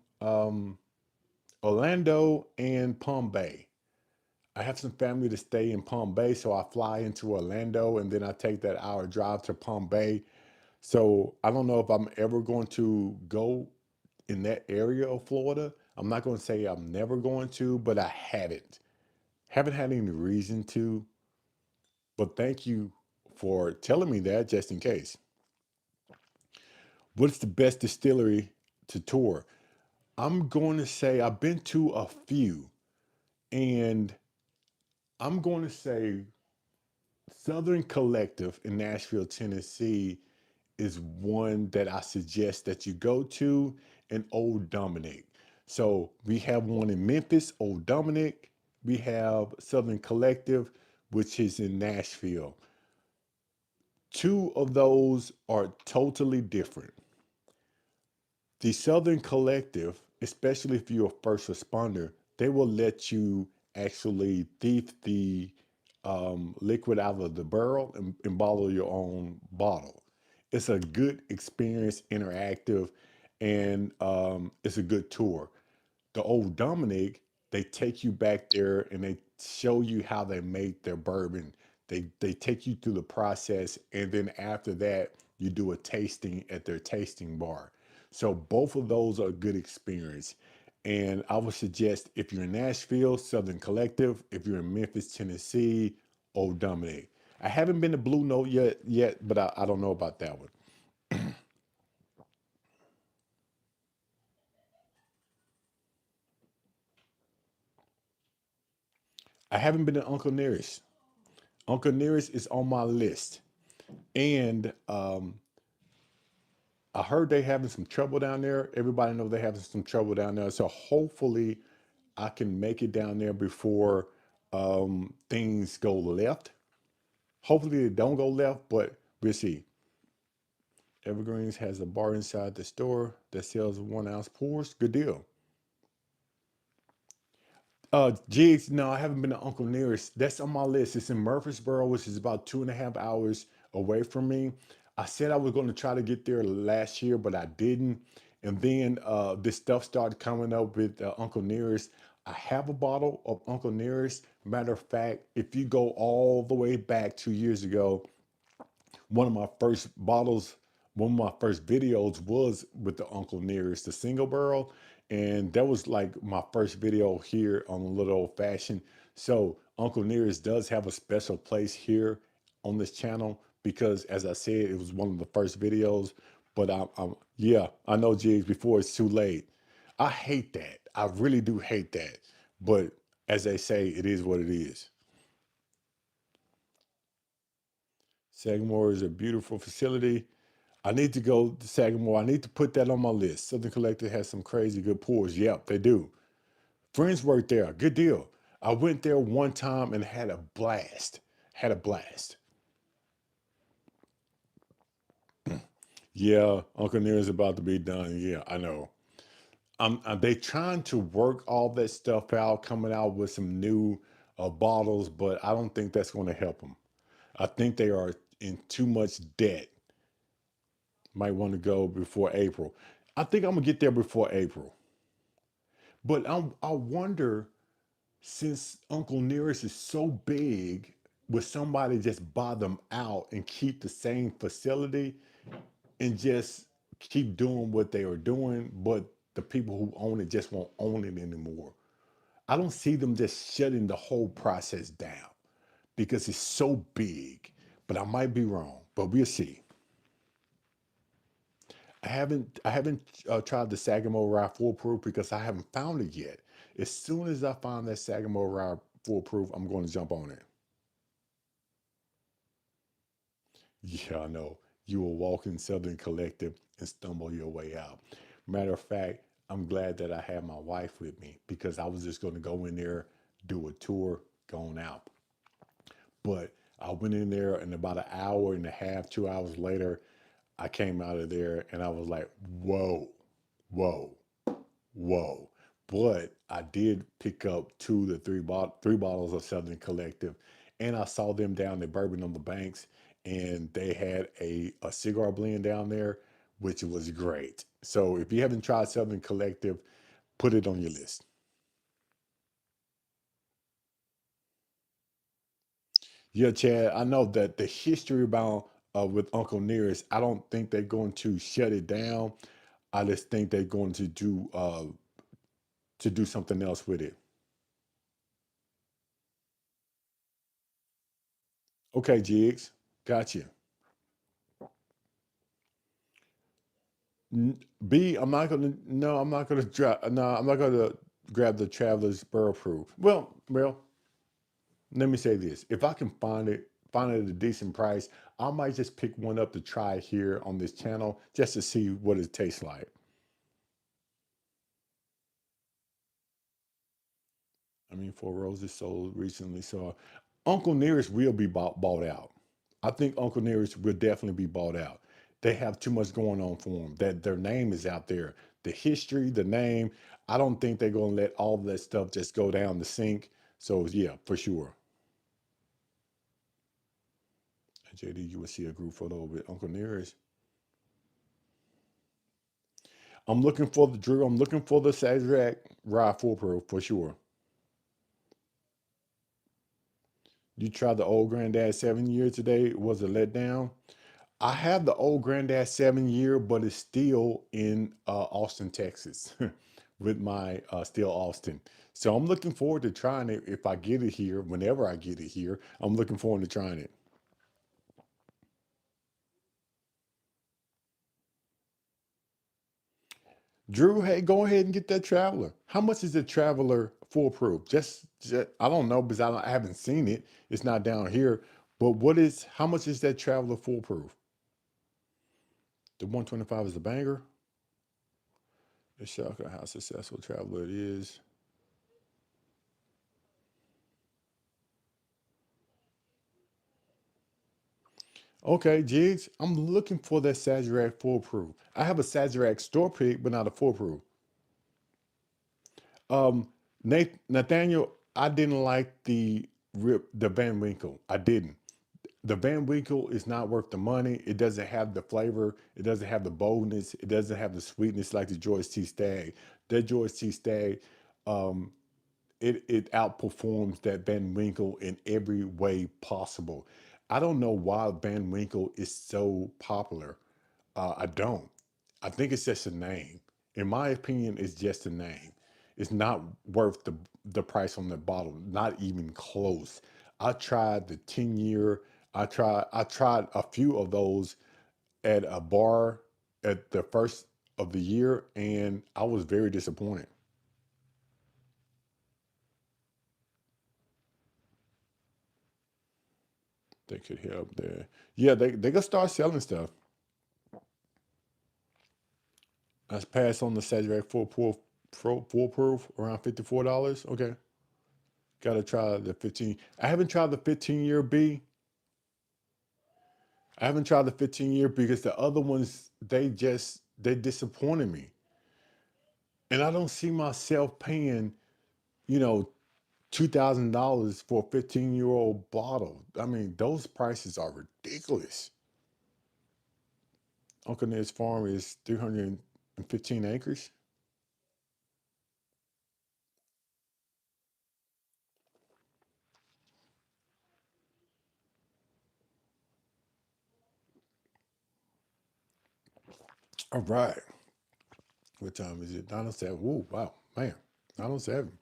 Orlando and Palm Bay. I have some family to stay in Palm Bay, so I fly into Orlando and then I take that hour drive to Palm Bay. So I don't know if I'm ever going to go in that area of Florida. I'm not going to say I'm never going to, but I haven't. Haven't had any reason to. But thank you for telling me that just in case. What's the best distillery to tour? I'm going to say I've been to a few, and I'm going to say Southern Collective in Nashville, Tennessee is one that I suggest that you go to, and Old Dominic. So we have one in Memphis, Old Dominic. We have Southern Collective, which is in Nashville. Two of those are totally different. The Southern Collective, especially if you're a first responder, they will let you actually thief the liquid out of the barrel and bottle your own bottle. It's a good experience, interactive, and it's a good tour. The Old Dominic, they take you back there and they show you how they make their bourbon. They take you through the process, and then after that, you do a tasting at their tasting bar. So both of those are a good experience. And I would suggest if you're in Nashville, Southern Collective. If you're in Memphis, Tennessee, Old Dominic. I haven't been to Blue Note yet, but I don't know about that one. I haven't been to Uncle Nearest. Uncle Nearest is on my list. And I heard they having some trouble down there. Everybody knows they having some trouble down there. So hopefully I can make it down there before things go left. Hopefully they don't go left, but we'll see. Evergreens has a bar inside the store that sells 1 ounce pours. Good deal. Jigs, no, I haven't been to Uncle Nearest. That's on my list. It's in Murfreesboro, which is about 2.5 hours away from me. I said I was going to try to get there last year, but I didn't. And then this stuff started coming up with Uncle Nearest. I have a bottle of Uncle Nearest. Matter of fact, if you go all the way back 2 years ago, one of my first bottles, one of my first videos was with the Uncle Nearest, the single barrel. And that was like my first video here on a little old fashioned. So Uncle Nearest does have a special place here on this channel because as I said, it was one of the first videos. But yeah, I know Jigs before it's too late. I hate that. I really do hate that. But as they say, it is what it is. Sagamore is a beautiful facility. I need to go to Sagamore. I need to put that on my list. Southern Collector has some crazy good pours. Yep, they do. Friends work there. Good deal. I went there one time and had a blast. Had a blast. Yeah, Uncle Near is about to be done. Yeah, I know. They trying to work all that stuff out, coming out with some new bottles, but I don't think that's going to help them. I think they are in too much debt. Might want to go before April. I think I'm gonna get there before April. But I wonder, since Uncle Nearest is so big, would somebody just buy them out and keep the same facility and just keep doing what they are doing, but the people who own it just won't own it anymore? I don't see them just shutting the whole process down because it's so big. But I might be wrong, but we'll see. I haven't tried the Sagamore Rye Foolproof because I haven't found it yet. As soon as I find that Sagamore Rye Foolproof, I'm going to jump on it. Yeah, I know. You will walk in Southern Collective and stumble your way out. Matter of fact, I'm glad that I have my wife with me because I was just going to go in there, do a tour, going out. But I went in there and about an hour and a half, 2 hours later, I came out of there and I was like, whoa, whoa. Whoa. But I did pick up three bottles of Southern Collective, and I saw them down at Bourbon on the Banks, and they had a cigar blend down there, which was great. So if you haven't tried Southern Collective, put it on your list. Yeah, Chad, I know that the history about with Uncle Nearest, I don't think they're going to shut it down. I just think they're going to do something else with it. Okay, Jigs, got you. B, I'm not gonna. No, I'm not gonna drop. No, I'm not gonna grab the Traveler's Borough Proof. Well, let me say this: if I can find it at a decent price, I might just pick one up to try here on this channel just to see what it tastes like. I mean, Four Roses sold recently, so Uncle Nearest will be bought out. I think Uncle Nearest will definitely be bought out. They have too much going on for them. That their name is out there, the history, the name. I don't think they're gonna let all of that stuff just go down the sink. So yeah, for sure. JD, you will see a group photo with Uncle Nearest. I'm looking for the Drew. I'm looking for the Sazerac Rye Full Pro for sure. You tried the old granddad 7 year today. Was a letdown. I have the old granddad 7 year, but it's still in Austin, Texas. with my Still Austin. So I'm looking forward to trying it if I get it here, whenever I get it here. I'm looking forward to trying it. Drew, hey, go ahead and get that Traveler. How much is the Traveler foolproof? Just I don't know because I haven't seen it. It's not down here. But how much is that Traveler foolproof? The 125 is the banger. Let's show how successful Traveler it is. Okay, Jigs, I'm looking for that Sazerac foolproof. I have a Sazerac store pick, but not a foolproof. Nathaniel, I didn't like the Van Winkle. I didn't. The Van Winkle is not worth the money. It doesn't have the flavor. It doesn't have the boldness. It doesn't have the sweetness like the George T. Stagg. That George T. Stagg, um, it outperforms that Van Winkle in every way possible. I don't know why Van Winkle is so popular. I don't. I think it's just a name. In my opinion, it's just a name. It's not worth the price on the bottle. Not even close. I tried the 10 year. I tried a few of those at a bar at the first of the year, and I was very disappointed. They could help there. Yeah, they gonna start selling stuff. Let's pass on the Sazerac foolproof around $54. Okay. Gotta try the 15. I haven't tried the 15-year B. I haven't tried the 15-year because the other ones they disappointed me. And I don't see myself paying, you know, $2,000 for a 15-year-old bottle. I mean, those prices are ridiculous. Uncle Ned's farm is 315 acres. All right. What time is it? 9:07. Ooh, wow, man. 9:07.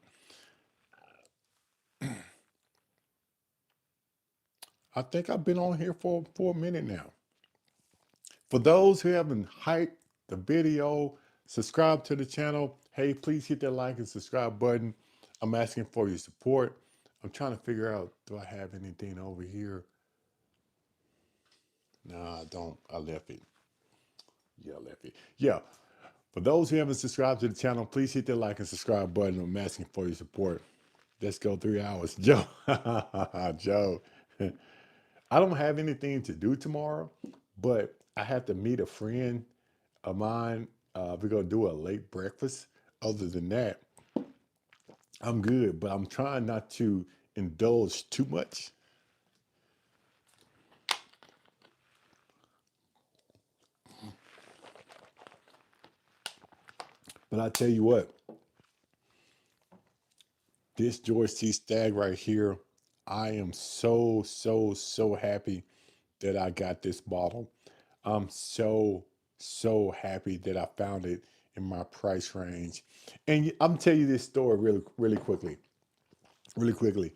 I think I've been on here for a minute now. For those who haven't hyped the video, subscribe to the channel. Hey, please hit that like and subscribe button. I'm asking for your support. I'm trying to figure out, do I have anything over here? No, I don't. I left it. Yeah, I left it. Yeah. For those who haven't subscribed to the channel, please hit that like and subscribe button. I'm asking for your support. Let's go 3 hours. Joe. Joe. I don't have anything to do tomorrow, but I have to meet a friend of mine. We're gonna do a late breakfast. Other than that, I'm good, but I'm trying not to indulge too much. But I tell you what, this George T. Stagg right here, I am so happy that I got this bottle. I'm so happy that I found it in my price range. And I'm tell you this story really quickly. Really quickly.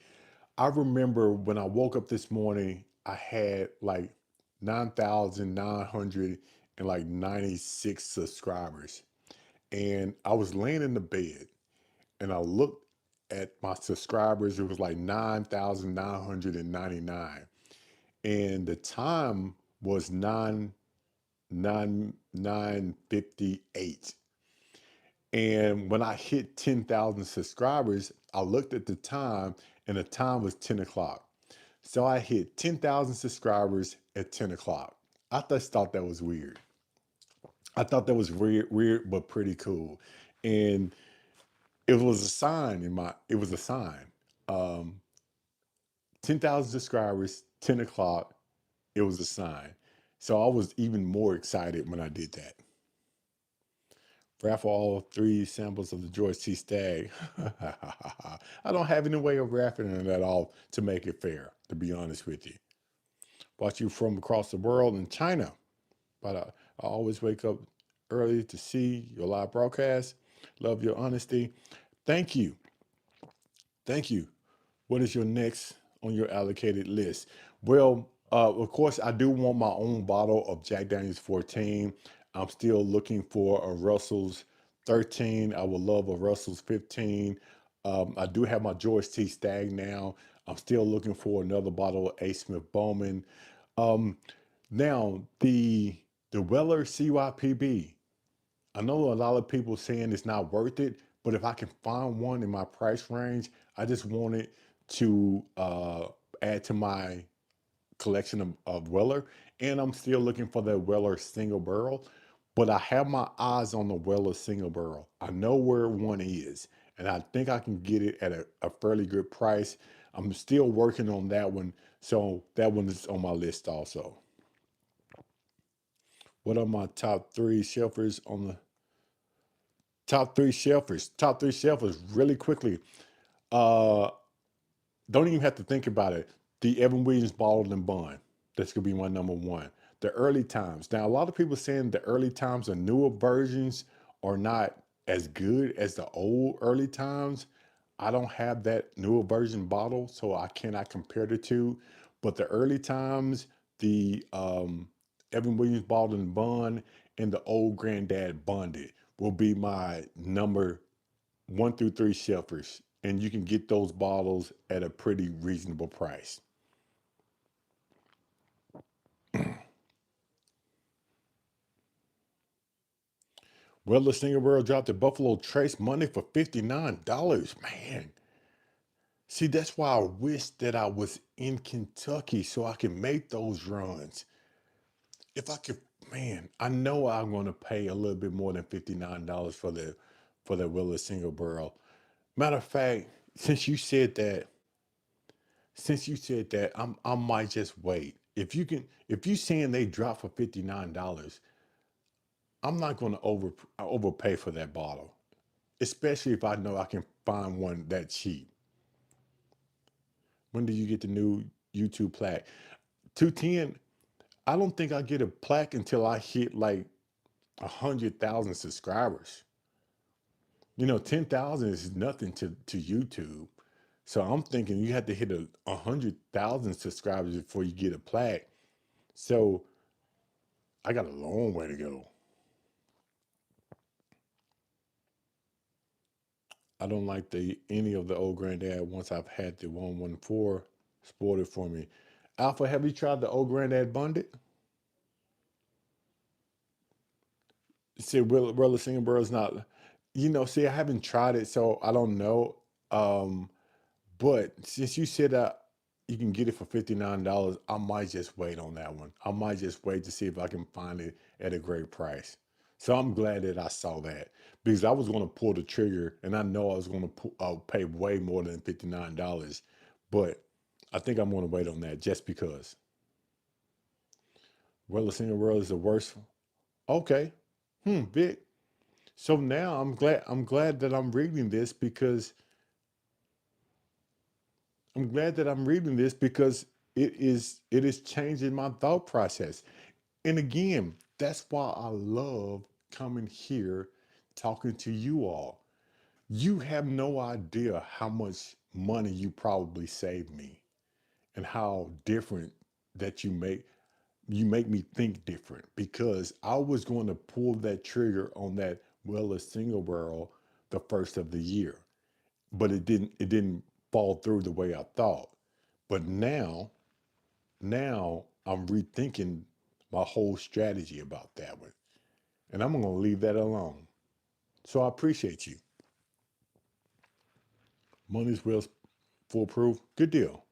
I remember when I woke up this morning, I had like 9,900 and like 96 subscribers. And I was laying in the bed and I looked at my subscribers. It was like 9,999. And the time was 9:58. And when I hit 10,000 subscribers, I looked at the time and the time was 10 o'clock. So I hit 10,000 subscribers at 10 o'clock. I just thought that was weird. I thought that was weird, but pretty cool. And it was a sign it was a sign. Um, 10,000 subscribers, 10 o'clock, it was a sign. So I was even more excited when I did that. Raffle all three samples of the George T. Stagg. I don't have any way of raffling it at all to make it fair, to be honest with you. Watch you from across the world in China. But I always wake up early to see your live broadcast. Love your honesty. Thank you. Thank you. What is your next on your allocated list? Well, of course, I do want my own bottle of Jack Daniels 14. I'm still looking for a Russell's 13. I would love a Russell's 15. I do have my George T. Stagg now. I'm still looking for another bottle of A. Smith Bowman. Um, Now, the Weller CYPB. I know a lot of people saying it's not worth it, but if I can find one in my price range, I just want it to add to my collection of Weller. And I'm still looking for the Weller single barrel, but I have my eyes on the Weller single barrel. I know where one is, and I think I can get it at a fairly good price. I'm still working on that one, so that one is on my list also. What are my top three shelfers on the top three shelfers? Top three shelfers really quickly. Uh, don't even have to think about it. The Evan Williams bottled and bond. That's gonna be my number one. The early times. Now, a lot of people saying the early times, the newer versions, are not as good as the old early times. I don't have that newer version bottle, so I cannot compare the two. But the early times, the Evan Williams bottled and bond, and the old granddad bonded will be my number one through three shelfers, and you can get those bottles at a pretty reasonable price. Well, the single barrel dropped at Buffalo Trace Monday for $59. Man, see, that's why I wish that I was in Kentucky so I can make those runs. If I could, man, I know I'm going to pay a little bit more than $59 for the Willis single barrel. Matter of fact, since you said that, I might just wait. If you saying they drop for $59, I'm not going to overpay for that bottle, especially if I know I can find one that cheap. When do you get the new YouTube plaque? 210. I don't think I get a plaque until I hit like 100,000 subscribers. 10,000 is nothing to YouTube. So I'm thinking you have to hit 100,000 subscribers before you get a plaque. So I got a long way to go. I don't like the any of the old granddad once I've had the 114 spoiled it for me. Alpha, have you tried the old granddad bonded? See, Willa Singapore is not, see, I haven't tried it, so I don't know. Um, but since you said that you can get it for $59, I might just wait on that one. I might just wait to see if I can find it at a great price. So I'm glad that I saw that because I was going to pull the trigger and I know I was going to pay way more than $59, but I think I'm going to wait on that just because. Well, in the world is the worst. Okay. Vic. So now I'm glad that I'm reading this because it is changing my thought process. And again, that's why I love coming here talking to you all. You have no idea how much money you probably saved me and how different that you make me think different because I was going to pull that trigger on that Weller single barrel the first of the year, but it didn't fall through the way I thought. But now I'm rethinking my whole strategy about that one, and I'm going to leave that alone. So I appreciate you. Money's well foolproof. Good deal.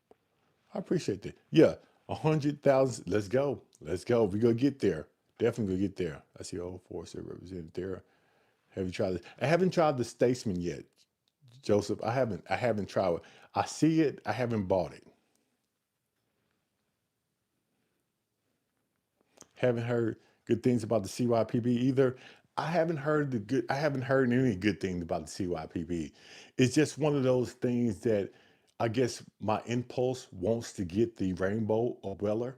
I appreciate that. Yeah, 100,000. Let's go. Let's go. We gonna get there. Definitely gonna get there. I see old force represented there. Have you tried it? I haven't tried the Statesman yet, Joseph. I haven't. I haven't tried it. I see it. I haven't bought it. Haven't heard good things about the CYPB either. I haven't heard any good things about the CYPB. It's just one of those things that I guess my impulse wants to get the Rainbow or Weller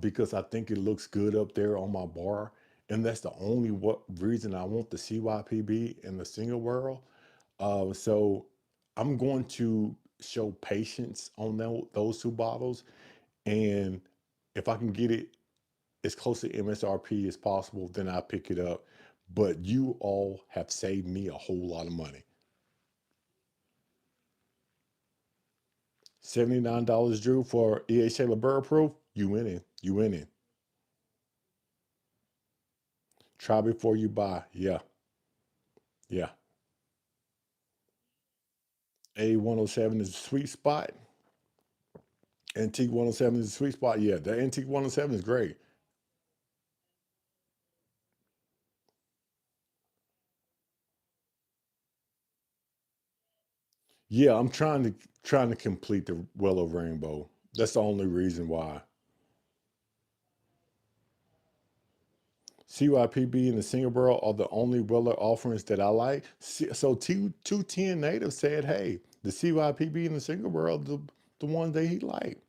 because I think it looks good up there on my bar. and that's the only what reason I want the CYPB in the single world. So I'm going to show patience on those two bottles, and if I can get it as close to MSRP as possible, then I pick it up. But you all have saved me a whole lot of money. $79, Drew, for EA Taylor Burr Proof. You winning. You winning. Try before you buy. Yeah. Yeah. A107 is a sweet spot. Antique 107 is a sweet spot. Yeah, the Antique 107 is great. Yeah, I'm trying to complete the Willow Rainbow. That's the only reason why. CYPB and the Single Barrel are the only Weller offerings that I like. So 210 Native said, hey, the CYPB and the Single Barrel, the ones that he liked.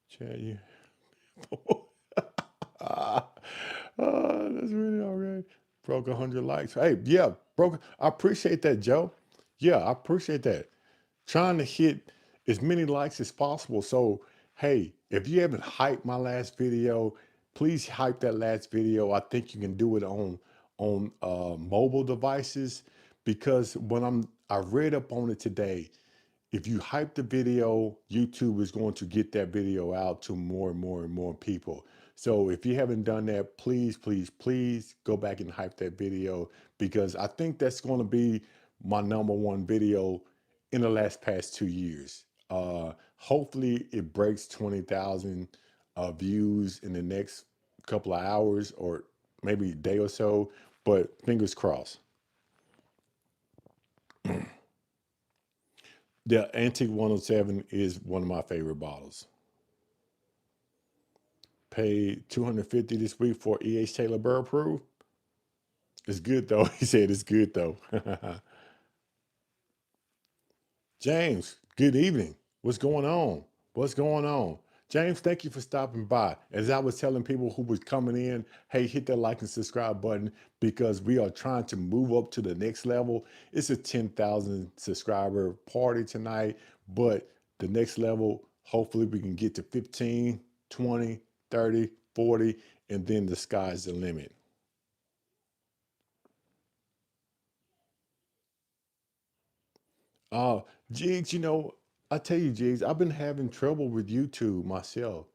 Chad, you. That's really all right. Broke 100 likes. Hey, yeah, broke. I appreciate that, Joe. Yeah, I appreciate that. Trying to hit as many likes as possible. So, hey, if you haven't hyped my last video, please hype that last video. I think you can do it on mobile devices, because I read up on it today. If you hype the video, YouTube is going to get that video out to more and more and more people. So if you haven't done that, please, please, please go back and hype that video, because I think that's going to be my number one video in the past 2 years. Hopefully it breaks 20,000 views in the next couple of hours, or maybe a day or so, but fingers crossed. The Antique 107 is one of my favorite bottles. Paid 250 this week for EH Taylor Burr Proof. It's good though. He said it's good though. James, good evening. What's going on? What's going on? James, thank you for stopping by. As I was telling people who was coming in, hey, hit that like and subscribe button, because we are trying to move up to the next level. It's a 10,000 subscriber party tonight, but the next level, hopefully we can get to 15, 20, 30, 40, and then the sky's the limit. Uh, Jigs, I tell you, Jigs, I've been having trouble with YouTube myself.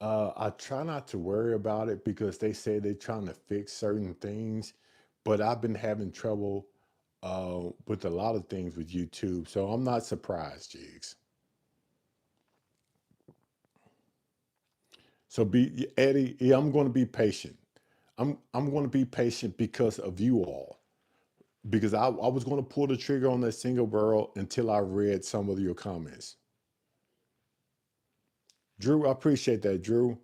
I try not to worry about it because they say they're trying to fix certain things, but I've been having trouble with a lot of things with YouTube, so I'm not surprised, Jigs. So be Eddie, yeah, I'm going to be patient. I'm going to be patient because of you all, because I was going to pull the trigger on that single barrel until I read some of your comments. Drew, I appreciate that, Drew.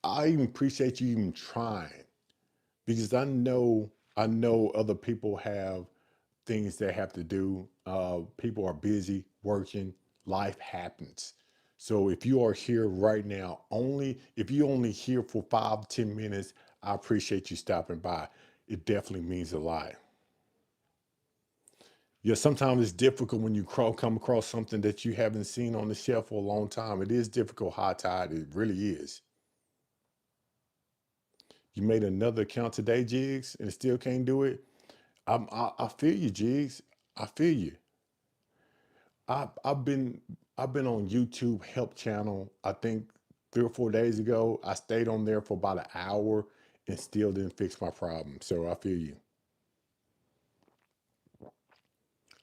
I even appreciate you even trying, because I know other people have things they have to do. People are busy working. Life happens. So if you are here right now, only if you only here for 5, 10 minutes, I appreciate you stopping by. It definitely means a lot. Yeah, sometimes it's difficult when you come across something that you haven't seen on the shelf for a long time. It is difficult, high tide. It really is. You made another account today, Jigs, and still can't do it. I feel you, Jigs. I feel you. I, I've been I've been on YouTube help channel. I think 3 or 4 days ago, I stayed on there for about an hour and still didn't fix my problem. So I feel you.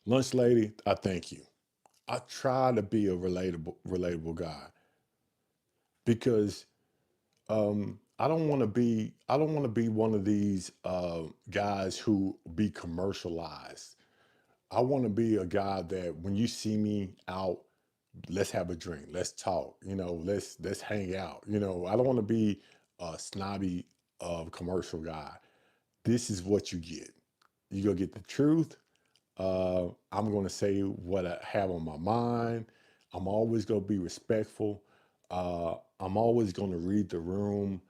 Lunch lady, I thank you. I try to be a relatable guy, because I don't want to be one of these guys who be commercialized. I want to be a guy that when you see me out, let's have a drink, let's talk, let's hang out. I don't want to be a snobby commercial guy. This is what you get. You go get the truth. I'm going to say what I have on my mind. I'm always going to be respectful. I'm always going to read the room,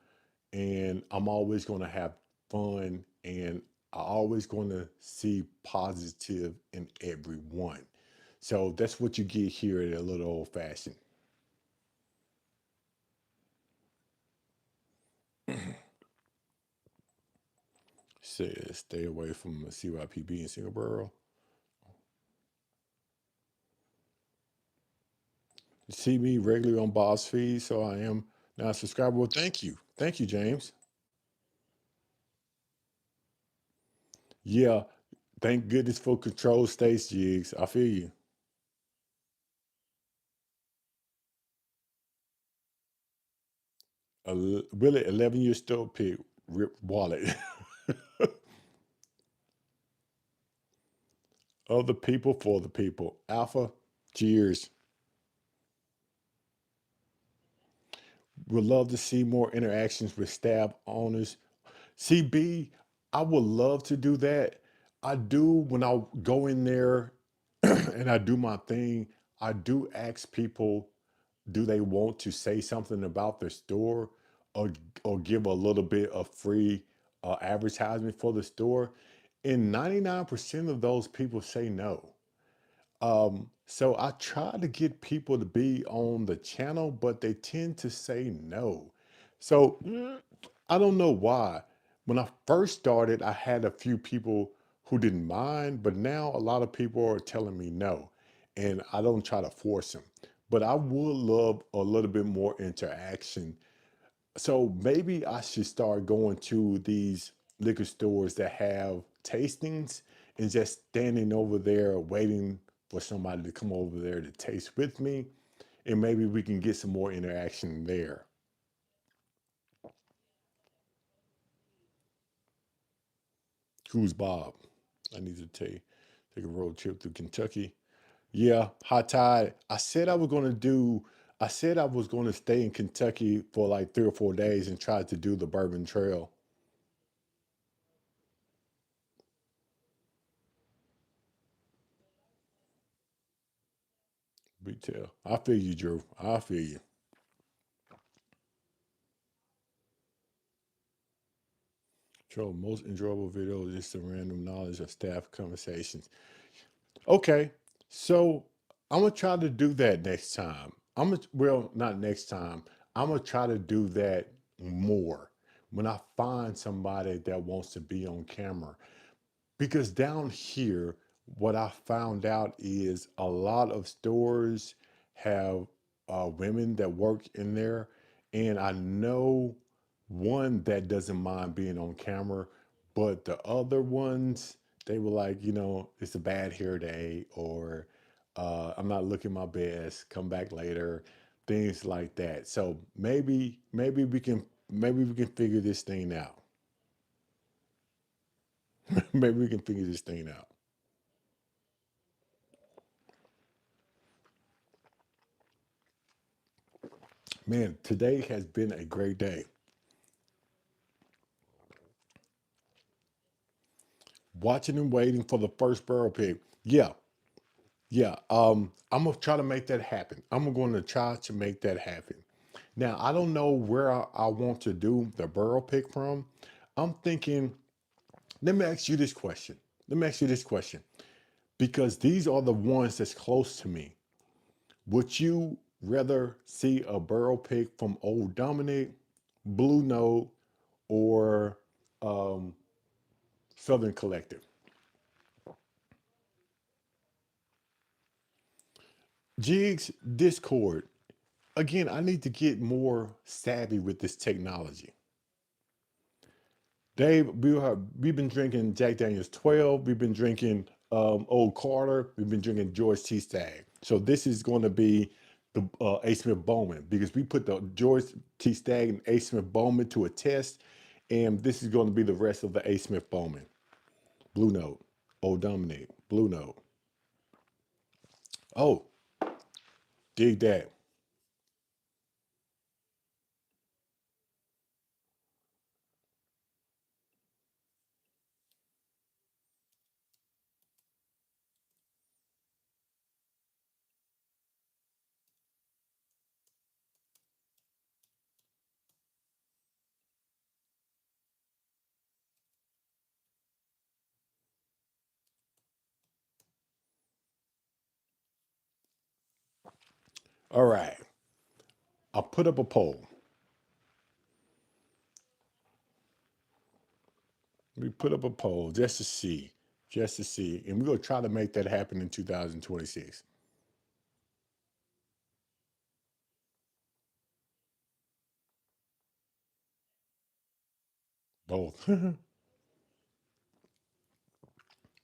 and I'm always going to have fun, and I always going to see positive in everyone. So that's what you get here at a little old fashioned. Says stay away from the CYPB in Singapore. You see me regularly on Boss Feed, so I am now a subscriber. Well, thank you, James. Yeah, thank goodness for control states, Jigs. I feel you. Really, 11-year still pick, rip wallet. Of the people, for the people. Alpha, cheers. Would love to see more interactions with staff owners. CB, I would love to do that. I do when I go in there and I do my thing. I do ask people, do they want to say something about their store, or give a little bit of free advertisement for the store? And 99% of those people say no. So I try to get people to be on the channel, but they tend to say no. So I don't know why. When I first started, I had a few people who didn't mind, but now a lot of people are telling me no, and I don't try to force them. But I would love a little bit more interaction, so maybe I should start going to these liquor stores that have tastings and just standing over there waiting for somebody to come over there to taste with me. And maybe we can get some more interaction there. Who's Bob? I need to take a road trip through Kentucky. Yeah, high tide. I said I was going to stay in Kentucky for like 3 or 4 days and try to do the Bourbon Trail. Retail. I feel you, Drew. I feel you. So most enjoyable video is just the random knowledge of staff conversations. Okay, so I'm gonna try to do that next time. Well, not next time. I'm gonna try to do that more when I find somebody that wants to be on camera. Because down here, what I found out is a lot of stores have women that work in there. And I know one that doesn't mind being on camera, but the other ones, they were like, it's a bad hair day, or I'm not looking my best, come back later, things like that. So maybe we can figure this thing out. Maybe we can figure this thing out. Man, today has been a great day. Watching and waiting for the first barrel pick. Yeah, yeah. I'm gonna try to make that happen. I'm going to try to make that happen. Now, I don't know where I want to do the barrel pick from. I'm thinking, let me ask you this question. Let me ask you this question. Because these are the ones that's close to me. Would you rather see a barrel pick from Old Dominic, Blue Note, or um, Southern Collective? Jigs, Discord. Again, I need to get more savvy with this technology. Dave, we've been drinking Jack Daniels 12. We've been drinking Old Carter. We've been drinking George T. Stagg. So this is going to be the A. Smith Bowman, because we put the George T. Stagg and A. Smith Bowman to a test, and this is going to be the rest of the A. Smith Bowman. Blue Note, Old Dominic, Blue Note. Oh, dig that. All right. I'll put up a poll. We put up a poll just to see, and we're gonna try to make that happen in 2026. Both.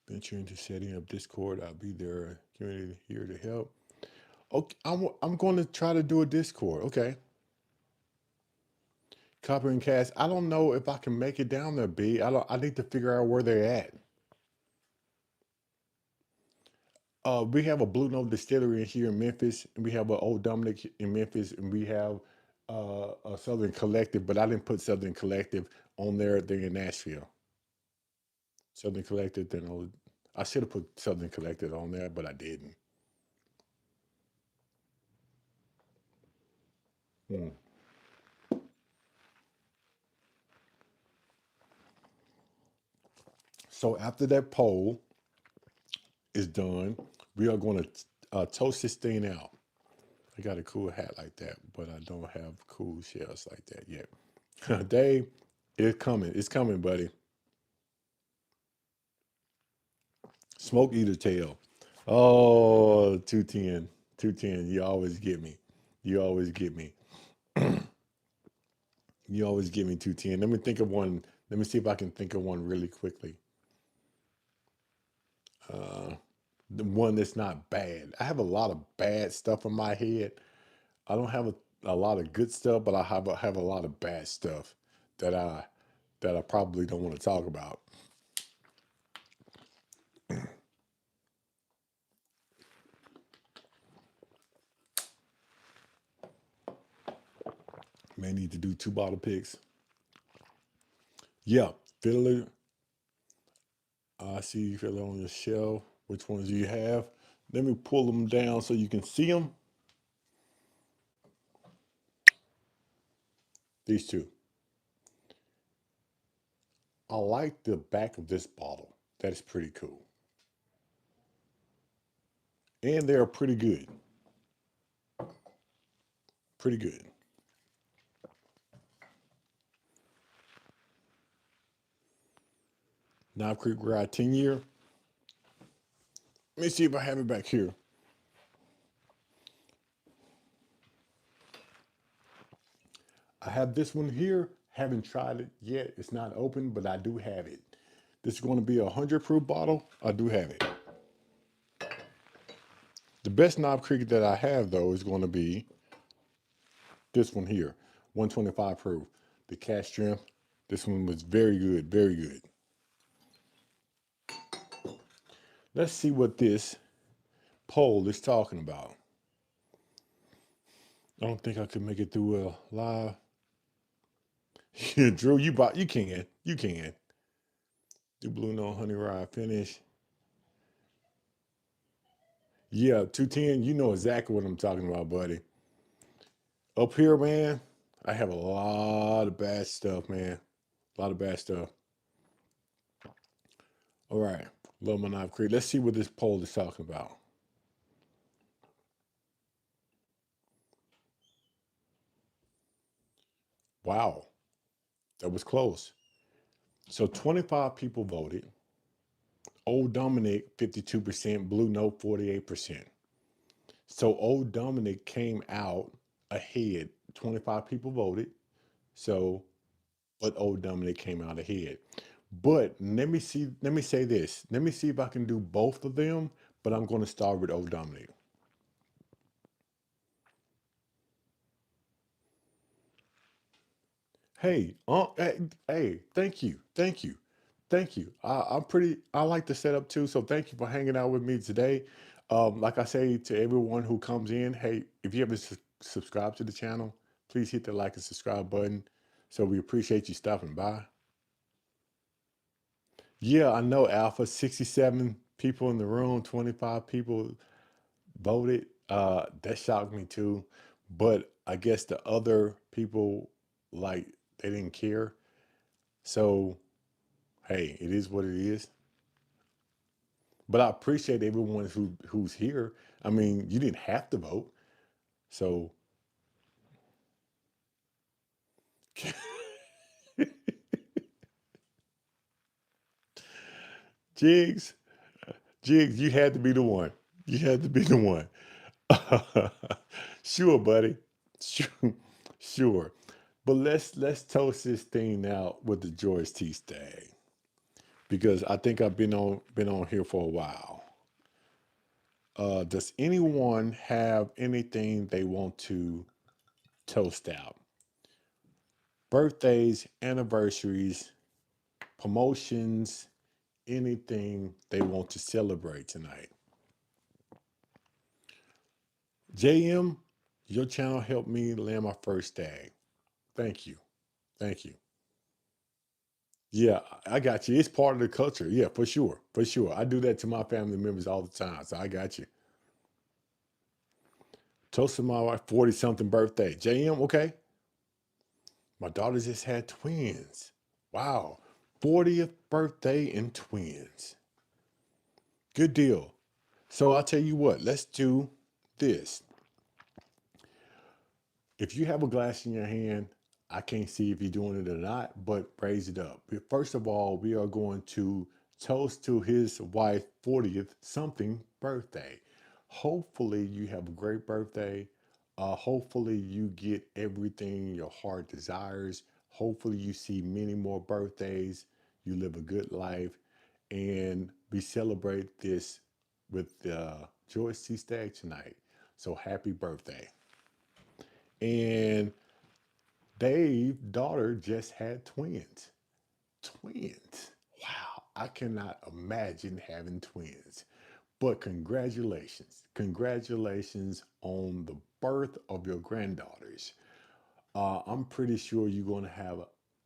Venture into setting up Discord. I'll be there. Community here to help. Okay, I'm going to try to do a Discord. Okay, Copper and Cash. I don't know if I can make it down there. B. I don't. I need to figure out where they're at. We have a Blue Note distillery here in Memphis, and we have an Old Dominic in Memphis, and we have a Southern Collective, but I didn't put Southern Collective on there. They're in Nashville. Southern Collective, then I should have put Southern Collective on there, but I didn't. Hmm. So after that poll is done, we are going to toast this thing out. I got a cool hat like that, but I don't have cool shells like that yet. Dave, it's coming. It's coming, buddy. Smoke eater tail. Oh, 210. 210. You always get me. You always get me. You always get me 210. Let me think of one. Let me see if I can think of one really quickly. Uh, the one that's not bad. I have a lot of bad stuff in my head. I don't have a lot of good stuff, but I have a lot of bad stuff that I that I probably don't want to talk about. May need to do two bottle picks. Yeah, fiddler. I see you fiddler on your shelf. Which ones do you have? Let me pull them down so you can see them. These two. I like the back of this bottle. That is pretty cool. And they're pretty good. Pretty good. Knob Creek Rye 10 year. Let me see if I have it back here. I have this one here. Haven't tried it yet. It's not open, but I do have it. This is going to be a 100 proof bottle. I do have it. The best Knob Creek that I have, though, is going to be this one here, 125 proof. The cast strength. This one was very good, very good. Let's see what this poll is talking about. I don't think I could make it through a live. Drew, you can. You can. Do Blue No Honey Rye finish. Yeah, 210, you know exactly what I'm talking about, buddy. Up here, man, I have a lot of bad stuff, man. A lot of bad stuff. All right, Love My Knife Creek. Let's see what this poll is talking about. Wow, that was close. So 25 people voted. Old Dominic, 52%. Blue Note, 48%. So Old Dominic came out ahead. 25 people voted. So, but Old Dominic came out ahead. But let me see, let me say this. Let me see if I can do both of them, but I'm going to start with Old Dominic. Hey, thank you, thank you, thank you. I like the setup too, so thank you for hanging out with me today. Like I say to everyone who comes in, hey, if you haven't subscribed to the channel, please hit the like and subscribe button. So we appreciate you stopping by. Yeah, I know, Alpha. 67 people in the room, 25 people voted. That shocked me too. But I guess the other people, like, they didn't care. So, hey, it is what it is. But I appreciate everyone who's here. I mean, you didn't have to vote. So, Jigs, Jigs, you had to be the one. You had to be the one. Sure, buddy. Sure, sure. But let's toast this thing out with the George T. Stagg because I think I've been on here for a while. Does anyone have anything they want to toast out? Birthdays, anniversaries, promotions, anything they want to celebrate tonight. JM, your channel helped me land my first Stagg. Thank you. Thank you. Yeah, I got you. It's part of the culture. Yeah, for sure. For sure. I do that to my family members all the time. So I got you. Toasting my wife 40 something birthday. JM, okay. My daughter just had twins. Wow. 40th birthday and twins. Good deal. So I'll tell you what, let's do this. If you have a glass in your hand, I can't see if you're doing it or not, but raise it up. First of all, we are going to toast to his wife's 40th something birthday. Hopefully, you have a great birthday. Hopefully, you get everything your heart desires. Hopefully, you see many more birthdays. You live a good life. And we celebrate this with George C. Stagg tonight. So, happy birthday. And Dave's daughter just had twins. Twins. Wow. I cannot imagine having twins. But congratulations. Congratulations on the birth of your granddaughters. I'm pretty sure you're going to have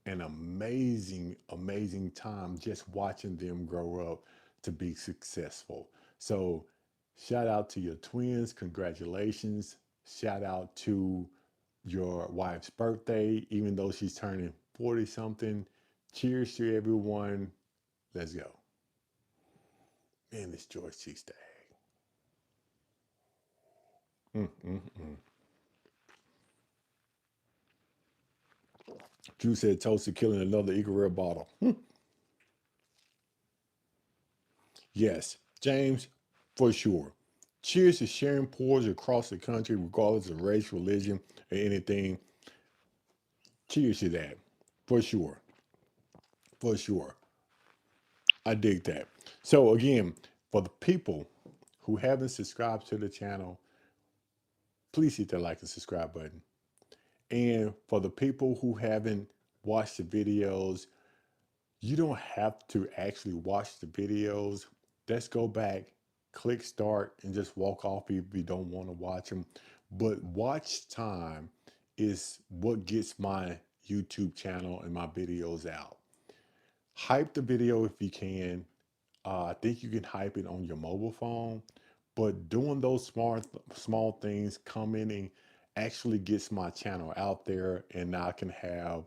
an amazing, amazing time just watching them grow up to be successful. So, shout out to your twins. Congratulations. Shout out to your wife's birthday, even though she's turning 40 something. Cheers to everyone. Let's go. Man, this George T. Stagg. Mm, mm, mm. Drew said toast to killing another Eagle Rare bottle. Yes, James, for sure. Cheers to sharing pours across the country, regardless of race, religion, or anything. Cheers to that. For sure. For sure. I dig that. So, again, for the people who haven't subscribed to the channel, please hit that like and subscribe button. And for the people who haven't watched the videos, you don't have to actually watch the videos. Let's go back, click start, and just walk off if you don't want to watch them. But watch time is what gets my YouTube channel and my videos out. Hype the video if you can. I think you can hype it on your mobile phone, but doing those small things, commenting, actually gets my channel out there, and now I can have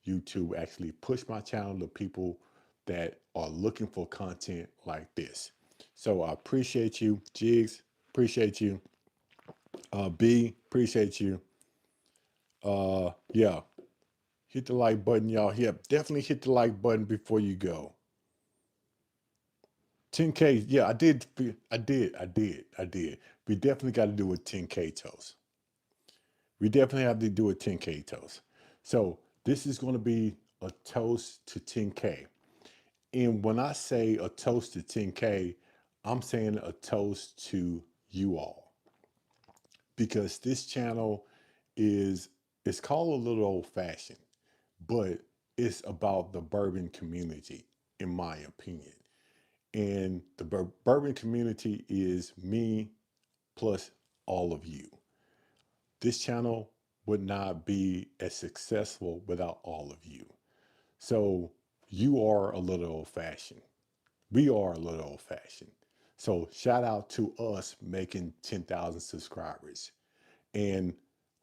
YouTube actually push my channel to people that are looking for content like this. So I appreciate you, Jigs. Appreciate you, B. Appreciate you. Yeah, hit the like button, y'all. Yeah, definitely hit the like button before you go. 10K, yeah, I did. We definitely got to do a 10K toast. We definitely have to do a 10K toast. So this is going to be a toast to 10K. And when I say a toast to 10K, I'm saying a toast to you all because this channel is it's called a little old fashioned, but it's about the bourbon community, in my opinion. And the bourbon community is me plus all of you. This channel would not be as successful without all of you. So you are a little old fashioned. We are a little old fashioned. So shout out to us making 10,000 subscribers. And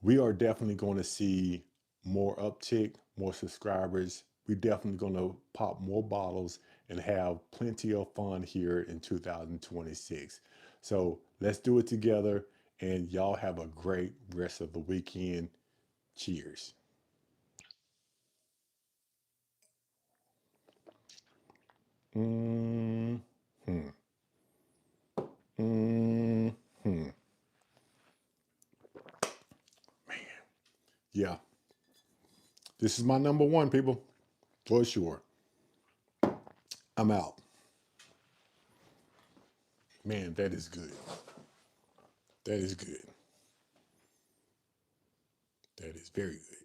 we are definitely going to see more uptick, more subscribers. We're definitely going to pop more bottles and have plenty of fun here in 2026. So let's do it together. And y'all have a great rest of the weekend. Cheers. Mm, hmm, mm, hmm. Yeah, this is my number one, people, for sure. I'm out. Man, that is good. That is good. That is very good.